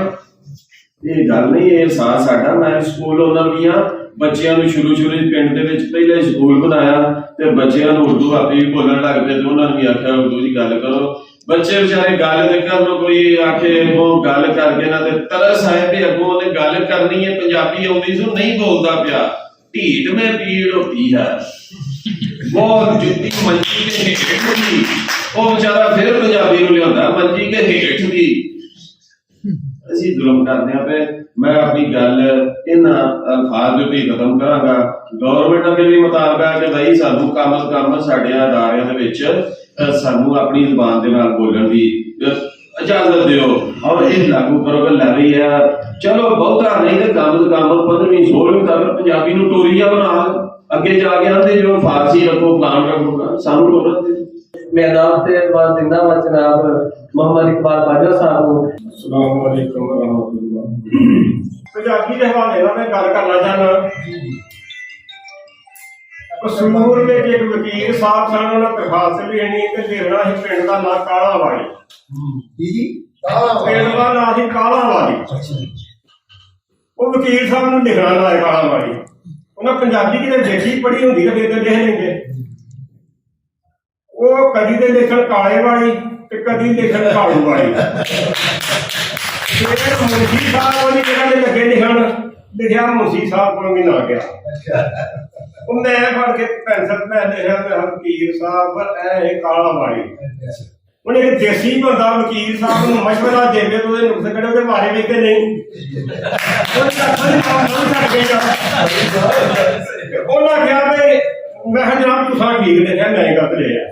S9: ਇਹ ਗੱਲ ਨਹੀਂ, ਇਹ ਸਾਥ ਸਾਡਾ। ਮੈਂ ਸਕੂਲ ਉਹਨਾਂ ਦੀਆਂ ਬੱਚਿਆਂ ਨੂੰ ਸ਼ੁਰੂ ਪਿੰਡ ਦੇ ਵਿੱਚ ਪਹਿਲੇ ਸਕੂਲ ਬਣਾਇਆ ਤੇ ਬੱਚਿਆਂ ਨੂੰ ਉਰਦੂ ਆਪੀ ਵੀ ਬੋਲਣ ਲੱਗ ਪਏ ਤੇ ਉਹਨਾਂ ਨੂੰ ਵੀ ਆਖਿਆ ਉਰਦੂ ਦੀ ਗੱਲ ਕਰੋ। ਬੱਚੇ ਵਿਚਾਰੇ ਗੱਲ ਤੇ ਕਰਨ ਨੂੰ ਕੋਈ ਆਖੇ ਉਹ ਗੱਲ ਕਰਕੇ ਨਾ ਤੇ ਤਰਸ ਆਏ ਵੀ ਅੱਗੋਂ ਉਹਨੇ ਗੱਲ ਕਰਨੀ ਹੈ, ਪੰਜਾਬੀ ਆਉਂਦੀ ਸੀ, ਨਹੀਂ ਬੋਲਦਾ ਪਿਆ। ਢੀਡ ਮੇ ਪੀੜ ਹੋਤੀ ਹੈ, ਬਹੁਤ ਜੁੱਤੀ ਮੰਜੀ ਦੇ ਹੇਠ ਦੀ। ਉਹ ਵਿਚਾਰਾ ਫਿਰ ਪੰਜਾਬੀ ਨੂੰ ਲਿਆਉਂਦਾ ਮੰਜੀ ਦੇ ਹੇਠ ਦੀ। ਅਸੀਂ ਜ਼ੁਲਮ ਕਰਦੇ ਆ ਪਏ। ਮੈਂ ਆਪਣੀ ਗੱਲ ਇਹਨਾਂ ਅਲਫਾਜ਼ ਦੇ ਉੱਤੇ ਖਤਮ ਕਰਾਂਗਾ। ਗਵਰਨਮੈਂਟ ਅੱਗੇ ਵੀ ਮੁਤਾਲਬਾ ਹੈ ਕਿ ਭਾਈ ਸਾਨੂੰ ਕੰਮ ਸਾਡੇ ਅਦਾਰਿਆਂ ਦੇ ਵਿੱਚ ਸਾਨੂੰ ਆਪਣੀ ਜ਼ੁਬਾਨ ਦੇ ਨਾਲ ਬੋਲਣ ਦੀ ਇਜਾਜ਼ਤ ਦਿਓ ਔਰ ਇਹ ਲਾਗੂ ਕਰੋ ਕਿ ਲੈ ਰਹੀ ਹੈ। ਚਲੋ ਬਹੁਤਾ ਨਹੀਂ ਤੇ ਕੰਮ 15ਵੀਂ 16ਵੀਂ ਤੱਕ ਪੰਜਾਬੀ ਨੂੰ ਟੋਰੀਆ ਬਣਾ ਅੱਗੇ ਜਾ ਕੇ ਆਂਦੇ ਜੋ ਫਾਰਸੀ ਰੱਖੋ ਪਲਾਨ ਰੱਖੋ ਸਾਨੂੰ ਟੋਰਨ ਦੇ।
S1: ਮੈਂ ਨਾਮ ਤੇ ਬਾਤ ਦਿੰਦਾ ਵਾ ਜਨਾਬ ਮੁਹੰਮਦ ਇਕਬਾਲ ਬਾਜਵਾ ਸਾਹਿਬ ਨੂੰ।
S9: ਅਸਲਾਮ ਵਾਲੇਕੁਮ ਵਰਹਿਮਤੁल्लाह।
S2: ਪੰਜਾਬੀ ਦੇ ਹਵਾਲੇ ਨਾਲ ਮੈਂ ਗੱਲ ਕਰਨਾ ਚਾਹੁੰਦਾ। ਕਸੂਰ ਵਿੱਚ ਇੱਕ ਵਕੀਲ ਸਾਹਿਬ ਸਨ, ਉਹਨਾਂ ਦਰਖਾਸਤ ਲੈਣੀ ਤੇ ਲਿਖਣਾ ਸੀ ਪਿੰਡ ਦਾ ਨਾਂ ਕਾਲਾ ਵਾਲੀ। ਪਿੰਡ ਦਾ ਨਾਂ ਸੀ ਕਾਲਾ ਵਾਲੀ। ਉਹ ਵਕੀਲ ਸਾਹਿਬ ਨੂੰ ਲਿਖਣਾ ਨਾ ਹੈ ਕਾਲਾ ਵਾਲੀ। ਉਹਨਾਂ ਪੰਜਾਬੀ ਕਿਤੇ ਦੇਖੀ ਪੜ੍ਹੀ ਹੁੰਦੀ ਤਾਂ ਫਿਰ ਲਿਖ ਲੈਂਦੇ। ਉਹ ਕਦੀ ਤੇ ਲਿਖਣ ਕਾਲੇ ਵਾਲੀ ਤੇ ਕਦੀ ਲਿਖਣ ਕਾਲੂ ਵਾਲੀ। ਫਿਰ ਮੁਨਸ਼ੀ ਸਾਹਿਬ ਉਹਨੇ ਜਿਹੜਾ ਨੇ ਲੱਗੇ ਲਿਖਣ ਲਿਖਿਆ ਮੁਨਸ਼ੀ ਸਾਹਿਬ ਕੋਲ ਵੀ ਨਾ ਗਿਆ। ਉਹ ਮੈਂ ਫੜ ਕੇ ਪੈਨਸਲ ਮੈਂ ਲਿਖਿਆ ਮੈਂ ਵਕੀਲ ਸਾਹਿਬ ਇਹ ਕਾਲਾ ਵਾਲੀ। ਉਹਨੇ ਇੱਕ ਦੇਸੀ ਬੰਦਾ ਵਕੀਲ ਸਾਹਿਬ ਨੂੰ ਮਸ਼ਵਰਾ ਦੇਵੇ ਤੇ ਉਹਦੇ ਨੁਕਸ ਕੱਢੇ ਉਹਦੇ ਬਾਰੇ ਵਿੱਚ ਨਹੀਂ ਉਹਨਾਂ ਕਿਹਾ ਵੀ ਮੈਂ ਕਿਹਾ ਜਨਾਬ ਤੁਸੀਂ ਠੀਕ ਲਿਖਿਆ ਮੈਂ ਗਲਤ ਲਿਖਿਆ।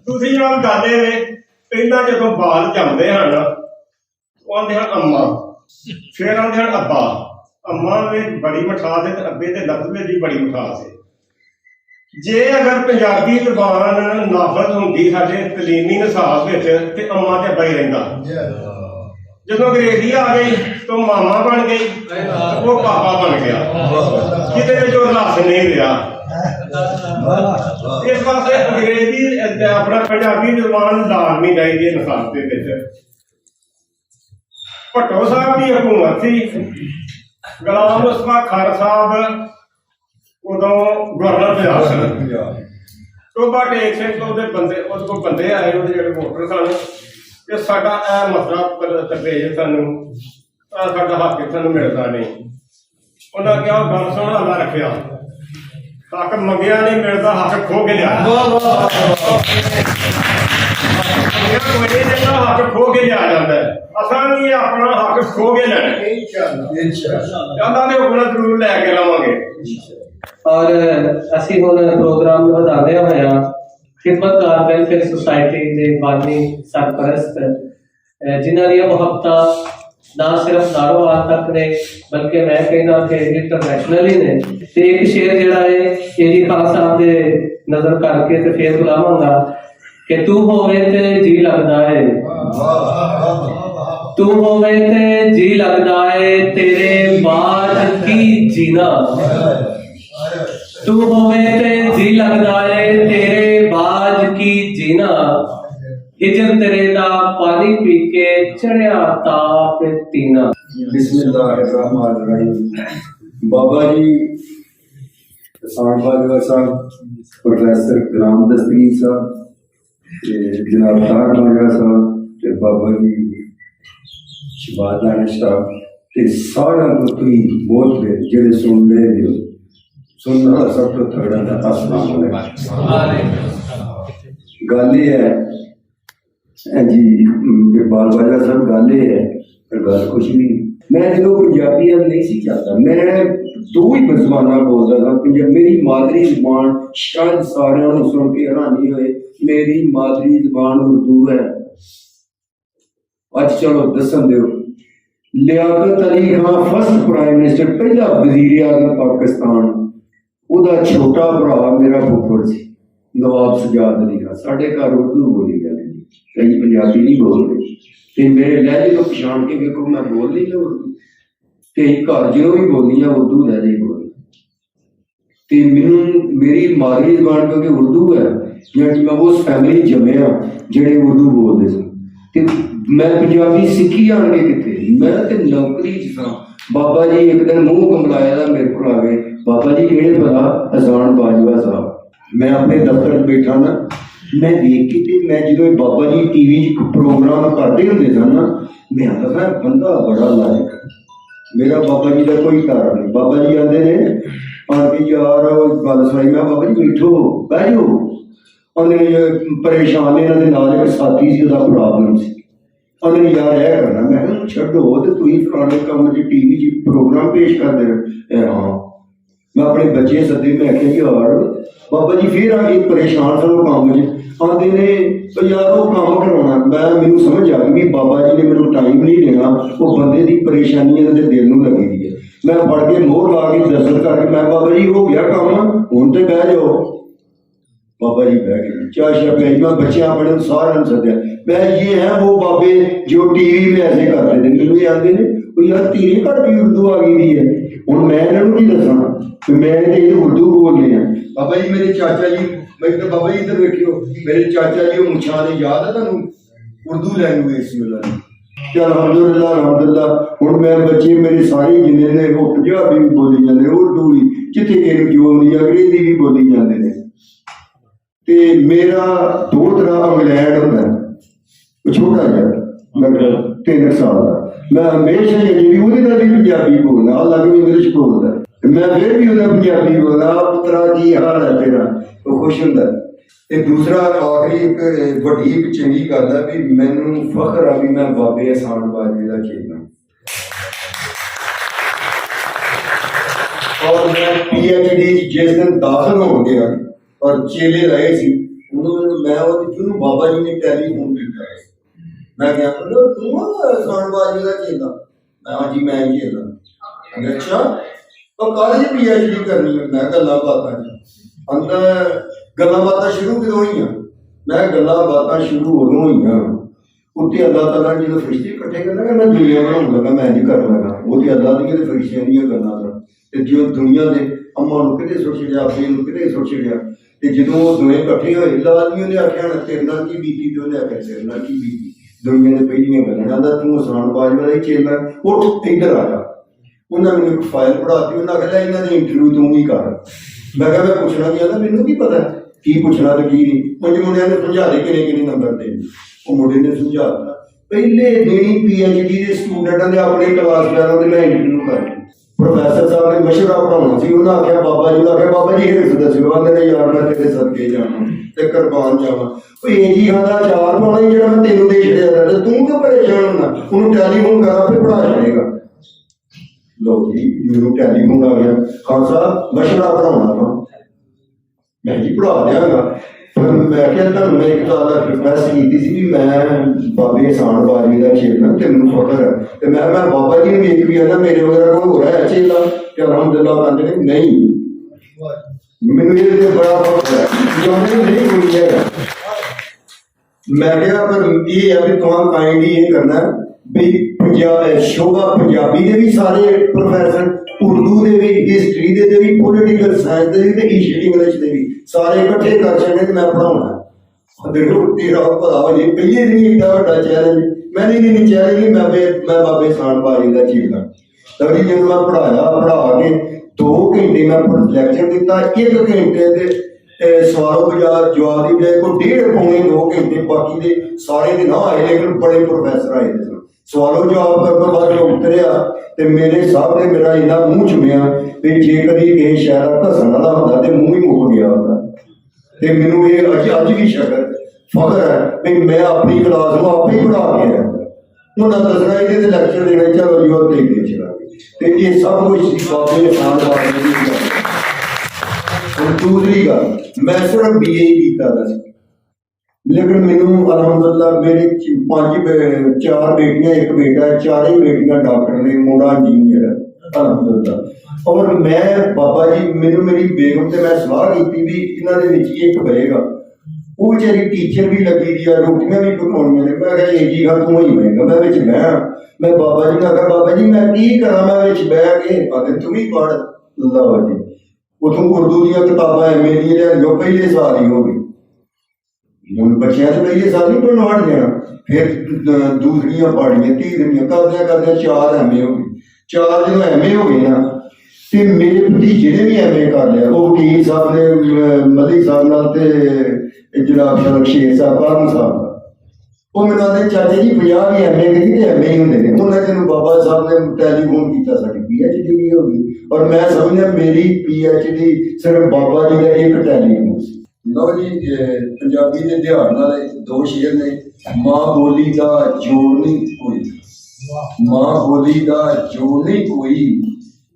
S2: ਦੂਸਰੀ ਜਨਾਬ ਗੱਲ ਇਹ ਵੇ ਪਹਿਲਾਂ ਜਦੋਂ ਬਾਲ ਜੰਮਦੇ ਹਨ ਉਹ ਆਉਂਦੇ ਹਨ ਅੰਮਾ, ਫਿਰ ਆਉਂਦੇ ਹਨ ਅੱਬਾ। ਅੰਮਾ ਵਿੱਚ ਬੜੀ ਮਿਠਾਸ ਹੈ ਤੇ ਅੱਬੇ ਦੇ ਲਫ਼ਜ਼ ਵਿੱਚ ਵੀ ਬੜੀ ਮਿਠਾਸ ਹੈ। ਜੇ ਅਗਰ ਪੰਜਾਬੀ ਜ਼ੁਬਾਨ ਨਾਫਜ਼ ਹੁੰਦੀ ਸਾਡੇ ਤਲੀਮੀ ਨਿਸਾਬ ਵਿੱਚ ਤੇ ਅੰਮਾ ਤੇ ਅੱਬਾ ਹੀ ਰਹਿੰਦਾ। ਜਦੋਂ ਅੰਗਰੇਜ਼ੀ ਆ ਗਈ ਤਾਂ ਮਾਮਾ ਬਣ ਗਈ, ਉਹ ਪਾਪਾ ਬਣ ਗਿਆ, ਜਿਹਦੇ ਵਿੱਚ ਉਹ ਰਸ ਨਹੀਂ ਰਿਹਾ। ਇਸ ਵਾਸਤੇ ਅੰਗਰੇਜ਼ੀ ਆਪਣਾ ਪੰਜਾਬੀ ਜ਼ੁਬਾਨ ਲਾਜ਼ਮੀ ਚਾਹੀਦੀ ਹੈ ਨਿਸਾਬ ਦੇ ਵਿੱਚ। ਭੱਟੋ ਸਾਹਿਬ ਦੀ ਹਕੂਮਤ ਸੀ, ਗੁਲਾਮ ਮੁਸਤਫਾ ਖਾਨ ਸਾਹਿਬ ਉਦੋਂ ਗਵਰਨਰ ਪੰਜਾਬ ਸਨ। ਟੋਬਾ ਟੇਕ ਸਿੰਘ ਤੋਂ ਉਹਦੇ ਬੰਦੇ ਆਏ, ਉਹਦੇ ਜਿਹੜੇ ਵੋਟਰ ਸਨ ਕਿ ਸਾਡਾ ਇਹ ਮਸਲਾ ਤਰਵੇਜ ਸਾਨੂੰ ਸਾਡਾ ਹੱਕ ਸਾਨੂੰ ਮਿਲਦਾ ਨਹੀਂ। ਉਹਨਾਂ ਕਿਹਾ ਗੱਲ ਸੁਣ ਅੱਲਾ ਰੱਖਿਆ, ਹੱਕ ਮੰਗਿਆ ਨਹੀਂ ਮਿਲਦਾ, ਹੱਕ ਖੋ ਕੇ ਲਿਆ। ਹੱਕ ਖੋ ਕੇ ਲਿਆ ਜਾਂਦਾ, ਅਸਾਂ ਵੀ ਆਪਣਾ ਹੱਕ ਖੋ ਕੇ ਲੈਣਾ। ਕਹਿੰਦਾ ਨੇ ਹੁਕਮ ਜ਼ਰੂਰ ਲੈ ਕੇ ਰਵਾਂਗੇ।
S1: ਔਰ ਅਸੀਂ ਹੁਣ ਪ੍ਰੋਗਰਾਮ ਨੂੰ ਵਧਾਉਂਦੇ ਹੋਇਆ ਖਿਦਮਤਕਾਰ ਵੈਲਫੇਅਰ ਸੁਸਾਇਟੀ ਦੇ ਬਾਨੀ ਸਰਪ੍ਰਸਤ ਜਿਨ੍ਹਾਂ ਦੀਆਂ ਮੁਹੱਬਤਾਂ ਨਾ ਸਿਰਫ ਨਾਰੋਵਾਲ ਤੱਕ ਨੇ ਬਲਕਿ ਮੈਂ ਕਹਿੰਦਾ ਕਿ ਇੰਟਰਨੈਸ਼ਨਲੀ ਨੇ। ਤੇ ਇੱਕ ਸ਼ੇਰ ਜਿਹੜਾ ਹੈ ਇਹਦੀ ਖਾਨ ਸਾਹਿਬ ਦੇ ਨਜ਼ਰ ਕਰਕੇ ਤੇ ਫੇਰ ਬੁਲਾਵਾਂਗਾ ਕਿ ਤੂੰ ਹੋਵੇ ਤੇ ਜੀ ਲੱਗਦਾ ਹੈ, ਤੂੰ ਹੋਵੇ ਤੇ ਜੀ ਲੱਗਦਾ ਹੈ ਤੇਰੇ ਬਾਅਦ ਕੀ ਜੀਣਾ, ਤੂੰ ਹੋਵੇ ਤੇ ਜੀ ਲੱਗਦਾ ਹੈ ਤੇਰੇ ਬਾਅਦ ਕੀ ਜੀਣਾ, हिजर तेरे दा पानी पी के चढ़िया ताप तीना।
S10: बिस्मिल्लाहिर्रहमानिर्रहीम। बाबा जी किसान बाजवा साहब, प्रोफेसर गुलाम दस्तगीर साहब, जनाब तार बाजवा साहब, बाबा जी शहबाज दानिश साहब, सारा कोई बहुत जेड़े सुन ले सुनना सब तो तगड़ा था। अस्सलाम वालेकुम। गल है जी इकबाल बाजवा साहब, गल है पर गल कुछ नहीं। मैं जो पंजाबी नहीं सी चाहता, मैं दो ही जबाना बोलता था। मेरी मादरी जबान शायद सारे सुन के हैरानी होए, मेरी मादरी जबान उर्दू है। अज चलो दसन दो, Liaquat Ali Khan first prime minister, पहला वजीर आज़म पाकिस्तान, उहदा छोटा भरा मेरा फुफड़ सी नवाब सजाद अली खान। साढ़े घर उर्दू बोली जाती, कई पंजाबी नहीं बोलते। मेरे लहजे को पछाण के देखो, मैं बोल नहीं उर्दू, कई घर जो भी बोलनी है उर्दू लहजे बोल। मैनू मेरी मादरी जबान क्योंकि उर्दू है, मैं उस फैमिली जम्मिया जेड़े उर्दू बोलते सन। मैं पंजाबी सीखी आने कितने, मैं तो नौकरी च सा। बाबा जी एक दिन मुंह कमलाया मेरे को आ गए, बाबा जी केड़े पता हसान बाजवा साहब। मैं अपने दफ्तर बैठा ना, मैं देख के मैं जो बाबा जी टीवी प्रोग्राम करते होंगे सन ना, मैं आता बंदा बड़ा लायक। मेरा बाबा जी का कोई कारण नहीं। बाबा जी आते ने आके यार गल सुनाई, मैं बाबा जी बैठो बह जाओ। परेशान इन्होंने एक साथी से प्रॉब्लम से उन्होंने यार यह करना, मैं छो तो तुम फलाने काम टीवी प्रोग्राम पेश करते। हाँ मैं अपने बच्चे सदे मैं आख्या कि यार बाबा जी फिर आ गए परेशान सनो काम च आते ने तो यार वो काम कराना मैं मैनू समझ आ गई भी बाबा जी ने मैनू टाइम नहीं देना वो बंदे की परेशानी दिल में लगी दी है मैं फड़ के मोहर ला के दर्शन करके मैं बाबा जी हो गया काम हुण ते बह जाओ बाबा जी बह गए चाह शाह पिलाई मैं बच्चे अपने सारे सद्या मैं ये है वो बाबे जो टीवी में ऐसे करते थे मैनू आते ने यार तेरे घर भी उर्दू आ गई है हूँ मैं इन्होंने की दसा कि मैं उर्दू बोलने हैं बाबा जी मेरे चाचा जी मैं तो बाबा जी इधर देखियो मेरे चाचा जी मुछा ने याद है तुम उर्दू लैंग्वेज सी वाला चल अलहमदुलिल्लाह हूँ मैं बच्चे मेरे सारे जिन्हें ने वो पंजाबी भी बोली जाते उर्दू भी जिथे कि जो आती अंग्रेजी भी बोली जाते हैं ते मेरा दोहरा इंग्लैंड होंगे छोटा जहा मतलब 3 साल का मैं हमेशा जी भी भी पंजाबी बोलना अलग भी इंग्लिश बोलता मैं फिर भी पंजाबी बोलना पुत्रा की हाल है तेरा तो खुश होंगे ते दूसरा आखिरी एक वड्डी एक चंगी गल है भी मैनू फख्र आ भी मैं बाबे एहसान बाजवे का खेलना और मैं PhD जिस दिन दाखिल हो गया और चेले रहे सी उन्होंने मैं क्यों बाबा जी ने टेलीफोन किया मैं क्या तू एहसान बाजवे का खेलना मैं हाँ जी मैं ही खेलना अच्छा तो कल जी PhD करनी है मैं गल्लां बातां अंदर गल्लां बातां शुरू कदों हुई मैं गल्लां बातां शुरू उदों हुई उत्ते अल्लाह तआला ने जो फरिश्ते इकट्ठे करना मैं दुनिया बनाउण लगा मैं नहीं कर लगा वो तो अल्लाह दी ते फरिश्तियां दी गल्लां ते जो दुनिया दे अम्मा नूं किते सोच छड़िया अपने नूं किते सोच छड़िया ते जदों वो दोवें इकट्ठे होए लाजमी ने आख्या तेरे नाल की बीती ते उन्हें आख्या तेरे नाल की बीती दुनिया दे पहलियां गल्लां आंदा तू एहसान बाजवे दा चेला उठ इधर आ जा उन्हें मैंने एक फाइल पढ़ाती उन्हें आख्या इन्हां दे इंटरव्यू तू ही कर मैं कहा मैं पूछना क्या था मैनू की पता की पूछना तो की नहीं मुझे मुंडिया ने समझा दे किन्ने नंबर दे वो मुंडे ने समझा पहले दिन PhD के स्टूडेंटां ने अपने क्लास वालों के मैं इंटरव्यू कर प्रोफेसर साहब ने मशवरा पढ़ाना सी उन्हें आख्या बाबा जी हिरस दस्यो आंदे यार मैं तेरे सदके जावां ते कुर्बान जावां ओ ये जी खादा चार पाना जेड़ा मैं तेनू दे छड़िया ते तू क्यों परेशान होना उन्हें टेलीफोन कर आपे पढ़ा छड़ेगा लो जी मैनू टेलीफोन आ गया खान साहब मशवरा पढ़ाना था मैं जी पढ़ा देंगा पर मैं क्या मैं एक गल रिक्वेस्ट की थी भी मैं बाबे एहसान बाजवे का खेलना तो मैनू फख्र है तो मैं बाबा जी ने वेख भी आना मेरे वगैरह को हो रहा है चेला कि अलहमदुलिल्लाह कहते हैं नहीं मैनू ये बड़ा फख्र है जो नहीं कोई है मैं क्या पर ये है भी तुम काइंडली ये करना भी शोभा पंजाबी के भी सारे प्रोफैसर उर्दू के भी हिस्टरी के भी पोलिटिकल साइंस के भी इंग्लिश के भी सारे इकट्ठे कर सकते मैं पढ़ाना देखो तेरा भला हो जाए पहले दिन एडा बड़ा चैलेंज मैंने नहीं चैलेंज नहीं मैं बाबे एहसान बाजवे का चेला तभी जब मैं पढ़ा के 2 घंटे मैं लैक्चर दिता 1 घंटे के सवालों बाजार जवाब की बजाय को 1.5 पौने 2 घंटे बाकी के सारे दिन ना आए लेकिन बड़े प्रोफैसर आए थे सवालों जवाब करने बाद जो उतरिया तो मेरे साहब ने मेरा इन्ना मूँह चुमिया भी जे कभी किसी शहर का घसन वाला होता तो मूँह ही मुक गया होता तो मैनू ये अज भी शक्र फख्र है भी मैं अपनी क्लास में आप ही पढ़ा के आया उन्हें दसना ये लैक्चर देना चलो जी और देख के चला तो ये सब कुछ बाबे एहसान बाजवे की गल दूसरी गल मैं सिर्फ BA ही किया लेकिन मैनू अलहमदुलिल्लाह मेरे 4 बेटियां 1 बेटा है 4 बेटियां डॉक्टर ने मुंडा इंजीनियर है अलहमदुलिल्लाह और मैं बाबा जी मैनू मेरी बेगम से मैं सलाह की भी इन्हां दे विच एक बनेगा वो बेचारी टीचर भी लगी दी रोटियां भी पकाउणियां ने मैं कहा जी हाँ तू ही बनेगा मैं विच बह मैं बाबा जी ने कहा बाबा जी मैं की करा मैं विच बह के आखिर तू ही पढ़ लो जी उतों उर्दू दी किताबां MA दी लिया पहले साल ही हो गई बच्चों से पहले साल नहीं पढ़ना हट जाना फिर दूसरियां पढ़ियां तीसरियां करदे 4 MA हो गई 4 जो MA हो गई ना तो मेरे भतीजे ने भी MA कर लिया वो वकील साहब ने मलिक साहब नाल ते जनाब शेर साहब कालम साहब वो मैंने आते चाचा जी 50 भी MA करी तो MA ही होंगे उन्हें तेन बाबा साहब ने टेलीफोन किया साड़ी PhD भी हो गई और मैं समझना मेरी PhD सिर्फ बाबा जी का एक टेलीफोन से लो जी पंजाबी के ध्यान वाले 2 शेर ने मां बोली का जोड़ नहीं कोई मां बोली का जोड़ नहीं कोई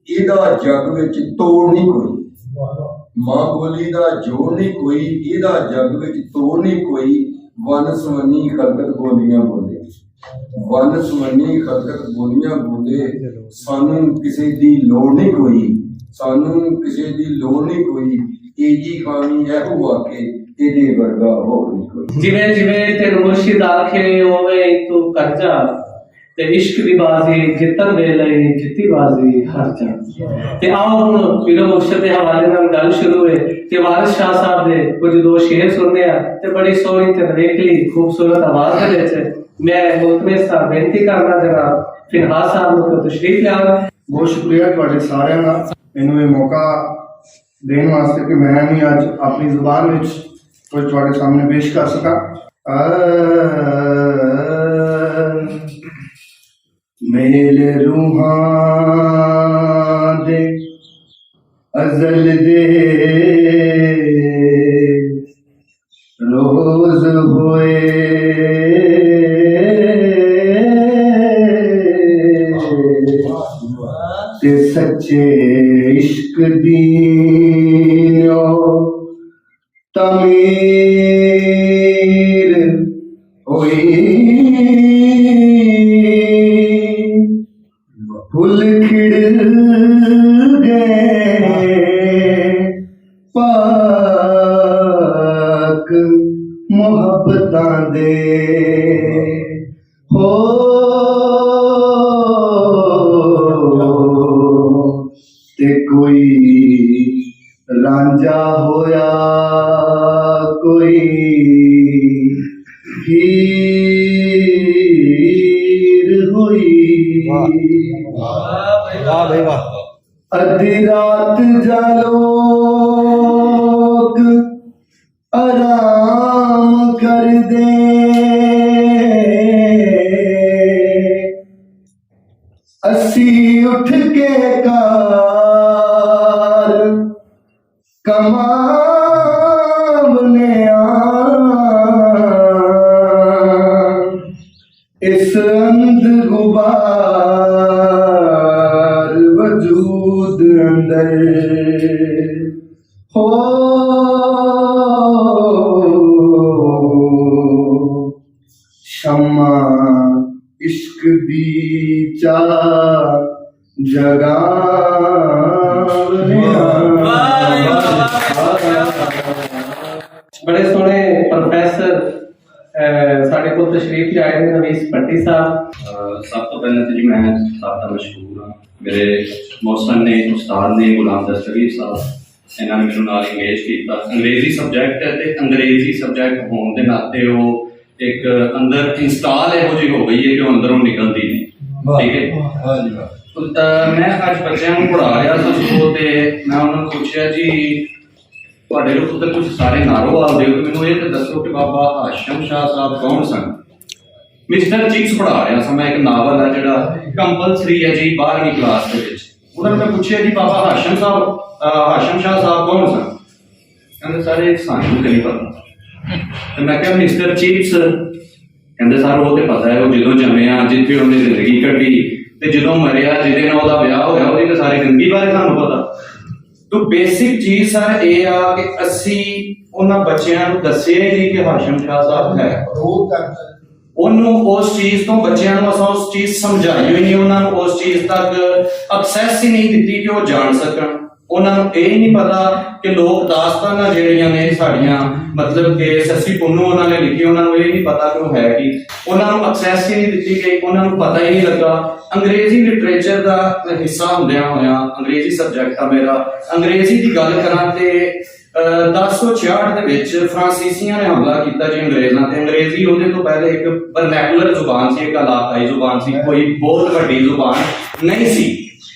S10: ਇਹਦਾ ਜੱਗ ਵਿੱਚ ਤੋੜ ਨਹੀਂ ਕੋਈ। ਮਾਂ ਬੋਲੀ ਦਾ ਜੋੜ ਨਹੀਂ ਕੋਈ, ਇਹਦਾ ਜੱਗ ਵਿੱਚ ਤੋੜ ਨਹੀਂ ਕੋਈ। ਵਨ ਸਵੰਨੀ ਖਲਕਤ ਬੋਲੀਆਂ ਬੋਲੇ, ਵਨ ਸਵੰਨੀ ਖਲਕਤ ਬੋਲੀਆਂ ਬੋਲੇ। ਸਾਨੂੰ ਕਿਸੇ ਦੀ ਲੋੜ ਨਹੀਂ ਕੋਈ, ਸਾਨੂੰ ਕਿਸੇ ਦੀ ਲੋੜ ਨਹੀਂ ਕੋਈ। ਇਹਦੀ ਖਾਮੀ ਇਹੋ ਆਕੇ ਇਹਦੇ ਵਰਗਾ ਹੋਰ ਨਹੀਂ ਕੋਈ।
S1: ਜਿਵੇਂ ਜਿਵੇਂ ਤੈਨੂੰ ਮੁਰਸ਼ਿਦ ਆਖੇ ਉਵੇਂ ਤੂੰ ਕਰ ਜਾ, ਤੇ ਇਸ਼ਕ ਦੀ ਬਾਜ਼ੀ ਜਿੱਤਣ ਦੇ ਲਈ ਜਿੱਤੀ ਬਾਜ਼ੀ ਹਰ ਜਾ। ਤੇ ਆਓ ਹੁਣ ਪੀਰੋ ਮੁਰਸ਼ਿਦ ਦੇ ਹਵਾਲੇ ਨਾਲ ਗੱਲ ਸ਼ੁਰੂ ਹੋਏ ਤੇ ਵਾਰਿਸ ਸ਼ਾਹ ਸਾਹਿਬ ਦੇ ਕੁਝ ਦੋ ਸ਼ੇਰ ਸੁਣਨੇ ਆ ਤੇ ਬੜੀ ਸੋਹਣੀ ਤੇ ਨਵੇਕਲੀ ਖੂਬਸੂਰਤ ਆਵਾਜ਼ ਦੇ ਵਿੱਚ ਮੈਂ ਮੁਲਤਮਸ ਸਾਹਿਬ ਬੇਨਤੀ ਕਰਨਾ ਜਨਾਬ ਫਿਨਹਾਸ ਸਾਹਿਬ ਨੂੰ ਤਸ਼ਰੀਫ ਲਿਆਉਣ।
S5: ਬਹੁਤ ਸ਼ੁਕਰੀਆ ਤੁਹਾਡੇ ਸਾਰਿਆਂ ਦਾ ਮੈਨੂੰ ਇਹ ਮੌਕਾ ਦੇਣ ਵਾਸਤੇ ਕਿ ਮੈਂ ਵੀ ਅੱਜ ਆਪਣੀ ਜ਼ੁਬਾਨ ਵਿੱਚ ਕੁਝ ਤੁਹਾਡੇ ਸਾਹਮਣੇ ਪੇਸ਼ ਕਰ ਸਕਾਂ। ਮੇਰੇ ਰੂਹਾਂ ਦੇ ਅਜ਼ਲ ਦੇ ਰੋਜ਼ ਹੋਏ ਤੇ ਸੱਚੇ ਇਸ਼ਕ ਦੀ ਤਮੀਰ ਹੋਈ। फूल खिड़ गए पाक मोहब्बतां दे हो ते कोई रांझा होया कोई हीर हुई। अधी रात जालोग आराम कर दे, असी उठ के कार कमावने इस अंध गुबार वजूद अंदर हो। शम्मा इश्क दी चा जगावने
S1: बड़े सोहने प्रोफेसर ਸਾਡੇ ਕੋਲ ਤਸ਼ਰੀਫ ਲਿਆਏ ਨੇ ਨਵੀਸ ਭੱਟੀ ਸਾਹਿਬ।
S8: ਸਭ ਤੋਂ ਪਹਿਲਾਂ ਤਾਂ ਜੀ ਮੈਂ ਸਭ ਦਾ ਮਸ਼ਹੂਰ ਹਾਂ। ਮੇਰੇ ਮੌਸਮ ਨੇ ਉਸਤਾਦ ਨੇ ਗੁਲਾਮ ਦਸਤਗੀਰ ਸਾਹਿਬ, ਇਹਨਾਂ ਨੇ ਮੈਨੂੰ ਨਾਲ ਇੰਗੇਜ ਕੀਤਾ। ਅੰਗਰੇਜ਼ੀ ਸਬਜੈਕਟ ਹੈ ਤੇ ਅੰਗਰੇਜ਼ੀ ਸਬਜੈਕਟ ਹੋਣ ਦੇ ਨਾਤੇ ਉਹ ਇੱਕ ਅੰਦਰ ਇੰਸਟਾਲ ਇਹੋ ਜਿਹੀ ਹੋ ਗਈ ਹੈ ਕਿ ਉਹ ਅੰਦਰੋਂ ਨਿਕਲਦੀ ਨਹੀਂ। ਠੀਕ ਹੈ। ਮੈਂ ਅੱਜ ਬੱਚਿਆਂ ਨੂੰ ਪੜ੍ਹਾ ਰਿਹਾ ਸੀ ਸਕੂਲ ਤੇ ਮੈਂ ਉਹਨਾਂ ਨੂੰ ਪੁੱਛਿਆ ਜੀ ਤੁਹਾਡੇ ਲੋਕ ਉੱਧਰ ਕੁਝ ਸਾਰੇ ਨਾਰੋਵਾਲ ਦੇ ਹੋ, ਮੈਨੂੰ ਇਹ ਤਾਂ ਦੱਸੋ ਕਿ ਬਾਬਾ ਹਾਸ਼ਮ ਸ਼ਾਹ ਸਾਹਿਬ ਕੌਣ ਸਨ। ਮਿਸਟਰ ਚਿਕਸ ਪੜ੍ਹਾ ਰਿਹਾ ਸੀ ਮੈਂ, ਇੱਕ ਨਾਵਲ ਹੈ ਜਿਹੜਾ ਕੰਪਲਸਰੀ ਹੈ ਜੀ 12ਵੀਂ ਕਲਾਸ ਦੇ ਵਿੱਚ। ਉਹਨਾਂ ਨੂੰ ਮੈਂ ਪੁੱਛਿਆ ਜੀ ਬਾਬਾ ਹਾਸ਼ਮ ਸ਼ਾਹ ਸਾਹਿਬ ਕੌਣ ਸਨ। ਕਹਿੰਦੇ ਸਾਰੇ ਸਾਨੂੰ ਨਹੀਂ ਪਤਾ। ਤੇ ਮੈਂ ਕਿਹਾ ਮਿਸਟਰ ਚਿਕਸ, ਕਹਿੰਦੇ ਸਰ ਉਹ ਤੇ ਪਤਾ ਹੈ, ਉਹ ਜਦੋਂ ਜੰਮਿਆ ਜਿੱਥੇ ਉਹਨੇ ਜ਼ਿੰਦਗੀ ਕੱਢੀ ਤੇ ਜਦੋਂ ਮਰਿਆ ਜਿਹਦੇ ਨਾਲ ਉਹਦਾ ਵਿਆਹ ਹੋਇਆ ਉਹਦੀ ਤਾਂ ਸਾਰੀ ਜ਼ਿੰਦਗੀ ਬਾਰੇ ਸਾਨੂੰ ਪਤਾ। तो बेसिक चीज सर ये आ कि असी उन्हां बच्चियां नूं दस्सिया ही नहीं कि हाशम शाह साहब है, उन्होंने उस चीज तो बच्चियां नूं असां उस चीज समझाई ही नहीं, उन्होंने उस चीज तक एक्सेस ही नहीं दी कि वो जान सकन। उन्होंने ये ही नहीं पता कि लोक दास्ताना जिहड़ियां ने साड़ियां मतलब कि सस्सी पुन्नू उन्होंने लिखी, उन्होंने ये नहीं पता कि वो है कि उन्होंने एक्सेस ही नहीं दी गई, उन्होंने पता ही नहीं लगा। अंग्रेजी लिटरेचर का हिस्सा होंदियां होया अंग्रेजी सब्जैक्ट था मेरा, अंग्रेजी की गल करां ते 1066 ਦੇ ਵਿੱਚ ਫਰਾਂਸੀਸੀਆਂ ਨੇ ਹਮਲਾ ਕੀਤਾ ਜੀ ਅੰਗਰੇਜ਼ਾਂ ਤੇ। ਅੰਗਰੇਜ਼ੀ ਉਹਦੇ ਤੋਂ ਪਹਿਲੇ ਇੱਕ ਵਰਨੈਕੂਲਰ ਜ਼ੁਬਾਨ ਸੀ, ਇੱਕ ਇਲਾਕਾਈ ਜ਼ੁਬਾਨ ਸੀ, ਕੋਈ ਬਹੁਤ ਵੱਡੀ ਜ਼ੁਬਾਨ ਨਹੀਂ ਸੀ,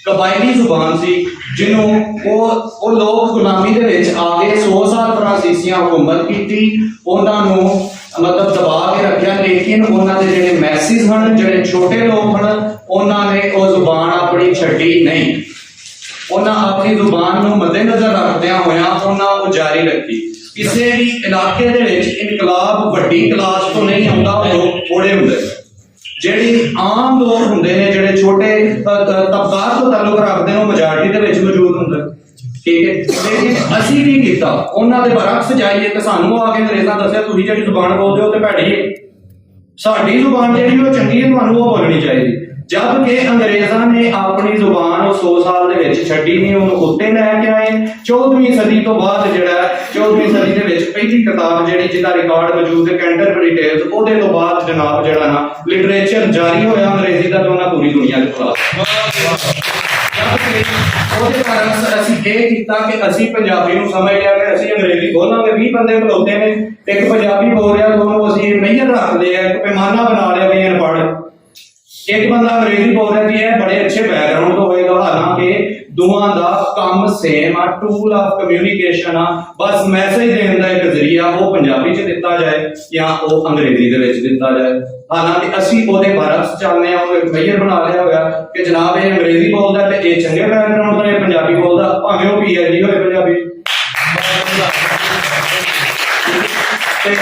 S8: ਕਬਾਇਲੀ ਜ਼ੁਬਾਨ ਸੀ ਜਿਹਨੂੰ ਉਹ ਲੋਕ ਗੁਲਾਮੀ ਦੇ ਵਿੱਚ ਆ ਗਏ। 100 ਸਾਲ ਫਰਾਂਸੀਸੀਆਂ ਹੁਕੂਮਤ ਕੀਤੀ, ਉਹਨਾਂ ਨੂੰ मतलब दबा के रखा, लेकिन उन्होंने जेडे मैसेज हैं जेडे छोटे लोग हैं उन्होंने वो जुबान अपनी छड्डी नहीं, उन्होंने अपनी जुबान को मद्देनजर रखदिया होया उन्होंने वो जारी रखी। किसी भी इलाके दे विच इनकलाब वड्डी क्लास तो नहीं आउंदा, लोग थोड़े हुंदे। जेडी
S5: ਆਮ ਲੋਕ ਹੁੰਦੇ ਨੇ ਜਿਹੜੇ ਛੋਟੇ ਤਬਕਾਤ ਤੋਂ ਤਾਲੁਕ ਰੱਖਦੇ ਨੇ, ਉਹ ਮੈਜੋਰਟੀ ਦੇ ਵਿੱਚ ਮੌਜੂਦ ਹੁੰਦੇ, ਠੀਕ ਹੈ। ਲੇਕਿਨ ਅਸੀਂ ਕੀ ਕੀਤਾ, ਉਹਨਾਂ ਦੇ ਬਰਅਕਸ ਜਾਈਏ ਤੇ ਸਾਨੂੰ ਆ ਕੇ ਅੰਗਰੇਜ਼ਾਂ ਦੱਸਿਆ ਤੁਸੀਂ ਜਿਹੜੀ ਜ਼ੁਬਾਨ ਬੋਲਦੇ ਹੋ ਤੇ ਭੈੜੀ ਹੈ, ਸਾਡੀ ਜ਼ੁਬਾਨ ਜਿਹੜੀ ਉਹ ਚੰਗੀ ਹੈ, ਤੁਹਾਨੂੰ ਉਹ ਬੋਲਣੀ ਚਾਹੀਦੀ। ਜਦ ਕਿ ਅੰਗਰੇਜ਼ਾਂ ਨੇ ਆਪਣੀ ਜ਼ੁਬਾਨ ਉਹ 100 ਸਾਲ ਦੇ ਵਿੱਚ ਛੱਡੀ ਨਹੀਂ, ਉਹਨੂੰ ਉੱਤੇ ਲੈ ਕੇ ਆਏ। 14ਵੀਂ ਸਦੀ ਤੋਂ ਬਾਅਦ ਜਿਹੜਾ 14ਵੀਂ ਸਦੀ ਦੇ ਵਿੱਚ ਪਹਿਲੀ ਕਿਤਾਬ ਜਿਹੜੀ ਜਿਹਦਾ ਰਿਕਾਰਡ ਮੌਜੂਦ ਹੈ ਕੈਂਟਰਬਰੀ ਟੇਲਸ, ਉਹਦੇ ਤੋਂ ਬਾਅਦ ਜਨਾਬ ਜਿਹੜਾ ਨਾ ਲਿਟਰੇਚਰ ਜਾਰੀ ਹੋਇਆ ਅੰਗਰੇਜ਼ੀ ਦਾ, ਤੇ ਉਹਨਾਂ ਪੂਰੀ ਦੁਨੀਆ ਦੇ ਖਿਲਾਫ ਉਹਦੇ ਕਾਰਨ ਅਸੀਂ ਇਹ ਕੀਤਾ ਕਿ ਅਸੀਂ ਪੰਜਾਬੀ ਨੂੰ ਸਮਝ ਲਿਆ ਕਿ ਅਸੀਂ ਅੰਗਰੇਜ਼ੀ ਬੋਲਾਂਗੇ। 20 ਬੰਦੇ ਖਲੋਤੇ ਨੇ, ਇੱਕ ਪੰਜਾਬੀ ਬੋਲ ਰਿਹਾ, ਦੋਨੋਂ ਅਸੀਂ ਮੇਜਰ ਰੱਖਦੇ ਆ, ਇੱਕ ਪੈਮਾਨਾ ਬਣਾ ਲਿਆ ਵੀ ਅਨਪੜ੍ਹ। ਇੱਕ ਬੰਦਾ ਅੰਗਰੇਜ਼ੀ ਬੋਲ ਰਿਹਾ ਜੀ, ਇਹ ਬੜੇ ਅੱਛੇ ਬੈਕਗ੍ਰਾਉਂਡ ਤੋਂ ਹੋਏਗਾ, ਹਾਲਾਂਕਿ ਦੋਵਾਂ ਦਾ ਕੰਮ ਸੇਮ ਆ, ਟੂਲ ਆਫ ਕਮਿਊਨੀਕੇਸ਼ਨ ਆ, ਬਸ ਮੈਸੇਜ ਦੇਣ ਦਾ ਇੱਕ ਜ਼ਰੀਆ ਉਹ ਪੰਜਾਬੀ 'ਚ ਦਿੱਤਾ ਜਾਏ ਜਾਂ ਉਹ ਅੰਗਰੇਜ਼ੀ ਦੇ ਵਿੱਚ ਦਿੱਤਾ ਜਾਏ। ਹਾਲਾਂਕਿ ਅਸੀਂ ਉਹਦੇ ਬਰਅਕਸ ਚੱਲਦੇ ਆ, ਉਹ ਇੱਕ ਮੇਜਰ ਬਣਾ ਲਿਆ ਹੋਇਆ ਕਿ ਜਨਾਬ ਇਹ ਅੰਗਰੇਜ਼ੀ ਬੋਲਦਾ ਤੇ ਇਹ ਚੰਗੇ ਬੈਕਗ੍ਰਾਉਂਡ ਤੋਂ, ਇਹ ਪੰਜਾਬੀ ਬੋਲਦਾ, ਭਾਵੇਂ ਉਹ PhD ਹੋਵੇ ਪੰਜਾਬੀ। ਤੇ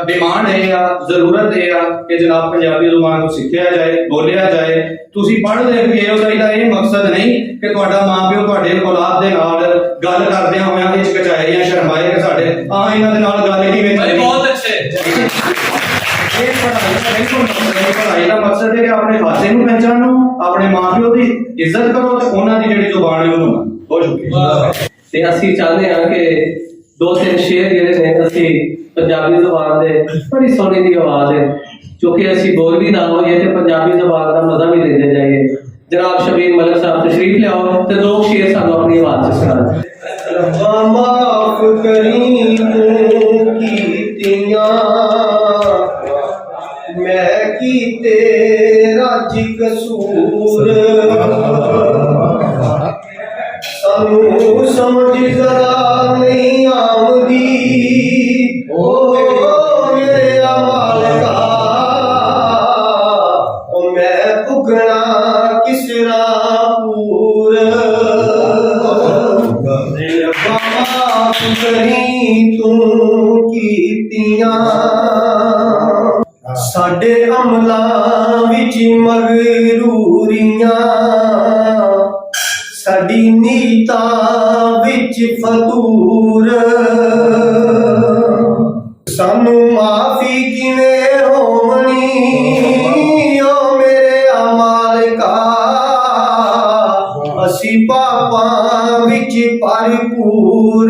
S5: ਡਿਮਾਂਡ ਇਹ ਆ, ਜ਼ਰੂਰਤ ਇਹ ਆ ਕਿ ਜਨਾਬ ਪੰਜਾਬੀ ਜ਼ੁਬਾਨ ਨੂੰ ਸਿੱਖਿਆ ਜਾਏ, ਬੋਲਿਆ ਜਾਏ। ਤੁਸੀਂ ਪੜ੍ਹ ਲਿਖ ਗਏ ਹੋ, ਇਹਦਾ ਇਹ ਮਕਸਦ ਨਹੀਂ ਕਿ ਤੁਹਾਡਾ ਮਾਂ-ਪਿਓ ਤੁਹਾਡੇ ਔਲਾਦ ਦੇ ਨਾਲ ਗੱਲ ਕਰਦਿਆਂ ਹੋਇਆਂ ਹਿਚਕਿਚਾਏ ਜਾਂ ਸ਼ਰਮਾਏ ਕਿ ਸਾਡੇ ਇਹਨਾਂ ਦੇ ਨਾਲ ਗੱਲ ਹੀ ਨਹੀਂ।
S1: ਬਹੁਤ ਅੱਛੇ।
S5: ਪੜ੍ਹਾਈ ਦਾ ਮਕਸਦ ਹੈ ਕਿ ਆਪਣੇ ਖਾਤੇ ਨੂੰ ਪਹਿਚਾਨੋ, ਆਪਣੇ ਮਾਂ-ਪਿਓ ਦੀ ਇੱਜ਼ਤ ਕਰੋ ਤੇ ਉਹਨਾਂ ਦੀ ਜਿਹੜੀ ਜ਼ੁਬਾਨ ਹੈ ਉਹਨੂੰ ਮੰਨੋ। ਬਹੁਤ ਸ਼ੁਕਰੀਆ।
S1: ਤੇ ਅਸੀਂ ਚਾਹੁੰਦੇ ਹਾਂ ਕਿ 2-3 ਸ਼ੇਰ ਜਿਹੜੇ ਨੇ ਅਸੀਂ ਪੰਜਾਬੀ ਜ਼ੁਬਾਨ ਦੇ, ਬੜੀ ਸੋਹਣੀ ਦੀ ਆਵਾਜ਼ ਹੈ, ਕਿਉਂਕਿ ਅਸੀਂ ਬੋਲ ਵੀ ਨਾ ਹੋਈਏ ਤੇ ਪੰਜਾਬੀ ਜ਼ੁਬਾਨ ਦਾ ਮਜ਼ਾ ਵੀ ਲੈਂਦੇ ਜਾਈਏ। ਜਨਾਬ ਸ਼ਬੀਰ ਮਲਿਕ ਸਾਹਿਬ ਤਸ਼ਰੀਫ ਲਿਆਓ ਤੇ 2 ਸ਼ੇਰ ਸਾਨੂੰ ਆਪਣੀ ਆਵਾਜ਼ 'ਚ ਸੁਣਾਓ।
S3: ਰੱਬਾ ਮਾਫ ਕਰੀ ਤੂੰ ਕੀਤੀਆਂ, ਮੈਂ ਕੀਤੇ ਰੱਜ ਕਸੂਰ, ਸਾਨੂੰ ਸਮਝ ਜ਼ਰਾ ਨਹੀਂ ਆਉਂਦੀ, ਓ ਮੇਰੇ ਮਾਲਕਾ, ਓ ਮੈਂ ਭੁਗਣਾ ਕਿਸ ਤਰ੍ਹਾਂ ਪੂਰ। ਮਾਫ ਕਰੀ ਤੂੰ ਕੀਤੀਆਂ, ਸਾਡੇ ਅਮਲਾਂ ਵਿੱਚ ਮਗਰੂਰੀਆਂ, ਸਾਡੀ ਨੀਤਾਂ ਵਿੱਚ ਫਤੂਰ, ਸਾਨੂੰ ਮਾਫੀ ਕਿਵੇਂ ਹੋਣੀ, ਓ ਮੇਰੇ ਮਾਲਕਾ, ਅਸੀਂ ਪਾਪਾਂ ਵਿੱਚ ਭਰਪੂਰ।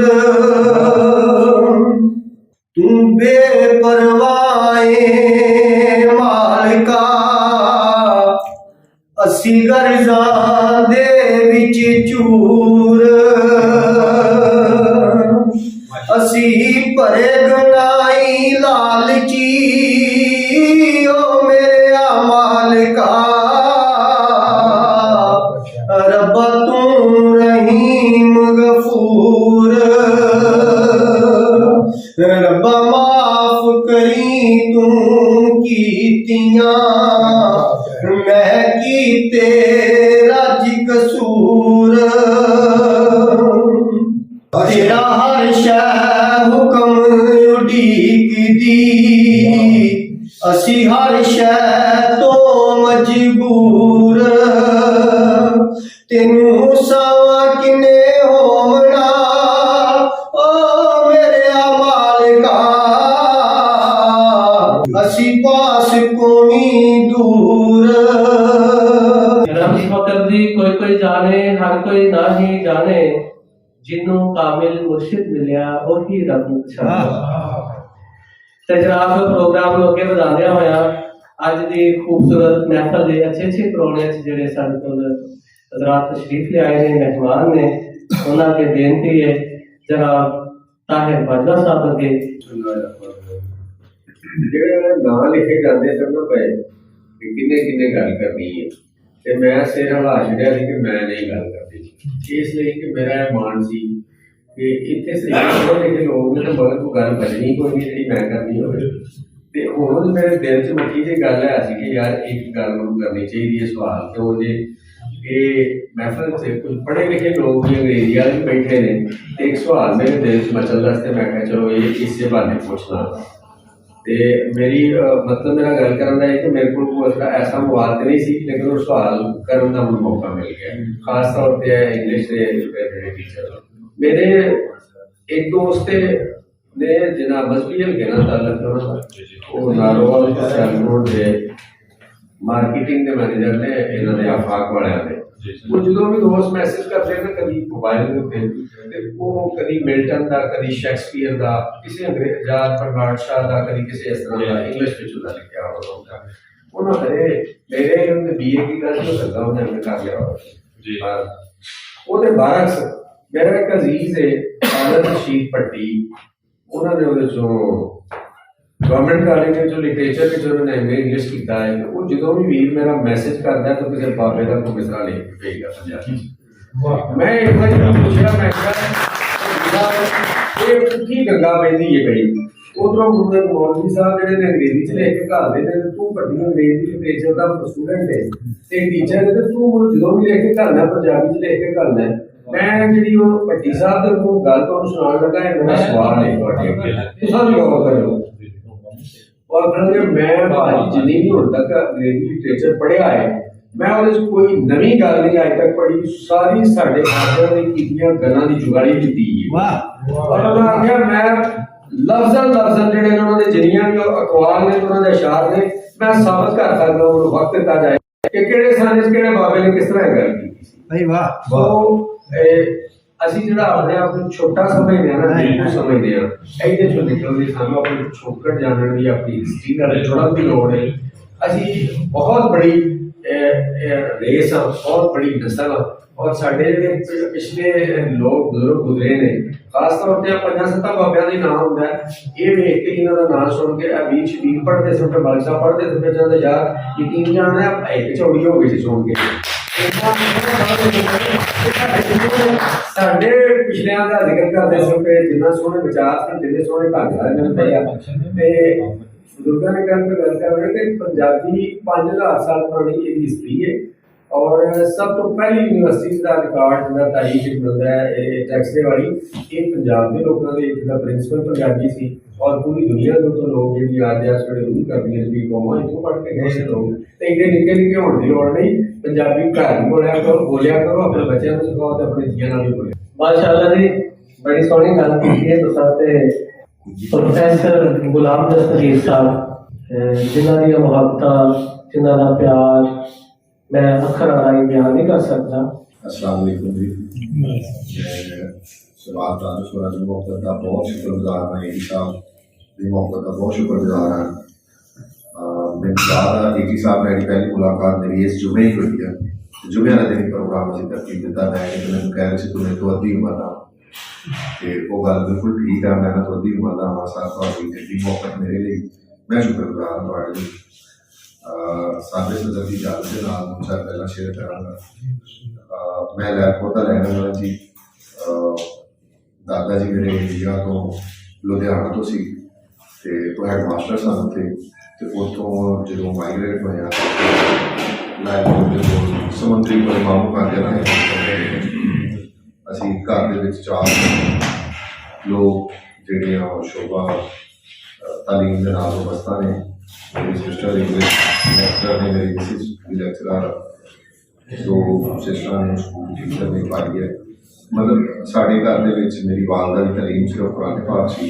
S3: ਤੂੰ ਬੇਪਰਵਾਹ ਏ ਮਾਲਕਾ, ਅਸੀਂ ਗਰਜ਼ਾਂ ਦੇ ਵਿੱਚ ਚੂਰ, ਅਸੀਂ ਭਰੇ ਗਨਾਈ ਲਾਲਚੀ, ਓ ਮੇਰੇ ਮਾਲਕਾ, ਰੱਬਾ ਤੂੰ ਰਹੀਮ ਗਫੂਰ। ਰੱਬਾ ਮਾਫ ਕਰੀ ਤੂੰ ਕੀਤੀਆਂ, ਮੈਂ ਕੀਤੇ ਰੱਜ ਕਸੂਰ। ਤੇਰਾ ਹਰ ਸ਼ੈ ਹੁਕਮ ਉਡੀਕਦੀ, ਅਸੀਂ ਹਰ ਸ਼ੈ ਤੋਂ ਮਜਬੂਰ। ਤੈਨੂੰ ਸਾਵਾ ਕਿਨੇ ਹੋਵਣਾ, ਓ ਮੇਰੇ ਮਾਲਕਾ, ਅਸੀਂ ਪਾਸ ਕੋਈ ਦੂਰ।
S1: कोई जाने हर कोई ना ही जाने, जिन्हों कामिल मुर्शिद मिलिया वही रब ते जनाब प्रोग्राम ਨੂੰ ਅੱਗੇ ਵਧਾਉਂਦਿਆਂ ਹੋਇਆ ਅੱਜ ਦੀ ਖੂਬਸੂਰਤ ਮਹਿਫਲ ਦੇ ਅੱਛੇ ਪ੍ਰੋਗਰਾਮ ਜਿਹੜੇ ਸਾਡੇ ਕੋਲ ਹਜ਼ਰਤ ਤਸ਼ਰੀਫ ਲਿਆਏ ਨੇ, ਮਹਿਮਾਨ ਨੇ, ਉਹਨਾਂ ਕੇ ਬੇਨਤੀ ਹੈ ਜਨਾਬ ਤਾਹਿਰ ਬਾਜਵਾ ਸਾਹਿਬ ਅੱਗੇ
S9: ਜਿਹੜੇ ਨਾਂ ਲਿਖੇ ਜਾਂਦੇ ਸਭ ਤੋਂ ਪਏ ਕਿ ਕਿੰਨੇ ਗੱਲ ਕਰਨੀ ਹੈ, ਤੇ ਮੈਂ ਸਿਰ ਹਲਾ ਛੱਡਿਆ ਸੀ ਕਿ ਮੈਂ ਨਹੀਂ ਗੱਲ ਕਰਦੀ, ਇਸ ਲਈ ਕਿ ਮੇਰਾ ਇਹ ਮਾਣ ਸੀ ਕਿ ਇੱਥੇ ਸਿਰਫ ਲੋਕ ਨੇ ਤਾਂ ਬਹੁਤ ਗੱਲ ਬਚਣੀ ਕੋਈ ਨਹੀਂ ਜਿਹੜੀ ਮੈਂ ਕਰਨੀ ਹੋਵੇ। ਤੇ ਹੁਣ ਮੇਰੇ ਦਿਲ 'ਚ ਮੱਠੀ ਜਿਹੀ ਗੱਲ ਹੈ ਸੀ ਕਿ ਯਾਰ ਇੱਕ ਗੱਲ ਨੂੰ ਕਰਨੀ ਚਾਹੀਦੀ ਹੈ ਸਵਾਲ, ਕਿਉਂ ਜੇ ਇਹ ਮਹਿਫਲ 'ਚ ਕੁਝ ਪੜ੍ਹੇ ਲਿਖੇ ਲੋਕ ਵੀ ਅੰਗਰੇਜ਼ੀ ਵਾਲੇ ਵੀ ਬੈਠੇ ਨੇ, ਤੇ ਇੱਕ ਸਵਾਲ ਮੇਰੇ ਦਿਲ 'ਚ ਮਚਲਦਾ ਸੀ, ਤੇ ਮੈਂ ਕਿਹਾ ਚਲੋ ਇਹ ਇਸੇ ਬਹਾਨੇ ਪੁੱਛ ਲਾਂ। ਤੇ
S10: ਤੇ ਮੇਰੀ ਮਤਲਬ ਮੇਰਾ ਗੱਲ ਕਰਨ ਦਾ ਇਹ ਕਿ ਮੇਰੇ ਕੋਲ ਕੋਈ ਐਸਾ ਮਵਾਦ ਤੇ ਨਹੀਂ ਸੀ, ਲੇਕਿਨ ਉਹ ਸਵਾਲ ਕਰਨ ਦਾ ਮੈਨੂੰ ਮੌਕਾ ਮਿਲ ਗਿਆ, ਖਾਸ ਤੌਰ ਤੇ ਇੰਗਲਿਸ਼ ਦੇ ਜਿਹੜੇ ਟੀਚਰ ਮੇਰੇ एक दोस्त ने जनाब मजबील के ना ताल्लुक वो नारोवाल सैलून दे मार्केटिंग के मैनेजर ने इन्होंने आफाक वाले ने वो जो भी दोस्त मैसेज करते हैं ना, कभी मोबाइल के उत्ते वो कभी मिल्टन का, कभी शेक्सपियर का, किसी अंग्रेज जात बर्नार्ड शाह का, कभी किसी इस तरह का इंग्लिश में चुना लिखा होगा उन्होंने मेरे उनके बीए की गल जो करता उन्हें हमने कर लिया जी ਉਹਦੇ ਬਾਰਸ ਮੇਰਾ ਇੱਕ ਅਜ਼ੀਜ਼ ਹੈ ਆਲਮ ਰਸ਼ੀਦ ਪੱਟੀ, ਉਹਨਾਂ ਨੇ ਉਹਦੇ ਚੋਂ ਗਵਰਨਮੈਂਟ ਕਾਲਜ ਦੇ ਜੋ ਲਿਟਰੇਚਰ ਵਿੱਚ ਉਹਨਾਂ ਨੇ ਐਮਏ ਇੰਗਲਿਸ਼ ਕੀਤਾ ਹੈ। ਉਹ ਜਦੋਂ ਵੀ ਵੀਰ ਮੇਰਾ ਮੈਸੇਜ ਕਰਦਾ ਤਾਂ ਕਿਸੇ ਬਾਬੇ ਦਾ ਕੋਈ ਮਿਸਰਾ ਲਿਖ ਕੇ ਭੇਜਦਾ ਪੰਜਾਬੀ। ਮੈਂ ਇੱਕ ਵਾਰੀ ਪੁੱਛਿਆ, ਮੈਂ ਕਿਹਾ ਇਹ ਕੀ ਗੰਗਾ ਪੈਂਦੀ ਹੈ ਪਈ ਉਧਰੋਂ ਗੁਰੂ ਮੌਲਵੀ ਸਾਹਿਬ ਜਿਹੜੇ ਨੇ ਅੰਗਰੇਜ਼ੀ ਚ ਲਿਖ ਕੇ ਘਾਲਦੇ ਨੇ, ਤੂੰ ਵੱਡੀ ਅੰਗਰੇਜ਼ੀ ਲਿਟਰੇਚਰ ਦਾ ਸਟੂਡੈਂਟ ਹੈ ਤੇ ਟੀਚਰ ਹੈ, ਤੇ ਤੂੰ ਹੁਣ ਜਦੋਂ ਵੀ ਲਿਖ ਕੇ ਘਾਲਣਾ ਪੰਜਾਬੀ ਚ ਲਿਖ ਕੇ ਘਾਲਣਾ। ਮੈਂ ਜਿਹੜੀ ਉਹ ਭੱਟੀ ਸਾਹਿਬ ਦੇ ਕੋਲ ਗੱਲ ਤੁਹਾਨੂੰ ਸੁਣਾਉਣ ਲੱਗਾ, ਇਹ ਮੇਰਾ ਸਵਾਲ ਹੈ ਤੁਹਾਡੇ ਅੱਗੇ, ਤੁਸੀਂ ਵੀ ਗੌਰ ਕਰਿਓ। ਔਰ ਫਿਰ ਮੈਂ ਭਾਜੀ ਜਿੰਨੀ ਵੀ ਹੁਣ ਤੱਕ ਅੰਗਰੇਜ਼ੀ ਲਿਟਰੇਚਰ ਪੜ੍ਹਿਆ ਹੈ, ਮੈਂ ਉਹਦੇ 'ਚ ਕੋਈ ਨਵੀਂ ਗੱਲ ਨਹੀਂ ਅੱਜ ਤੱਕ ਪੜ੍ਹੀ, ਸਾਰੀ ਸਾਡੇ ਆਦਿਆਂ ਨੇ ਕੀਤੀਆਂ ਗੱਲਾਂ ਦੀ ਜੁਗਾੜੀ ਕੀਤੀ ਹੈ। ਵਾਹ। ਔਰ ਉਹਨਾਂ ਆਖਿਆ ਮੈਂ ਲਫ਼ਜ਼ਾਂ ਜਿਹੜੇ ਉਹਨਾਂ ਦੇ ਜਿੰਨੀਆਂ ਵੀ ਅਕਵਾਲ ਨੇ, ਉਹਨਾਂ ਦੇ ਅਸ਼ਾਰ ਨੇ, ਮੈਂ ਸਾਬਤ ਕਰ ਸਕਦਾ ਉਹਨੂੰ ਵਕਤ ਦਿੱਤਾ ਜਾਏ ਕਿ ਕਿਹੜੇ ਸਾਨੇ 'ਚ ਕਿਹੜੇ ਬਾਬੇ ਨੇ ਕਿਸ ਤਰ੍ਹਾਂ ਇਹ ਗੱਲ ਕੀਤੀ ਸੀ। ਵਾਹ। ਸੋ ਅਸੀਂ ਜਿਹੜਾ ਆਪਣੇ ਆਪ ਨੂੰ ਛੋਟਾ ਸਮਝਦੇ ਹਾਂ ਨਾ, ਬਿਲਕੁਲ ਸਮਝਦੇ ਹਾਂ, ਇਹਦੇ ਚੋਂ ਨਿਕਲਣ ਦੀ ਸਾਨੂੰ ਆਪਣੀ ਛੋਕਰ ਜਾਣਨ ਦੀ, ਆਪਣੀ ਹਿਸਟਰੀ ਨਾਲ ਜੁੜਨ ਦੀ ਲੋੜ ਹੈ। ਅਸੀਂ ਬਹੁਤ ਬੜੀ ਰੇਸ ਆ, ਬਹੁਤ ਬੜੀ ਨਸਲ ਆ, ਔਰ ਸਾਡੇ ਜਿਹੜੇ ਪਿਛਲੇ ਲੋਕ ਬਜ਼ੁਰਗ ਗੁਜ਼ਰੇ ਨੇ, ਖਾਸ ਤੌਰ ਤੇ 5-7 ਬਾਬਿਆਂ ਦੇ ਨਾਮ ਹੁੰਦਾ, ਇਹ ਵੇਖ ਕੇ ਇਹਨਾਂ ਦਾ ਨਾਮ ਸੁਣ ਕੇ ਵੀਰ ਸ਼ਬੀਰ ਪੜ੍ਹਦੇ ਸੁਣ ਕੇ, ਬਾਲਕ ਸਾਹਿਬ ਪੜ੍ਹਦੇ ਸੁਣ ਕੇ ਜਾਂਦੇ ਯਾਰ ਯਕੀਨ ਜਾਣਾ ਇੱਕ ਚੌੜੀ ਹੋ ਗਈ ਸੀ ਸੁਣ ਕੇ। ਸਾਡੇ ਪਿਛਲਿਆਂ ਦਾ ਜ਼ਿਕਰ ਕਰਦੇ ਸੁਣ ਕੇ ਜਿੰਨਾ ਸੋਹਣੇ ਵਿਚਾਰ ਸੀ, ਜਿੰਨੇ ਸੋਹਣੇ ਢੰਗ ਨਾਲ ਮੈਨੂੰ ਪੜਿਆ ਤੇ ਬਜ਼ੁਰਗਾਂ ਨੇ ਗੱਲ ਕਰ ਰਹੇ ਕਿ ਪੰਜਾਬੀ 5000 ਸਾਲ ਪੁਰਾਣੀ ਇਹਦੀ ਹਿਸਟਰੀ ਹੈ। ਔਰ ਸਭ ਤੋਂ ਪਹਿਲੀ ਯੂਨੀਵਰਸਿਟੀ ਦਾ ਰਿਕਾਰਡ ਜਿਹੜਾ ਤਾਰੀਖ ਵਿੱਚ ਮਿਲਦਾ ਹੈ ਇਹ ਟੈਕਸਲੇ ਵਾਲੀ, ਇਹ ਪੰਜਾਬ ਦੇ ਲੋਕਾਂ ਦੇ ਜਿਹਦਾ ਪ੍ਰਿੰਸੀਪਲ ਪੰਜਾਬੀ ਸੀ, ਔਰ ਪੂਰੀ ਦੁਨੀਆ ਦੇ ਉੱਤੋਂ ਲੋਕ ਜਿਹੜੀ ਅੱਜ ਇਸ ਵੇਲੇ ਰੂਹ ਕਰਦੀਆਂ ਨੇ ਵੀ ਕੌਮਾਂ ਇੱਥੋਂ ਪੜ੍ਹ ਕੇ ਗਏ ਲੋਕ, ਤੇ ਇਹਦੇ ਨਿੱਕੇ ਹੋਣ ਦੀ ਲੋੜ ਨਹੀਂ, ਪੰਜਾਬੀ ਘਰ ਬੋਲਿਆ ਕਰੋ, ਆਪਣੇ ਬੱਚਿਆਂ ਨੂੰ ਸਿਖਾਓ ਤੇ ਆਪਣੇ ਜੀਆਂ ਨਾਲ ਵੀ ਬੋਲਿਆ।
S1: ਮਾਸ਼ਾਅੱਲਾ ਜੀ, ਬੜੀ ਸੋਹਣੀ ਗੱਲ ਕੀਤੀ ਹੈ ਤੁਸੀਂ ਤੇ ਪ੍ਰੋਫੈਸਰ ਗੁਲਾਮ ਦਸਤਗੀਰ ਸਾਹਿਬ, ਜਿਨ੍ਹਾਂ ਦੀਆਂ ਮੁਹੱਬਤਾਂ, ਜਿਨ੍ਹਾਂ ਦਾ ਪਿਆਰ ਮੈਂ ਅੱਖਰਾਂ ਰਾਹੀਂ ਬਿਆਨ ਨਹੀਂ ਕਰ ਸਕਦਾ।
S4: अस्सलाम वालेकुम जी। सवाल का सूरज मोहब्बत का बहुत शुक्रगुजार हैं, एडी साहब की मोहब्बत का बहुत शुक्रगुजार हैं। मैं याद एडी साहब मेरी पहली मुलाकात मेरी इस जुमे ही हुई है, जुमे वाले दिन प्रोग्राम से तरतीब दिता मैं कह रहे थे तुम्हें तो अद्धी उम्र का, वो गल बिल्कुल ठीक है, मैं तो अद्धी उम्र का हाँ साथ एडी मोहब्बत मेरे लिए, मैं शुक्रगुजार हाँ थोड़े लिए। साढ़े सदर की गल के नाल पहला शेयर करांगा। मैं लैपटॉप का लैने वाला जी, दादा जी मेरे इंडिया तो लुधियाना तो सी तो हैडमास्टर सन थे, उतों जो माइग्रेट होया लैपटॉप समंदरी को मामू कर असी घर के 4 लोग जिहड़े शोभा तालीम के नाल वाबस्ता ने, मेरी सिस्टर इंग्लिश लेक्चरर ने, मेरी मिसिज लेक्चरर, 2 सिस्टर ने स्कूल टीचर ने पाई है। मतलब साढ़े घर के मेरी वालदा की तलीम सिर्फ कुरान पाक सी,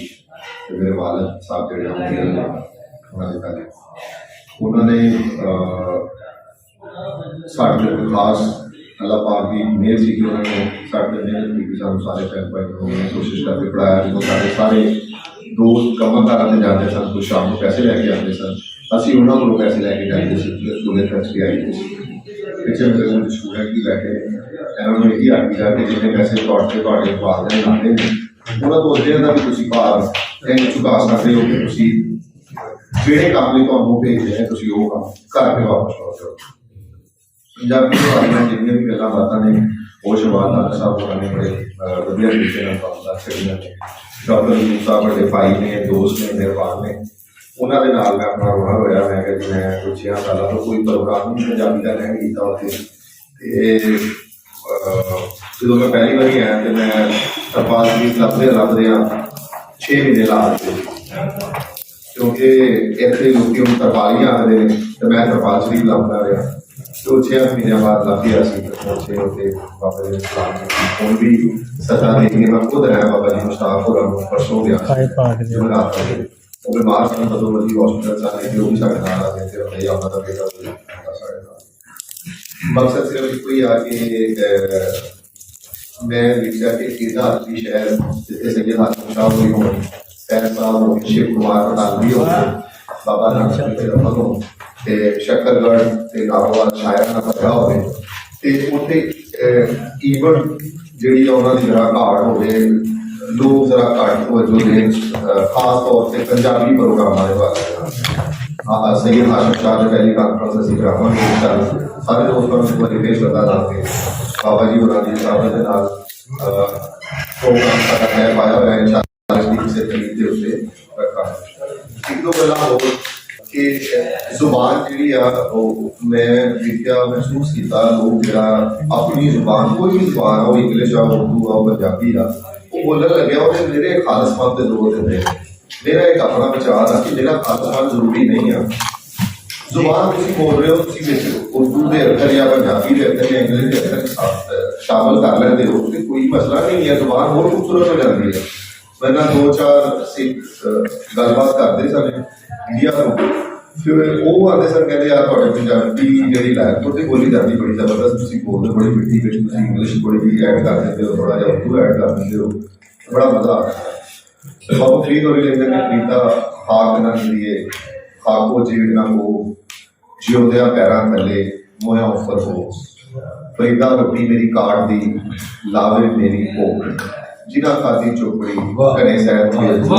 S4: मेरे वालद साहब जोड़े उन्होंने साढ़े खास अल्लाह पाक की मेहर सी कि उन्होंने साढ़े मेहनत की, सानू सारे पैन पाए उन्होंने कोशिश करके पढ़ाया। जो सारे दोस्त कम कारा से जाते सन, कुछ शाम को पैसे लैके आते सन, असी उन्होंने को पैसे लैके जाते स्कूल खर्च के आए थे। पिछले मेरे को स्टूडेंट भी बैठे इन्होंने यही आखी जा कि जिन्हें पैसे तौर पर वालदे ने लाते हैं उन्होंने तो अद्धे का भी तुम भार चुका सकते हो कि ਜਿਹੜੇ ਕੰਮ ਲਈ ਤੁਹਾਨੂੰ ਭੇਜਦੇ ਨੇ ਤੁਸੀਂ ਉਹ ਕੰਮ ਕਰਕੇ ਵਾਪਸ ਲਓ ਜਾਓ। ਪੰਜਾਬੀ ਭਾਸ਼ਾ ਜਿੰਨੀਆਂ ਵੀ ਗੱਲਾਂ ਬਾਤਾਂ ਨੇ ਉਹ ਸ਼ਵਾਲ ਨਾਲ ਸਾਹਿਬ ਹੋਰਾਂ ਨੇ ਬੜੇ ਵਧੀਆ ਤਰੀਕੇ ਨਾਲ ਕੰਮ ਦੱਸ ਸਕਦੇ ਨੇ। ਡਾਕਟਰ ਯੂਸਫ ਸਾਹਿਬ ਬੜੇ ਭਾਈ ਨੇ, ਦੋਸਤ ਨੇ, ਮਿਹਰਬਾਨ ਨੇ, ਉਹਨਾਂ ਦੇ ਨਾਲ ਮੈਂ ਆਪਣਾ ਰੋਣਾ ਹੋਇਆ। ਮੈਂ ਕਿਹਾ ਜੀ ਮੈਂ ਕੁਝ 6 ਸਾਲਾਂ ਤੋਂ ਕੋਈ ਪ੍ਰੋਗਰਾਮ ਨਹੀਂ ਪੰਜਾਬੀ ਦਾ ਨਹੀਂ ਕੀਤਾ ਉੱਥੇ, ਤੇ ਜਦੋਂ ਮੈਂ ਪਹਿਲੀ ਵਾਰੀ ਆਇਆ ਤੇ ਮੈਂ ਤਰਪਾਲ ਵੀ ਲੱਭਦੇ 6 ਮਹੀਨੇ ਲਾ ਦਿੱਤੇ। ਕਿਉਂਕਿ ਇੱਥੇ ਲੋਕੀ ਹੁਣ ਤਰਪਾਲੀਆਂ ਆਉਂਦੇ ਨੇ ਤੇ ਮੈਂ ਤਰਪਾਲ ਸ਼ਰੀਫ ਲਾਉਂਦਾ ਰਿਹਾ ਤੇ ਉਹ 6 ਮਹੀਨਿਆਂ ਬਾਅਦ ਲੱਗ ਗਿਆ ਸੀ ਤੇ ਪਹੁੰਚੇ ਉੱਥੇ ਬਾਬਾ ਜੀ ਨੇ ਸਲਾਮ ਕੀਤੀ। ਹੁਣ ਵੀ ਸੱਚਾ ਦੇਖੀਏ ਮੈਂ ਖੁਦ ਰਿਹਾ ਬਾਬਾ ਜੀ ਮੁਸ਼ਤਾਕ ਹੋਰਾਂ ਨੂੰ ਪਰਸੋਂ ਗਿਆ ਜੁਮਰਾਤ ਨੂੰ ਉਹ ਬਿਮਾਰ ਸਨ ਜਦੋਂ ਮਰਜ਼ੀ ਹਸਪੀਟਲ ਸਾਡੇ ਜੋ ਵੀ ਸਾਡੇ ਨਾਲ ਆ ਗਏ ਤੇ ਉੱਥੇ ਆਉਣਾ ਦਾ ਬੇਟਾ ਸਾਡੇ ਨਾਲ ਮਕਸਦ ਸਿਰਫ ਇੱਕੋ ਹੀ ਆ ਕਿ ਮੈਂ ਲਿਖਿਆ ਕਿ ਇਹਦਾ ਅਸਲੀ ਸ਼ਹਿਰ ਜਿੱਥੇ ਸੈਯਦ ਹਾਸ਼ਮ ਸ਼ਾਹ ਹੋਈ ਹੋਣ ਸੈਦ ਸਾਹਿਬ ਹੋ ਸ਼ਿਵ ਕੁਮਾਰ ਪਟਾਲਵੀ ਹੋ ਬਾਬਾ ਨਾਨਕ ਦੇ ਰਮਨ ਹੋ ਤੇ ਸ਼ੱਕਰਗੜ੍ਹ ਤੇ ਨਾਗਵਾਲ ਸ਼ਾਇਰਾਂ ਦਾ ਪਤਾ ਹੋਵੇ ਤੇ ਉੱਥੇ ਈਵਨ ਜਿਹੜੀ ਉਹਨਾਂ ਦੀ ਜਰਾ ਘਾਟ ਹੋਵੇ ਲੋਕ ਜਰਾ ਘੱਟ ਤਵੱਜੋ ਦੇਣ ਖਾਸ ਤੌਰ ਤੇ ਪੰਜਾਬੀ ਪ੍ਰੋਗਰਾਮਾਂ ਦੇ ਬਾਰੇ ਸੈਯਦ ਹਾਸ਼ਮ ਸ਼ਾਹ ਦੇ ਪਹਿਲੀ ਕਾਨਫਰੰਸ ਅਸੀਂ ਕਰਾਵਾਂਗੇ ਸਾਰੇ ਦੋਸਤਾਂ ਨੂੰ ਇੱਕ ਵਾਰੀ ਫੇਰ ਸ਼ਰਧਾ ਨਾਲ ਕੇ ਬਾਬਾ ਜੀ ਹੋਰਾਂ ਦੀ ਸਾਹਮਣੇ ਦੇ ਨਾਲ ਪ੍ਰੋਗਰਾਮ ਸਾਡਾ ਹੈ ਪਾਇਆ ਹੋਇਆ ਇਨਸ਼ਾਅੱਲਾ ਇਸ ਦੀ ਕਿਸੇ ਤਰੀਕੇ ਦੇ ਉੱਤੇ ਰੱਖਾਂਗੇ। ਇੱਕ ਦੋ ਗੱਲਾਂ ਹੋਰ ਕਿ ਜ਼ੁਬਾਨ ਜਿਹੜੀ ਆ ਉਹ ਮੈਂ ਦੇਖਿਆ ਮਹਿਸੂਸ ਕੀਤਾ ਲੋਕ ਜਿਹੜਾ ਆਪਣੀ ਜ਼ੁਬਾਨ ਕੋਈ ਵੀ ਜ਼ੁਬਾਨ ਆ ਉਹ ਇੰਗਲਿਸ਼ ਆ ਉਰਦੂ ਆ ਪੰਜਾਬੀ ਆ ਉਹ ਬੋਲਣ ਲੱਗਿਆ ਉਹਦੇ ਮੇਰੇ ਖਾਲਸਪਨ ਤੇ ਜ਼ੋਰ ਦਿੰਦੇ ਮੇਰਾ ਇੱਕ ਆਪਣਾ ਵਿਚਾਰ ਆ ਕਿ ਮੇਰਾ ਖਾਲਸਪਨ ਜ਼ਰੂਰੀ ਨਹੀਂ ਆ। ਜ਼ੁਬਾਨ ਤੁਸੀਂ ਬੋਲ ਰਹੇ ਹੋ ਤੁਸੀਂ ਵਿੱਚ ਉਰਦੂ ਦੇ ਅੱਖਰ ਜਾਂ ਪੰਜਾਬੀ ਦੇ ਅੱਖਰ ਜਾਂ ਇੰਗਲਿਸ਼ ਦੇ ਅੱਖਰ ਸ਼ਾਮਲ ਕਰ ਲੈਂਦੇ ਹੋ ਤੇ ਕੋਈ ਮਸਲਾ ਨਹੀਂ ਹੈ। ਜ਼ੁਬਾਨ ਹੋਰ ਖੂਬਸੂਰਤ ਹੋ ਜਾਂਦੀ ਹੈ। ਮੈਂ ਨਾ 2-4 ਸਿੱਖ ਗੱਲਬਾਤ ਕਰਦੇ ਸਨ ਇੰਡੀਆ ਤੋਂ ਫਿਰ ਉਹ ਆਉਂਦੇ ਸਨ ਕਹਿੰਦੇ ਯਾਰ ਤੁਹਾਡੇ ਪੰਜਾਬੀ ਜਿਹੜੀ ਲੈਂਗੁਏਜ ਤੇ ਬੋਲੀ ਜਾਂਦੀ ਬੜੀ ਜ਼ਬਰਦਸਤ ਤੁਸੀਂ ਬੋਲਦੇ ਬੜੀ ਮਿੱਠੀ ਵਿੱਚ ਤੁਸੀਂ ਇੰਗਲਿਸ਼ ਬੜੀ ਵੀ ਐਡ ਕਰ ਦਿੰਦੇ ਹੋ ਥੋੜਾ ਜਿਹਾ ਉਰਦੂ ਐਡ ਕਰ ਦਿੰਦੇ ਹੋ ਬੜਾ ਮਜ਼ਾ ਆਉਂਦਾ। ਬਾਬੂ ਫਰੀਦ ਹੋਰੀ ਲੈਂਦੇ ਨੇ ਫਰੀਦਾ ਹਾਕ ਨਾ ਮਿਲੀਏ ਖਾਕੋ ਜੀੜ ਨਾ ਹੋ ਜਿਉਂਦਿਆਂ ਪੈਰਾਂ ਥੱਲੇ ਮੋਇਆ ਉੱਪਰ ਹੋ ਫਰੀਦਾ ਰੋਟੀ ਮੇਰੀ ਕਾਟ ਦੀ ਲਾਵੇ ਮੇਰੀ ਭੋਗ ਜਿਨ੍ਹਾਂ ਖਾਦੀ ਚੋਪੜੀ ਘਰੇ ਸੈਰ ਫਰੀਦਾ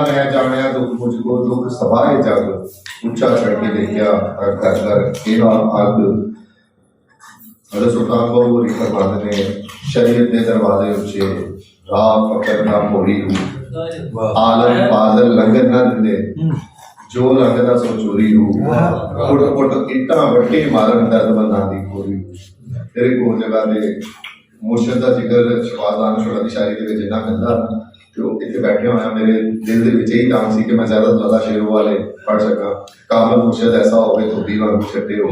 S4: ਮੈਂ ਜਾਣਿਆ ਦੁੱਖ ਮੁਝ ਕੋ ਦੁੱਖ ਸਭਾਏ ਜਗ ਉੱਚਾ ਚੜ ਕੇ ਦੇਖਿਆ ਘਰ ਘਰ ਇਹਦਾ ਅੱਗ ਹਜ਼ਰਤ ਸੁਲਤਾਨ ਬਾਹੂ ਹੋਰੀ ਫਰਮਾਉਂਦੇ ਨੇ ਸ਼ਰੀਅਤ ਦੇ ਦਰਵਾਜ਼ੇ ਉੱਚੇ ਰਾਹ ਪਕੜ ਨਾ ਮੋੜੀ ਆਲਮ ਫਾਜ਼ਲ ਲੰਗਰ ਨਾ ਦਿੰਦੇ ਜੋ ਲੰਗਦਾ ਸੋ ਚੋਰੀ ਹੋ ਪੁੱਟ ਪੁੱਟ ਇੱਟਾਂ ਵੱਟੇ ਮਾਰਨ ਦਰਦਮੰਦਾਂ ਦੀ ਖੋਰੀ ਤੇਰੇ ਕੋਲ ਜਗ੍ਹਾ ਤੇ ਮੁਰਸ਼ਦ ਦਾ ਜ਼ਿਕਰ ਸ਼ਵਾਜ਼ਾਨ ਸ਼ੁਰਾ ਦੀ ਸ਼ਾਇਰੀ ਦੇ ਵਿੱਚ ਇੰਨਾ ਮਿਲਦਾ ਕਿ ਉਹ ਇੱਥੇ ਬੈਠੇ ਹੋਇਆ ਮੇਰੇ ਦਿਲ ਦੇ ਵਿੱਚ ਇਹੀ ਕੰਮ ਸੀ ਕਿ ਮੈਂ ਜ਼ਿਆਦਾ ਤੋਂ ਜ਼ਿਆਦਾ ਸ਼ੇਰੋ ਵਾਲੇ ਪੜ੍ਹ ਸਕਾਂ ਕਾਮਲ ਮੁਰਸ਼ਦ ਐਸਾ ਹੋਵੇ तो ਵੀ ਵਾਂਗੂ ਛੱਡੇ ਹੋ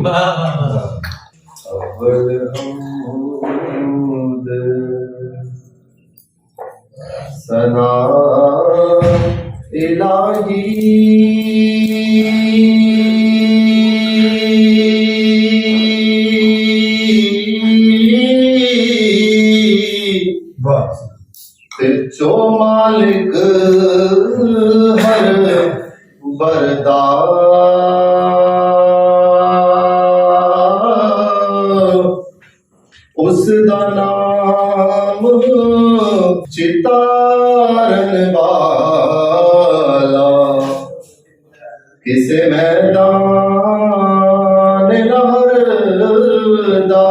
S4: सना इलाही जो मालिक हर बरदार उसदा नाम चितारन वाला किसे मैदान नहरदा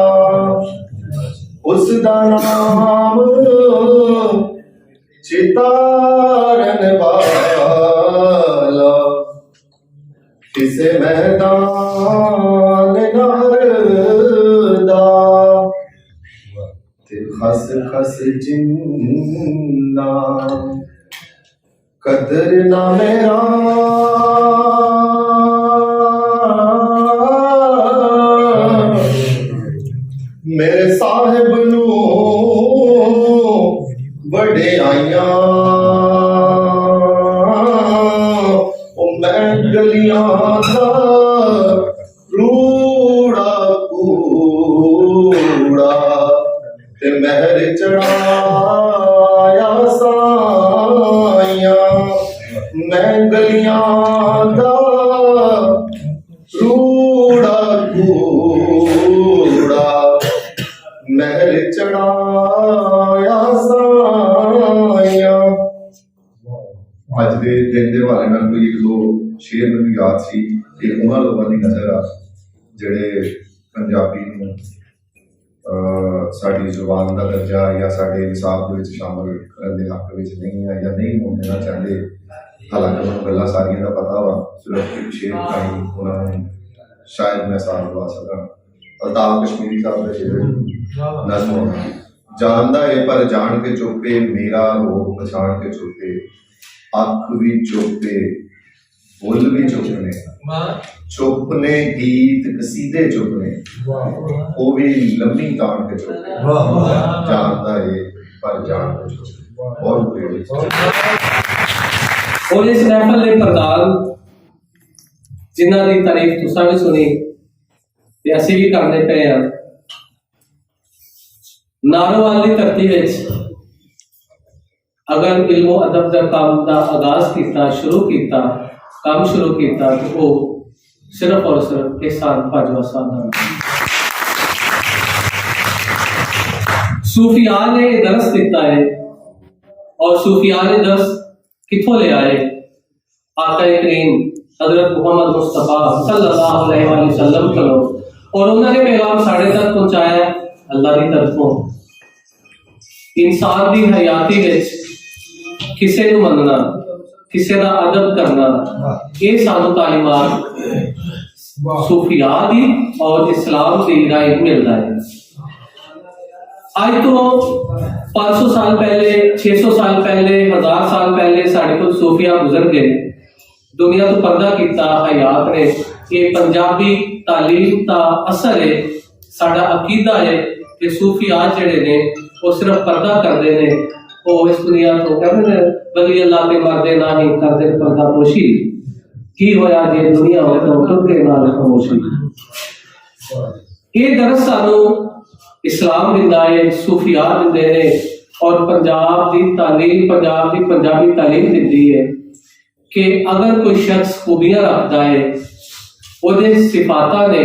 S4: उसदा नाम चितारन वाला किसे मैदान नहरदा खस खस जिन्ना कदर ना मेरा मेरे साहिब नू बड़े आइया मैं गलियां दा रूड़ा कूड़ा ते महर चढ़ाया साइया मैं गलियां दा रूड़ा कूड़ा महर चढ़ाया साइया। ਅੱਜ ਦੇ ਦਿਨ ਦੇ ਬਾਰੇ ਨਾਲ ਕੋਈ ਇੱਕ ਦੋ ਸ਼ੇਰ ਮੈਨੂੰ ਯਾਦ ਸੀ ਕਿ ਉਹਨਾਂ ਲੋਕਾਂ ਦੀ ਨਜ਼ਰ ਆ ਜਿਹੜੇ ਪੰਜਾਬੀ ਨੂੰ ਸਾਡੀ ਜ਼ੁਬਾਨ ਦਾ ਦਰਜਾ ਜਾਂ ਸਾਡੇ ਹਿਸਾਬ ਦੇ ਵਿੱਚ ਸ਼ਾਮਲ ਕਰਨ ਦੇ ਹੱਕ ਵਿੱਚ ਨਹੀਂ ਆ ਜਾਂ ਨਹੀਂ ਹੋਣ ਦੇਣਾ ਚਾਹੁੰਦੇ। ਹਾਲਾਂਕਿ ਉਹਨਾਂ ਨੂੰ ਗੱਲਾਂ ਸਾਰੀਆਂ ਦਾ ਪਤਾ ਵਾ ਸਿਰਫ ਇੱਕ ਸ਼ੇਰ ਕਾਈ ਉਹਨਾਂ ਨੂੰ ਸ਼ਾਇਦ ਮੈਂ ਸਾਥ ਦਵਾ ਸਕਾਂ। ਅਲਤਾਫ ਕਸ਼ਮੀਰੀ ਸਾਹਿਬ ਦਾ ਸ਼ੇਰ ਨਜ਼ਮ ਹੋਣਾ ਜਾਣਦਾ ਹੈ ਪਰ ਜਾਣ ਕੇ ਚੁੱਪੇ ਮੇਰਾ ਰੋਗ ਪਛਾਣ ਕੇ ਚੁੱਪੇ ਅੱਖ ਵੀ ਚੁੱਪੇ ਬੁੱਲ ਵੀ ਚੁੱਪ ਨੇ, ਚੁੱਪ ਨੇ ਗੀਤ ਕਸੀਦੇ ਚੁੱਪ ਨੇ, ਉਹ ਵੀ ਲੰਮੀ ਤਾਣ ਕੇ ਚੁੱਪ ਜਾਣਦਾ ਏ ਪਰ ਜਾਣ ਕੇ ਚੁੱਪ। ਬਹੁਤ ਬੜੀ
S1: और इस महफल के प्रधान जिन्हों की तारीफ तुसा भी सुनी ते असी भी करने पे हैं। नारोवाल की धरती अगर इल्मो अदब का काम का आगाज किया शुरू किया काम शुरू किया तो वो सिर्फ और सिर्फ एहसान बाजवा साहब सूफिया ने दरस दिता है और सूफिया ने दरस किथों ले आए? आका करीम हजरत मोहम्मद मुस्तफा सल्लल्लाहु अलैहि वसल्लम को, और उन्होंने पैगाम साढ़े तक पहुंचाया अल्लाह की तरफों। इंसान की हयाती विच किसे नूं मनना, किसे दा अदब करना, ये सानू तालीमात सूफिया दी और इस्लाम की राह मिलता है। आज तो 500 साल पहले, 600 साल पहले, 1000 साल पहले साढ़े को सूफिया गुजर गए, दुनिया तो पर्दा किया हयात ने। ये पंजाबी तालीम का असर है, साडा अकीदा है कि सूफिया जिहड़े ने वो सिर्फ पर्दा करते हैं, वो इस दुनिया तो कहते हैं वली अल्लाह ते मरदे ना ही करते पर्दा पोशी, की होया जे दुनिया हो तो टुर के नाल खामोशी। ये दरस सानू इस्लाम दिंदा है, सूफिया दिंदे ने, और पंजाब की तालीम पंजाबी तालीम दिंदी है कि अगर कोई शख्स खूबियां रखता है, ओदे सिफाता ने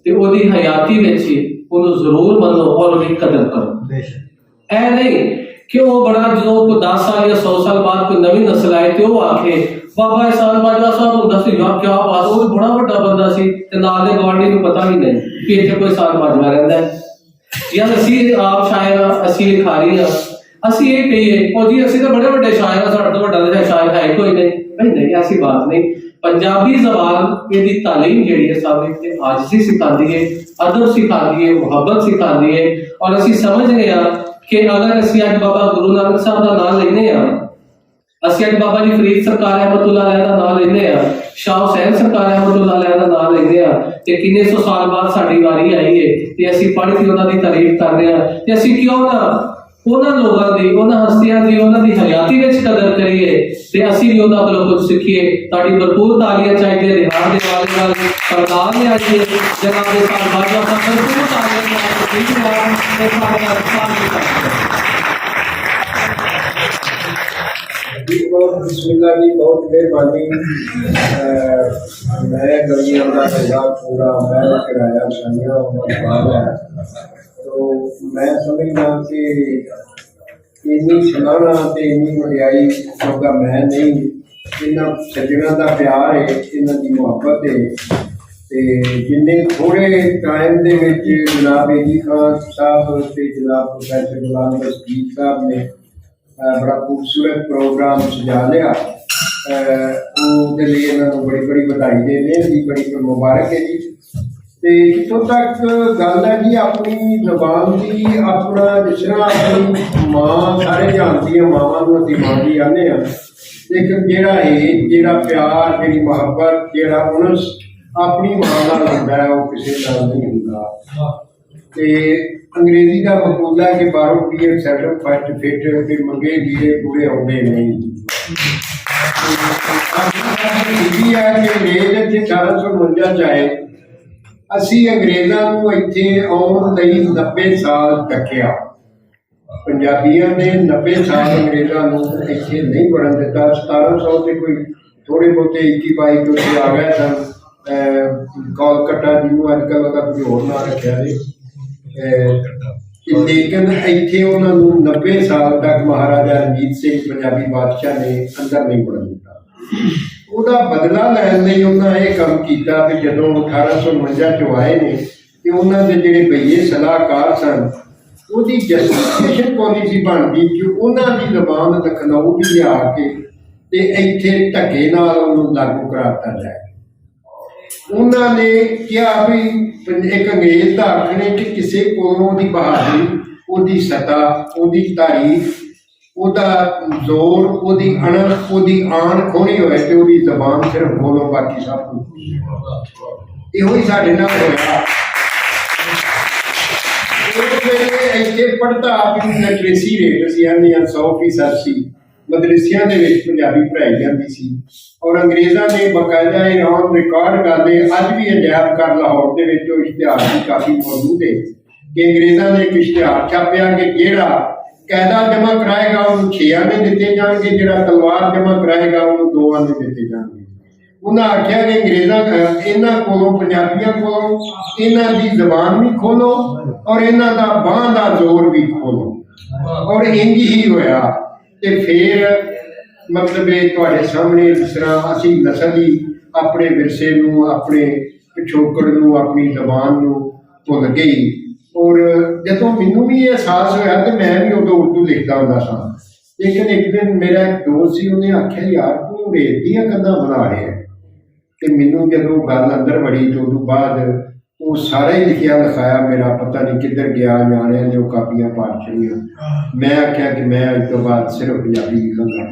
S1: ते ओदी हयाती विच उन्हें जरूर मनो और उनकी कदर करो। ऐ नहीं कि वो बड़ा जो कोई 10 साल या 100 साल बाद कोई नवी नस्ल आए तो वो आखे बाबा एहसान बाजवा साहब हुंदा सी, क्या बात, वो बड़ा बड़ा बंदा सी ते नाल दे गवांढी नूं पता भी नहीं कि इत्थे कोई एहसान बाजवा रहिंदा है। या असी आप शायर असी लिखारी हाँ, असी ये कहिए और जी असी तो बड़े बड़े शायर हाँ, साढ़े तो बड़ा शायर है कोई नहीं, नहीं ऐसी बात नहीं। पंजाबी जबान ये तालीम जी है साबित आजिज़ी सिखाती है, अदब सिखाती है, मुहब्बत सिखाती है, और असी समझ रहे हैं कि अगर असी अज बाबा गुरु नानक साहब का नाम लेने असी अज बाबा जी फरीद सरकार रहमतुल्लाह अलैह का नाम लेने शाह हुसैन सरकार रहमतुल्लाह अलैह का नाम लेने ते किन्ने सौ साल बाद साडी वारी आई है ते असी पढ़ के उन्हां दी तारीफ कर रहे हैं ते असी क्यों ना उन्हां लोगां दी, उन्हां हस्तियां दी, उन्हां दी हयाती विच कदर करिए ते असी भी उन्हां कोलों कुछ सीखिए। ताड़ी भरपूर तालियां चाहिए रिहार दे वाले नाल सरदार ने आइए जनाब दे साथ बाजवा साहब भरपूर तालियां चाहिए ते सारे साथ
S3: बिस्मिल्लाह जी, बहुत मेहरबानी। मैं गली अल्लाह पूरा मैं किराया शानिया है, तो मैं समझना कि इन्नी सलाना ते इन्नी वडियाई होगा मैं नहीं, इन्हां सज्जणा का प्यार है, इन्हां दी मुहब्बत है। ते जिन्ने थोड़े टाइम दे विच जनाब एजी खान साहब ते जनाब प्रोफैसर गुलाम रशीद साहब ने बड़ा खूबसूरत प्रोग्राम सजा लिया, लिए इन्होंने बड़ी बड़ी बधाई देने की, बड़ी मुबारक है जी। तो इतों तक गल है जी अपनी जबान की, अपना जिस तरह अपनी माँ सारे जानती है, मावां नूं असीं मां जी आने, लेकिन जिहड़ा है जिहड़ा प्यार जिहड़ी मुहब्बत जिहड़ा उन्स अपनी मां नाल हुंदा है वो किसी नाल नहीं हुंदा। ते अंग्रेजी का मकूला है कि बारो क्लियर सेटल फर्स्ट फिट फिर मंगे लीड़े पूरे आउंदे नहीं। है कि अंग्रेज इत्थे 1852 च आए, असी अंग्रेज़ों को इत्थे आउण लई 90 साल तकिया, पंजाबियों ने 90 साल अंग्रेज़ों को इत्थे नहीं बढ़न दिता। 1700 से कोई थोड़े बहुते 21-22 तो आ गए सन, कोलकाता जिन्होंने अजकल का कुछ होर ना रखा है, लेकिन इत्थे उन्होंने 90 साल तक महाराजा रणजीत सिंह पंजाबी बादशाह ने अंदर नहीं बढ़न दिता। ਉਹਦਾ ਬਦਲਾ ਲੈਣ ਲਈ ਉਹਨਾਂ ਇਹ ਕੰਮ ਕੀਤਾ ਕਿ ਜਦੋਂ 1852 ਚ ਆਏ ਨੇ ਤੇ ਉਹਨਾਂ ਦੇ ਜਿਹੜੇ ਬਈਏ ਸਲਾਹਕਾਰ ਸਨ ਉਹਦੀ ਜਸਟੀਫਿਕੇਸ਼ਨ ਪਾਲਿਸੀ ਬਣ ਗਈ ਕਿ ਉਹਨਾਂ ਦੀ ਜ਼ਬਾਨ ਲਖਨਊ ਦੀ ਲਿਆ ਕੇ ਤੇ ਇੱਥੇ ਧੱਕੇ ਨਾਲ ਉਹਨੂੰ ਲਾਗੂ ਕਰਾਤਾ ਜਾਏ। ਉਹਨਾਂ ਨੇ ਕਿਹਾ ਵੀ ਇੱਕ ਅੰਗਰੇਜ਼ ਦਾ ਹੱਕ ਨੇ ਕਿ ਕਿਸੇ ਕੋਲੋਂ ਦੀ ਬਹਾਦਰੀ, ਉਹਦੀ ਸਤਾ, ਉਹਦੀ ਤਾਰੀਫ ਉਹਦਾ ਜ਼ੋਰ, ਉਹਦੀ ਅਣਖ, ਉਹਦੀ ਆਣ ਖੋਣੀ ਹੋਏ ਤੇ ਉਹਦੀ ਜ਼ਬਾਨ ਸਿਰਫ ਬੋਲੋ, ਬਾਕੀ ਸਭ ਕੁਝ। ਇਹੋ ਹੀ ਸਾਡੇ ਨਾਲ ਹੋਇਆ। ਉਸ ਵੇਲੇ ਇੱਥੇ ਪੜ੍ਹਦਾ ਆਪਣੀ ਲਿਟਰੇਸੀ ਰੇਟ ਅਸੀਂ ਆਉਂਦੇ ਹਾਂ 100% ਸੀ। ਮਦਰਸਿਆਂ ਦੇ ਵਿੱਚ ਪੰਜਾਬੀ ਪੜ੍ਹਾਈ ਜਾਂਦੀ ਸੀ ਔਰ ਅੰਗਰੇਜ਼ਾਂ ਨੇ ਬਕਾਇਦਾ ਇਹ ਔਨ ਰਿਕਾਰਡ ਕਰਦੇ, ਅੱਜ ਵੀ ਅਜਾਇਬ ਘਰ ਲਾਹੌਰ ਦੇ ਵਿੱਚ ਉਹ ਇਸ਼ਤਿਹਾਰ ਵੀ ਕਾਫੀ ਮੌਜੂਦ ਹੈ ਕਿ ਅੰਗਰੇਜ਼ਾਂ ਨੇ ਇੱਕ ਇਸ਼ਤਿਹਾਰ ਛਾਪਿਆ ਕਿ ਜਿਹੜਾ ਕਾਇਦਾ ਜਮ੍ਹਾਂ ਕਰਾਏਗਾ ਉਹਨੂੰ 6 ਆਨੇ ਦਿੱਤੇ ਜਾਣਗੇ, ਜਿਹੜਾ ਤਲਵਾਰ ਜਮ੍ਹਾਂ ਕਰਾਏਗਾ ਉਹਨੂੰ 2 ਆਨੇ ਦਿੱਤੇ ਜਾਣਗੇ। ਉਹਨਾਂ ਆਖਿਆ ਕਿ ਅੰਗਰੇਜ਼ਾਂ ਇਹਨਾਂ ਕੋਲੋਂ, ਪੰਜਾਬੀਆਂ ਕੋਲੋਂ ਇਹਨਾਂ ਦੀ ਜ਼ਬਾਨ ਵੀ ਖੋਲੋ ਔਰ ਇਹਨਾਂ ਦਾ ਬਾਂਹ ਦਾ ਜ਼ੋਰ ਵੀ ਖੋਲੋ। ਔਰ ਇੰਜ ਹੀ ਹੋਇਆ। ਤੇ ਫਿਰ ਮਤਲਬ ਇਹ ਤੁਹਾਡੇ ਸਾਹਮਣੇ ਜਿਸ ਤਰ੍ਹਾਂ ਅਸੀਂ ਨਸਲ ਹੀ ਆਪਣੇ ਵਿਰਸੇ ਨੂੰ, ਆਪਣੇ ਪਿਛੋਕੜ ਨੂੰ, ਆਪਣੀ ਜ਼ਬਾਨ ਨੂੰ ਭੁੱਲ ਗਈ। ਔਰ ਜਦੋਂ ਮੈਨੂੰ ਵੀ ਇਹ ਅਹਿਸਾਸ ਹੋਇਆ ਤੇ ਮੈਂ ਵੀ ਉਦੋਂ ਉਰਦੂ ਲਿਖਦਾ ਹੁੰਦਾ ਸਾਂ। ਲੇਕਿਨ ਇੱਕ ਦਿਨ ਮੇਰਾ ਇੱਕ ਦੋਸਤ ਸੀ, ਉਹਨੇ ਆਖਿਆ ਯਾਰ ਤੂੰ ਰੇਤ ਦੀਆਂ ਕੰਧਾਂ ਬਣਾ ਰਿਹਾ। ਤੇ ਮੈਨੂੰ ਜਦੋਂ ਗੱਲ ਅੰਦਰ ਵੜੀ ਤੇ ਉਦੋਂ ਬਾਅਦ ਉਹ ਸਾਰਾ ਹੀ ਲਿਖਿਆ ਲਿਖਾਇਆ ਮੇਰਾ ਪਤਾ ਨਹੀਂ ਕਿੱਧਰ ਗਿਆ, ਨਿਆਣਿਆਂ ਨੇ ਉਹ ਕਾਪੀਆਂ ਪਾੜ ਛੜੀਆਂ। ਮੈਂ ਆਖਿਆ ਕਿ ਮੈਂ ਅੱਜ ਤੋਂ ਬਾਅਦ ਸਿਰਫ ਪੰਜਾਬੀ ਲਿਖਾਂਗਾ।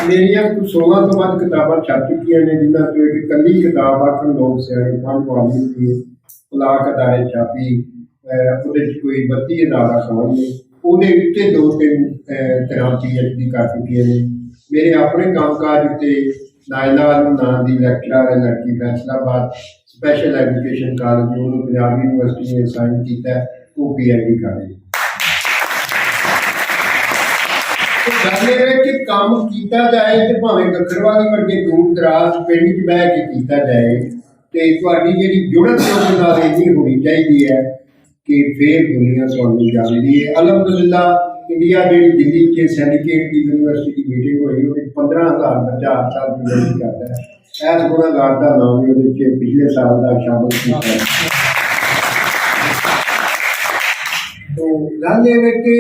S3: ਮੇਰੀਆਂ 16 ਤੋਂ ਵੱਧ ਕਿਤਾਬਾਂ ਛਪ ਚੁੱਕੀਆਂ ਨੇ, ਜਿਨ੍ਹਾਂ ਤੋਂ ਇੱਕ ਇਕੱਲੀ ਕਿਤਾਬ ਆਖਣ ਲੋਕ ਸਿਆਣੇ 5 ਵਾਲੀ ਦੀ ਪੁਲਾਕ ਅਦਾਰੇ ਛਾਪੀ, ਉਹਦੇ 'ਚ ਕੋਈ 32,000 ਅਖਬਾਰ ਨੇ। ਉਹਦੇ ਉੱਤੇ 2-3 ਤਰ੍ਹਾਂ PhD ਕਰ ਚੁੱਕੀਆਂ ਨੇ। ਮੇਰੇ ਆਪਣੇ ਕੰਮਕਾਜ ਉੱਤੇ ਨਾਇਲਾ ਆਲਮ ਨਾਂ ਦੀ ਲੈਕਚਰਰ ਹੈ, ਲੜਕੀ ਫੈਸਲਾਬਾਦ ਸਪੈਸ਼ਲ ਐਜੂਕੇਸ਼ਨ ਕਾਲਜ, ਉਹਨੂੰ ਪੰਜਾਬ ਯੂਨੀਵਰਸਿਟੀ ਨੇ ਸਾਈਨ ਕੀਤਾ, ਉਹ PhD ਕਰ ਰਹੀ। ਗੱਲ ਇਹ ਹੈ ਕਿ ਕੰਮ ਕੀਤਾ ਜਾਏ ਤੇ ਭਾਵੇਂ ਗੱਖਰਵਾਲੀ ਵਰਗੇ ਦੂਰ ਦਰਾਜ਼ ਪਿੰਡ 'ਚ ਬਹਿ ਕੇ ਕੀਤਾ ਜਾਏ ਤੇ ਤੁਹਾਡੀ ਜਿਹੜੀ ਜੁੜਤ ਉਹਦੇ ਨਾਲ ਇੰਨੀ ਹੋਣੀ ਚਾਹੀਦੀ ਹੈ ਕਿ ਫਿਰ ਦੁਨੀਆ ਸੁਣਨੀ ਜਾਂਦੀ ਹੈ। ਅਲਹਮਦੁਲਿਲਾ ਇੰਡੀਆ ਜਿਹੜੀ ਦਿੱਲੀ 'ਚ ਸੈਂਡੀਕੇਟ ਦੀ ਯੂਨੀਵਰਸਿਟੀ ਦੀ ਮੀਟਿੰਗ ਹੋਈ, ਉਹਦੇ 15,000 ਬੱਚਾ ਹਰ ਸਾਲ PhD ਕਰਦਾ ਹੈ। ਇਸ ਗੁਨਾਹਗਾਰ ਦਾ ਨਾਮ ਵੀ ਉਹਦੇ 'ਚ ਪਿਛਲੇ ਸਾਲ ਦਾ ਸ਼ਾਮਲ ਕੀਤਾ ਹੈ। ਗੱਲ ਇਹ ਹੈ ਕਿ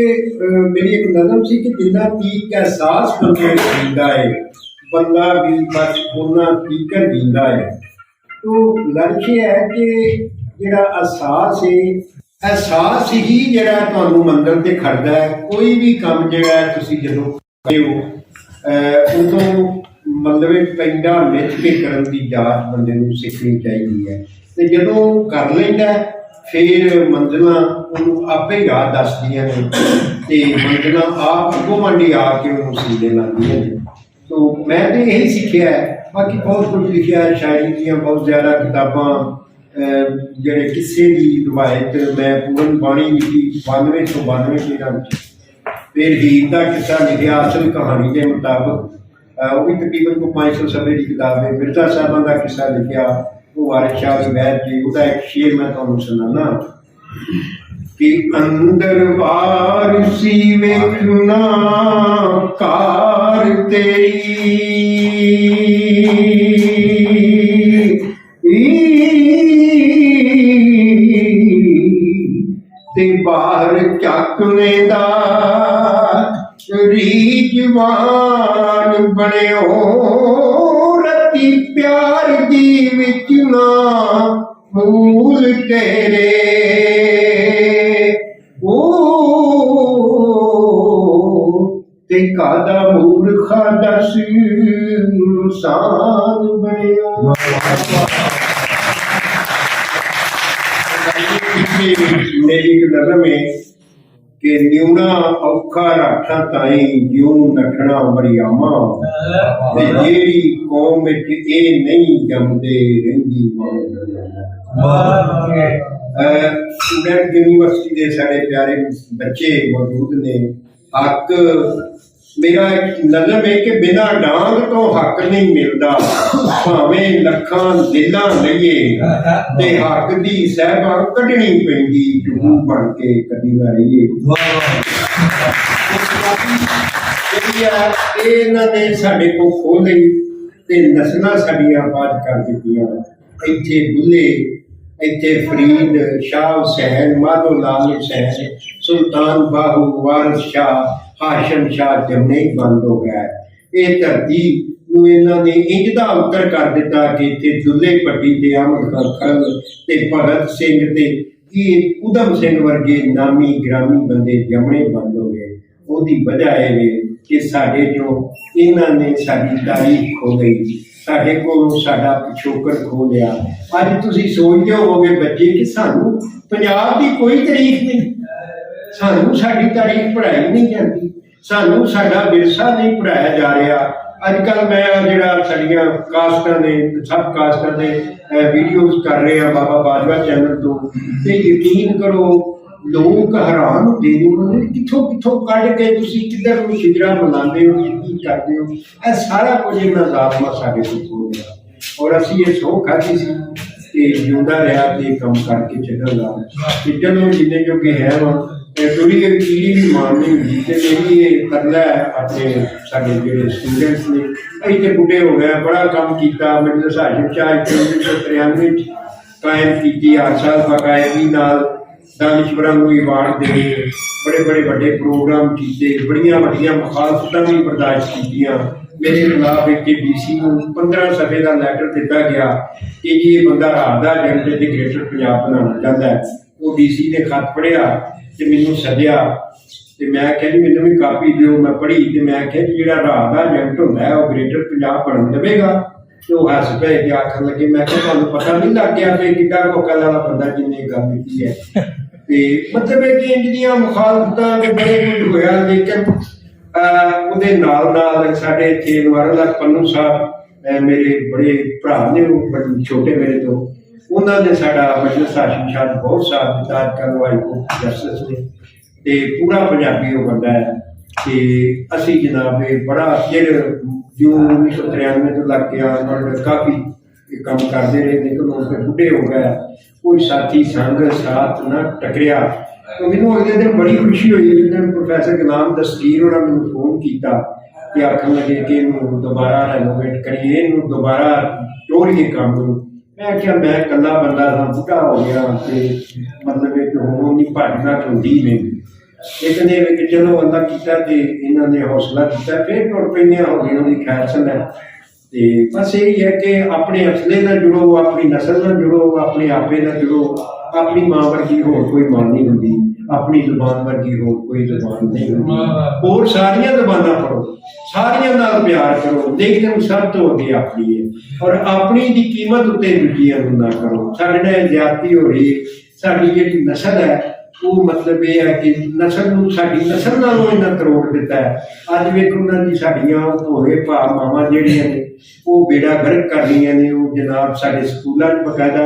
S3: ਮੇਰੀ ਇੱਕ ਨਜ਼ਮ ਸੀ ਕਿ ਜਿੰਨਾ ਤੀਕ ਅਹਿਸਾਸ ਬੰਦੇ ਨੂੰ ਦਿੰਦਾ ਹੈ, ਬੰਦਾ ਵੀ ਬਸ ਉਹਨਾਂ ਤੀਕਰ ਦਿੰਦਾ ਹੈ। ਤੋ ਲਕਸ਼ ਹੈ ਕਿ ਜਿਹੜਾ ਅਹਿਸਾਸ ਹੀ ਜਿਹੜਾ ਤੁਹਾਨੂੰ ਮੰਜ਼ਿਲ ਤੇ ਖੜਦਾ ਹੈ। ਕੋਈ ਵੀ ਕੰਮ ਜਿਹੜਾ ਤੁਸੀਂ ਜਦੋਂ ਕਰਦੇ ਹੋ ਉਦੋਂ ਮਤਲਬ ਪੈਂਡਾ ਮਿੱਥ ਕੇ ਕਰਨ ਦੀ ਜਾਚ ਬੰਦੇ ਨੂੰ ਸਿੱਖਣੀ ਚਾਹੀਦੀ ਹੈ। ਤੇ ਜਦੋਂ ਕਰ ਲੈਂਦਾ ਫਿਰ ਮੰਜ਼ਿਲਾਂ ਉਹਨੂੰ ਆਪੇ ਹੀ ਰਾਹ ਦੱਸਦੀਆਂ ਨੇ ਤੇ ਮੰਜ਼ਿਲਾਂ ਆਪ ਅੱਗੋਂ ਮੰਡੀ ਆ ਕੇ ਉਹਨੂੰ ਸੀਨੇ ਲਾਉਂਦੀਆਂ ਨੇ। ਤੋ ਮੈਂ ਤਾਂ ਇਹੀ ਸਿੱਖਿਆ ਹੈ। ਬਾਕੀ ਬਹੁਤ ਕੁਝ ਲਿਖਿਆ, ਸ਼ਾਇਰੀ ਦੀਆਂ ਬਹੁਤ ਜ਼ਿਆਦਾ ਕਿਤਾਬਾਂ, ਜਿਹੜੇ ਕਿਸੇ ਦੀ ਰਵਾਇਤ ਮੈਂ ਪੂਰਨ ਬਾਣੀ ਲਿਖੀ 92 ਤੋਂ 92 ਇਹਨਾਂ ਵਿੱਚ। ਫਿਰ ਹੀਰ ਦਾ ਕਿੱਸਾ ਲਿਖਿਆ ਅਸਲ ਕਹਾਣੀ ਦੇ ਮੁਤਾਬਕ, ਉਹ ਵੀ ਤਕਰੀਬਨ ਕੋਈ 500 ਸਫ਼ੇ ਦੀ ਕਿਤਾਬ ਹੈ। ਮਿਰਜ਼ਾ ਸਾਹਿਬਾਂ ਦਾ ਕਿੱਸਾ ਲਿਖਿਆ, ਉਹ ਵਾਰਿਸ ਸ਼ਾਹ ਦੀ ਵੈਦ ਜੀ, ਉਹਦਾ ਇੱਕ ਸ਼ੇਰ ਮੈਂ ਤੁਹਾਨੂੰ ਸੁਣਾਉਣਾ ਕਿ ਅੰਦਰ ਵਾਰਸੀ ਵੇਖਣਾ ਕਾਰ ਤੇਰੀ ਤੇ ਬਾਹਰ ਚੱਕਵੇਂ ਦਾ ਰੀਜਵਾਨ ਬਣਿਓ, ਰਤੀ ਪਿਆਰ ਦੀ ਵਿੱਚ ਨਾ ਮੂਲ ਤੇਰੇ ਤੇ ਕਾਦਾ ਮੂਰਖਾ ਦਸ ਇਨਸਾਨ ਬਣਿਓ। ਮੇਰੀ ਇੱਕ ਨਜ਼ਮ ਹੈ ਕਿ ਨਿਉਣਾ ਔਖਾ ਰਾਖਾਂ ਤਾਈਂ ਜਿਉਂ ਨਖਣਾ ਮਰਿਆਮਾ, ਤੇ ਜਿਹੜੀ ਕੌਮ ਵਿੱਚ ਇਹ ਨਹੀਂ ਜੰਮਦੇ ਰਹਿੰਦੀ ਸਟੂਡੈਂਟ ਯੂਨੀਵਰਸਿਟੀ ਦੇ ਸਾਡੇ ਪਿਆਰੇ ਬੱਚੇ ਮੌਜੂਦ ਨੇ। ਹੱਕ ਮੇਰਾ ਇੱਕ ਨਜ਼ਮ ਹੈ ਕਿ ਬਿਨਾਂ ਡਾਂਗ ਤੋਂ ਹੱਕ ਨਹੀਂ ਮਿਲਦਾ, ਭਾਵੇਂ ਲੱਖਾਂ ਦਿਲਾਂ ਲਈਏ ਤੇ ਹੱਕ ਦੀ ਸਹਿਬਾਂ ਕੱਢਣੀ ਪੈਂਦੀ, ਝੂਠ ਬਣ ਕੇ ਕਦੀ ਨਾ ਰਹੀਏ। ਇਹਨਾਂ ਨੇ ਸਾਡੇ ਕੋਲ ਖੋਹ ਲਈ ਤੇ ਨਸਲਾਂ ਸਾਡੀਆਂ ਬਾਦ ਕਰ ਦਿੱਤੀਆਂ। ਇੱਥੇ ਬੁੱਲੇ, ਇੱਥੇ ਫਰੀਦ, ਸ਼ਾਹ ਹੁਸੈਨ, ਮਾਧੋ ਲਾਲ ਹੁਸੈਨ, ਸੁਲਤਾਨ ਬਾਹੂ, ਵਾਰਿਸ ਸ਼ਾਹ, ਹਾਸ਼ਮ ਸ਼ਾਹ ਜੰਮੇ ਹੀ ਬੰਦ ਹੋ ਗਿਆ। ਇਹ ਧਰਤੀ ਨੂੰ ਇਹਨਾਂ ਨੇ ਇੰਜ ਦਾ ਉੱਤਰ ਕਰ ਦਿੱਤਾ ਕਿ ਇੱਥੇ ਦੁੱਲੇ ਪੱਟੀ ਤੇ ਅਹਿਮਦ ਖਾਨ ਖਰਲ ਤੇ ਭਗਤ ਸਿੰਘ ਤੇ ਕਿ ਉਦਮ ਸਿੰਘ ਵਰਗੇ ਨਾਮੀ ਗ੍ਰਾਮੀ ਬੰਦੇ ਜੰਮਣੇ ਬੰਦ ਹੋ ਗਏ। ਉਹਦੀ ਵਜ੍ਹਾ ਇਹ ਵੇ ਕਿ ਸਾਡੇ ਜੋ ਇਹਨਾਂ ਨੇ ਸਾਡੀ ਤਾਰੀਖ ਖੋ ਗਈ, ਸਾਡੇ ਕੋਲੋਂ ਸਾਡਾ ਪਿਛੋਕੜ ਖੋ ਲਿਆ। ਅੱਜ ਤੁਸੀਂ ਸੋਚਦੇ ਹੋਵੋਗੇ ਬੱਚੇ ਕਿ ਸਾਨੂੰ ਪੰਜਾਬ ਦੀ ਕੋਈ ਤਾਰੀਖ ਨਹੀਂ, ਸਾਨੂੰ ਸਾਡੀ ਤਾਰੀਖ ਪੜ੍ਹਾਈ ਨਹੀਂ ਜਾਂਦੀ, ਸਾਨੂੰ ਸਾਡਾ ਵਿਰਸਾ ਨਹੀਂ ਪੜ੍ਹਾਇਆ ਜਾ ਰਿਹਾ। ਅੱਜ ਕੱਲ੍ਹ ਮੈਂ ਜਿਹੜਾ ਸਾਡੀਆਂ ਕਾਸਟਾਂ ਦੇ ਸਬ ਕਾਸਟਾਂ ਦੇ ਵੀਡੀਓਜ਼ ਕਰ ਰਹੇ ਆ ਬਾਬਾ ਬਾਜਵਾ ਚੈਨਲ ਤੋਂ, ਤੇ ਯਕੀਨ ਕਰੋ ਲੋਕ ਹੈਰਾਨ ਹੁੰਦੇ ਨੇ ਕਿੱਥੋਂ ਕਿੱਥੋਂ ਕੱਢ ਕੇ ਤੁਸੀਂ ਕਿੱਧਰ ਨੂੰ ਸ਼ਿਜਰਾ ਬਣਾਉਂਦੇ ਹੋ, ਕੀ ਕਰਦੇ ਹੋ। ਇਹ ਸਾਰਾ ਕੁਝ ਇਹਨਾਂ ਜ਼ਾਲਮਾਂ ਸਾਡੇ ਕੋਲ ਹੋ ਗਿਆ, ਔਰ ਅਸੀਂ ਇਹ ਸਹੁੰ ਖਾਧੀ ਸੀ ਕਿ ਜਿਉਂਦਾ ਰਿਹਾ ਤੇ ਕੰਮ ਕਰਕੇ ਚੱਲਾਂਗਾ। ਕਿ ਜਦੋਂ ਜਿੰਨੇ ਜੋਗੇ ਹੈ ਥੋੜੀ ਜਿਹੀ ਪੀੜੀ ਵੀ ਮਾਰਨੀ ਹੁੰਦੀ ਤੇ ਮੇਰੀ ਇਹ ਤਰਲਾ ਹੈ ਆਪਣੇ ਸਾਡੇ ਜਿਹੜੇ ਸਟੂਡੈਂਟਸ ਨੇ। ਅਸੀਂ ਤੇ ਬੁੱਢੇ ਹੋ ਗਏ, ਬੜਾ ਕੰਮ ਕੀਤਾ। ਮੈਨੂੰ ਸਾਜਿਬ ਚਾਹ 1993 ਵਿੱਚ ਕਾਇਮ ਕੀਤੀ, 8 ਸਾਲ ਬਾਕਾਇਦਗੀ ਨਾਲ ਦਾਨਿਸ਼ਵਰਾਂ ਨੂੰ ਅਵਾਰਡ ਦੇ, ਬੜੇ ਬੜੇ ਵੱਡੇ ਪ੍ਰੋਗਰਾਮ ਕੀਤੇ, ਬੜੀਆਂ ਵੱਡੀਆਂ ਮੁਖਾਲਫਤਾਂ ਵੀ ਬਰਦਾਸ਼ਤ ਕੀਤੀਆਂ। ਮੇਰੇ ਖਿਲਾਫ ਇੱਕ DC ਨੂੰ 15 ਸਫ਼ੇ ਦਾ ਲੈਟਰ ਦਿੱਤਾ ਗਿਆ ਕਿ ਜੀ ਇਹ ਬੰਦਾ ਰਾਤ ਦਾ ਏਜੰਟ ਤੇ ਗ੍ਰੇਟਰ ਪੰਜਾਬ ਬਣਾਉਣਾ ਚਾਹੁੰਦਾ ਹੈ। ਉਹ DC ਨੇ ਖੱਤ ਪੜ੍ਹਿਆ ਤੇ ਮੈਨੂੰ ਸੱਦਿਆ ਤੇ ਮੈਂ ਕਿਹਾ ਜੀ ਮੈਨੂੰ ਵੀ ਕਾਪੀ ਦਿਓ। ਮੈਂ ਪੜ੍ਹੀ ਤੇ ਮੈਂ ਕਿਹਾ ਜੀ ਜਿਹੜਾ ਰਾਤ ਦਾ ਏਜੰਟ ਹੁੰਦਾ ਹੈ ਉਹ ਗ੍ਰੇਟਰ ਪੰਜਾਬ ਬਣਨ ਦੇਵੇਗਾ। ਤੇ ਉਹ ਹੱਸ ਪਏ ਤੇ ਆਖਣ ਲੱਗੇ, ਮੈਂ ਕਿਹਾ ਤੁਹਾਨੂੰ ਪਤਾ ਨਹੀਂ ਲੱਗ ਗਿਆ ਕਿ ਕਿੱਡਾ ਕੋਕਾ ਵਾਲਾ ਬੰਦਾ ਜਿਹਨੇ ਗੱਲ ਕੀਤੀ ਹੈ। ਤੇ ਮਤਲਬ ਇਹ ਕਿ ਇੰਜ ਦੀਆਂ ਮੁਖਾਲਫਤਾਂ ਦੇ ਬੜੇ ਕੁਝ ਹੋਇਆ, ਲੇਕਿਨ ਉਹਦੇ ਨਾਲ ਨਾਲ ਸਾਡੇ ਇੱਥੇ ਨਵਾਰਲਾ ਪੰਨੂ ਸਾਹਿਬ ਮੇਰੇ ਬੜੇ ਭਰਾ ਨੇ, ਉਹ ਬੜੇ ਛੋਟੇ ਮੇਰੇ ਤੋਂ, ਉਹਨਾਂ ਨੇ ਸਾਡਾ ਮਜਲਿਸ ਹਾਸ਼ਮ ਬਹੁਤ ਸਾਥ ਦਿੱਤਾ। ਅੱਜ ਕੱਲ੍ਹ ਹਾਈ ਕੋਰਟ ਜਸਟਿਸ ਨੇ ਤੇ ਪੂਰਾ ਪੰਜਾਬੀ ਉਹ ਬੰਦਾ ਹੈ। ਤੇ ਅਸੀਂ ਜਨਾਬ ਇਹ ਬੜਾ ਚਿਰ ਜੋ 1993 ਤੋਂ ਲੱਗ ਗਿਆ ਕਾਫੀ ਕੰਮ ਕਰਦੇ ਰਹੇ, ਲੇਕਿਨ ਉਹ ਫਿਰ ਬੁੱਢੇ ਹੋ ਗਏ, ਕੋਈ ਸਾਥੀ ਸੰਗ ਸਾਥ ਨਾ ਟਕਰਿਆ। ਤਾਂ ਮੈਨੂੰ ਅਗਲੇ ਦਿਨ ਬੜੀ ਖੁਸ਼ੀ ਹੋਈ ਜਦੋਂ ਪ੍ਰੋਫੈਸਰ ਗੁਲਾਮ ਦਸਤਗੀਰ ਉਹਨਾਂ ਮੈਨੂੰ ਫੋਨ ਕੀਤਾ ਕਿ ਆਖਣ ਲੱਗੇ ਕਿ ਇਹਨੂੰ ਦੁਬਾਰਾ ਰੈਨੋਵੇਟ ਕਰੀਏ, ਇਹਨੂੰ ਦੁਬਾਰਾ ਤੋੜੀਏ ਕੰਮ ਨੂੰ। ਮੈਂ ਕਿਹਾ ਮੈਂ ਇਕੱਲਾ ਬੰਦਾ ਸਾਂ, ਬੁੱਢਾ ਹੋ ਗਿਆ ਤੇ ਮਤਲਬ ਇਹ ਹੁਣ ਨਹੀਂ ਭੱਜਣਾ ਚਾਹੁੰਦੀ ਨਹੀਂ। ਇੱਕ ਨੇ ਵੀ ਚਲੋ ਬੰਦਾ ਕੀਤਾ ਤੇ ਇਹਨਾਂ ਨੇ ਹੌਸਲਾ ਦਿੱਤਾ, ਫਿਰ ਟੁਰ ਪੈਂਦੀਆਂ ਹੋ ਗਈਆਂ ਉਹਦੀ ਖੈਰ ਸੰਗਤ। ਤੇ ਬਸ ਇਹੀ ਹੈ ਕਿ ਆਪਣੇ ਅਸਲੇ ਨਾਲ ਜੁੜੋ, ਆਪਣੀ ਨਸਲ ਨਾਲ ਜੁੜੋ, ਆਪਣੇ ਆਪੇ ਨਾਲ ਜੁੜੋ। ਆਪਣੀ ਮਾਂ ਵਰਗੀ ਹੋਰ ਕੋਈ ਮਾਂ ਨਹੀਂ ਹੁੰਦੀ, ਆਪਣੀ ਜ਼ੁਬਾਨ ਵਰਗੀ ਹੋਰ ਕੋਈ ਜ਼ੁਬਾਨ ਨਹੀਂ ਹੁੰਦੀ। ਹੋਰ ਸਾਰੀਆਂ ਜ਼ੁਬਾਨਾਂ ਪੜ੍ਹੋ, ਸਾਰੀਆਂ ਨਾਲ ਪਿਆਰ ਕਰੋ, ਲੇਕਿਨ ਸਭ ਤੋਂ ਅੱਗੇ ਆਪਣੀ ਹੈ। ਔਰ ਆਪਣੀ ਦੀ ਕੀਮਤ ਉੱਤੇ ਦੂਜੀਆਂ ਨੂੰ ਨਾ ਕਰੋ। ਸਾਡੇ ਨਾਲ ਜ਼ਿਆਦਤੀ ਹੋ ਰਹੀ ਹੈ। ਸਾਡੀ ਜਿਹੜੀ ਨਸਲ ਹੈ ਉਹ ਮਤਲਬ ਇਹ ਹੈ ਕਿ ਨਸਲ ਨੂੰ ਸਾਡੀ ਨਸਲ ਨਾਲੋਂ ਇਹਨਾਂ ਕਰੋੜ ਦਿੱਤਾ ਹੈ। ਅੱਜ ਵੇਖੋ ਉਹਨਾਂ ਦੀ ਸਾਡੀਆਂ ਹੋਏ ਭਾ ਮਾਵਾਂ ਜਿਹੜੀਆਂ ਨੇ ਉਹ ਬੇੜਾ ਗਰਕ ਕਰ ਰਹੀਆਂ ਨੇ। ਉਹ ਜਨਾਬ ਸਾਡੇ ਸਕੂਲਾਂ 'ਚ ਬਕਾਇਦਾ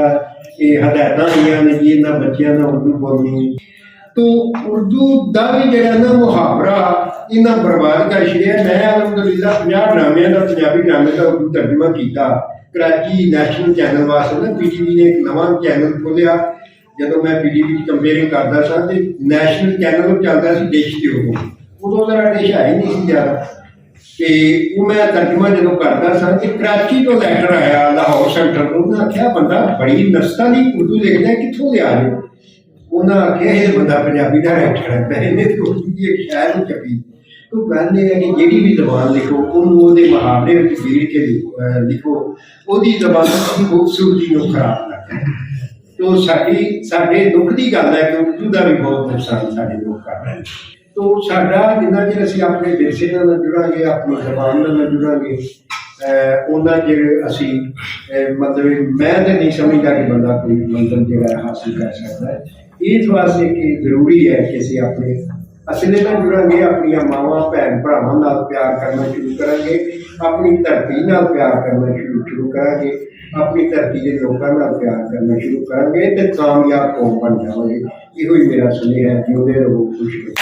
S3: ਇਹ ਹਦਾਇਤਾਂ ਆਈਆਂ ਨੇ ਕਿ ਇਹਨਾਂ ਬੱਚਿਆਂ ਨਾਲ ਉਰਦੂ ਬੋਲਣੀ। ਤੋ ਉਰਦੂ ਦਾ ਵੀ ਜਿਹੜਾ ਨਾ ਮੁਹਾਵਰਾ ਇਹਨਾਂ ਬਰਬਾਦ ਕਰ ਛੜਿਆ। ਮੈਂ ਅਲਹਮਦੁਲਿਲਾ 50 ਡਰਾਮਿਆਂ ਦਾ ਪੰਜਾਬੀ ਡਰਾਮੇ ਦਾ ਉਰਦੂ ਤਰਜਮਾ ਕੀਤਾ। ਕਰਾਚੀ ਨੈਸ਼ਨਲ ਚੈਨਲ ਵਾਸਤੇ ਨਾ PTV ਨੇ ਇੱਕ ਨਵਾਂ ਚੈਨਲ ਖੋਲ੍ਹਿਆ। ਜਦੋਂ ਮੈਂ PTV 'ਚ ਕੰਪੇਅਰਿੰਗ ਕਰਦਾ ਸਾਂ ਤੇ ਨੈਸ਼ਨਲ ਚੈਨਲ ਉਹ ਚੱਲਦਾ ਸੀ ਡਿਸ਼ ਤੇ, ਉਦੋਂ ਮੇਰਾ ਡਿਸ਼ ਹੈ ਹੀ ਨਹੀਂ ਸੀ ਜ਼ਿਆਦਾ। ਤੇ ਉਹ ਮੈਂ ਤਰਜਮਾ ਜਦੋਂ ਕਰਦਾ ਸਾਂ ਤੇ ਕਰਾਚੀ ਤੋਂ ਲੈਟਰ ਆਇਆ ਲਾਹੌਰ ਸੈਂਟਰ ਤੋਂ। ਉਹਨਾਂ ਆਖਿਆ ਬੰਦਾ ਬੜੀ ਨਸਤਾਂ ਦੀ ਉਰਦੂ ਲਿਖਦਾ, ਕਿੱਥੋਂ ਲਿਆ ਰਹੇ? ਉਹਨਾਂ ਆਖਿਆ ਇਹ ਬੰਦਾ ਪੰਜਾਬੀ ਦਾ ਰਾਈਟਰ ਹੈ। ਮੈਂ ਇਹਨੇ ਉਰਦੂ ਦੀ ਇੱਕ ਸ਼ਾਇਰ ਨੂੰ ਛਪੀ। ਉਹ ਗੱਲ ਇਹ ਹੈ ਕਿ ਜਿਹੜੀ ਵੀ ਜ਼ਬਾਨ ਲਿਖੋ ਉਹਨੂੰ ਉਹਦੇ ਮੁਹਾਵਰੇ ਵਿੱਚ ਫੀੜ ਕੇ ਲਿਖੋ, ਉਹਦੀ ਜ਼ਬਾਨ ਦੀ ਖੂਬਸੂਰਤੀ ਨੂੰ ਖਰਾਬ ਨਾ ਕਰੋ। ਤੋ ਸਾਡੇ ਦੁੱਖ ਦੀ ਗੱਲ ਹੈ ਕਿ ਉਰਦੂ ਦਾ ਵੀ ਬਹੁਤ ਨੁਕਸਾਨ ਸਾਡੇ ਲੋਕ ਕਰ ਰਹੇ ਨੇ। ਤੋ ਸਾਡਾ ਜਿੰਨਾ ਚਿਰ ਅਸੀਂ ਆਪਣੇ ਵਿਰਸੇ ਨਾਲ ਜੁੜਾਂਗੇ, ਆਪਣੀ ਜ਼ਬਾਨ ਨਾਲ ਜੁੜਾਂਗੇ, ਉਹਨਾਂ ਚਿਰ ਅਸੀਂ ਮਤਲਬ ਮੈਂ ਤਾਂ ਨਹੀਂ ਸਮਝਦਾ ਕਿ ਬੰਦਾ ਕੋਈ ਮੰਜ਼ਿਲ ਜਿਹੜਾ ਹਾਸਿਲ ਕਰ ਸਕਦਾ ਹੈ। ਇਸ ਵਾਸਤੇ ਕਿ ਜ਼ਰੂਰੀ ਹੈ ਕਿ ਅਸੀਂ ਆਪਣੇ ਅਸਲੇ ਨਾਲ ਜੁੜਾਂਗੇ, ਆਪਣੀਆਂ ਮਾਵਾਂ ਭੈਣ ਭਰਾਵਾਂ ਨਾਲ ਪਿਆਰ ਕਰਨਾ ਸ਼ੁਰੂ ਕਰਾਂਗੇ, ਆਪਣੀ ਧਰਤੀ ਨਾਲ ਪਿਆਰ ਕਰਨਾ ਸ਼ੁਰੂ ਕਰਾਂਗੇ, ਆਪਣੀ ਧਰਤੀ ਦੇ ਲੋਕਾਂ ਨਾਲ ਪਿਆਰ ਕਰਨਾ ਸ਼ੁਰੂ ਕਰਾਂਗੇ ਤੇ ਕਾਮਯਾਬ ਕੌਮ ਬਣ ਜਾਵਾਂਗੇ। ਇਹੋ ਹੀ ਮੇਰਾ ਸੁਨੇਹਾ ਹੈ। ਜਿਉਂਦੇ ਰਹੋ, ਖੁਸ਼ ਰਹੋ।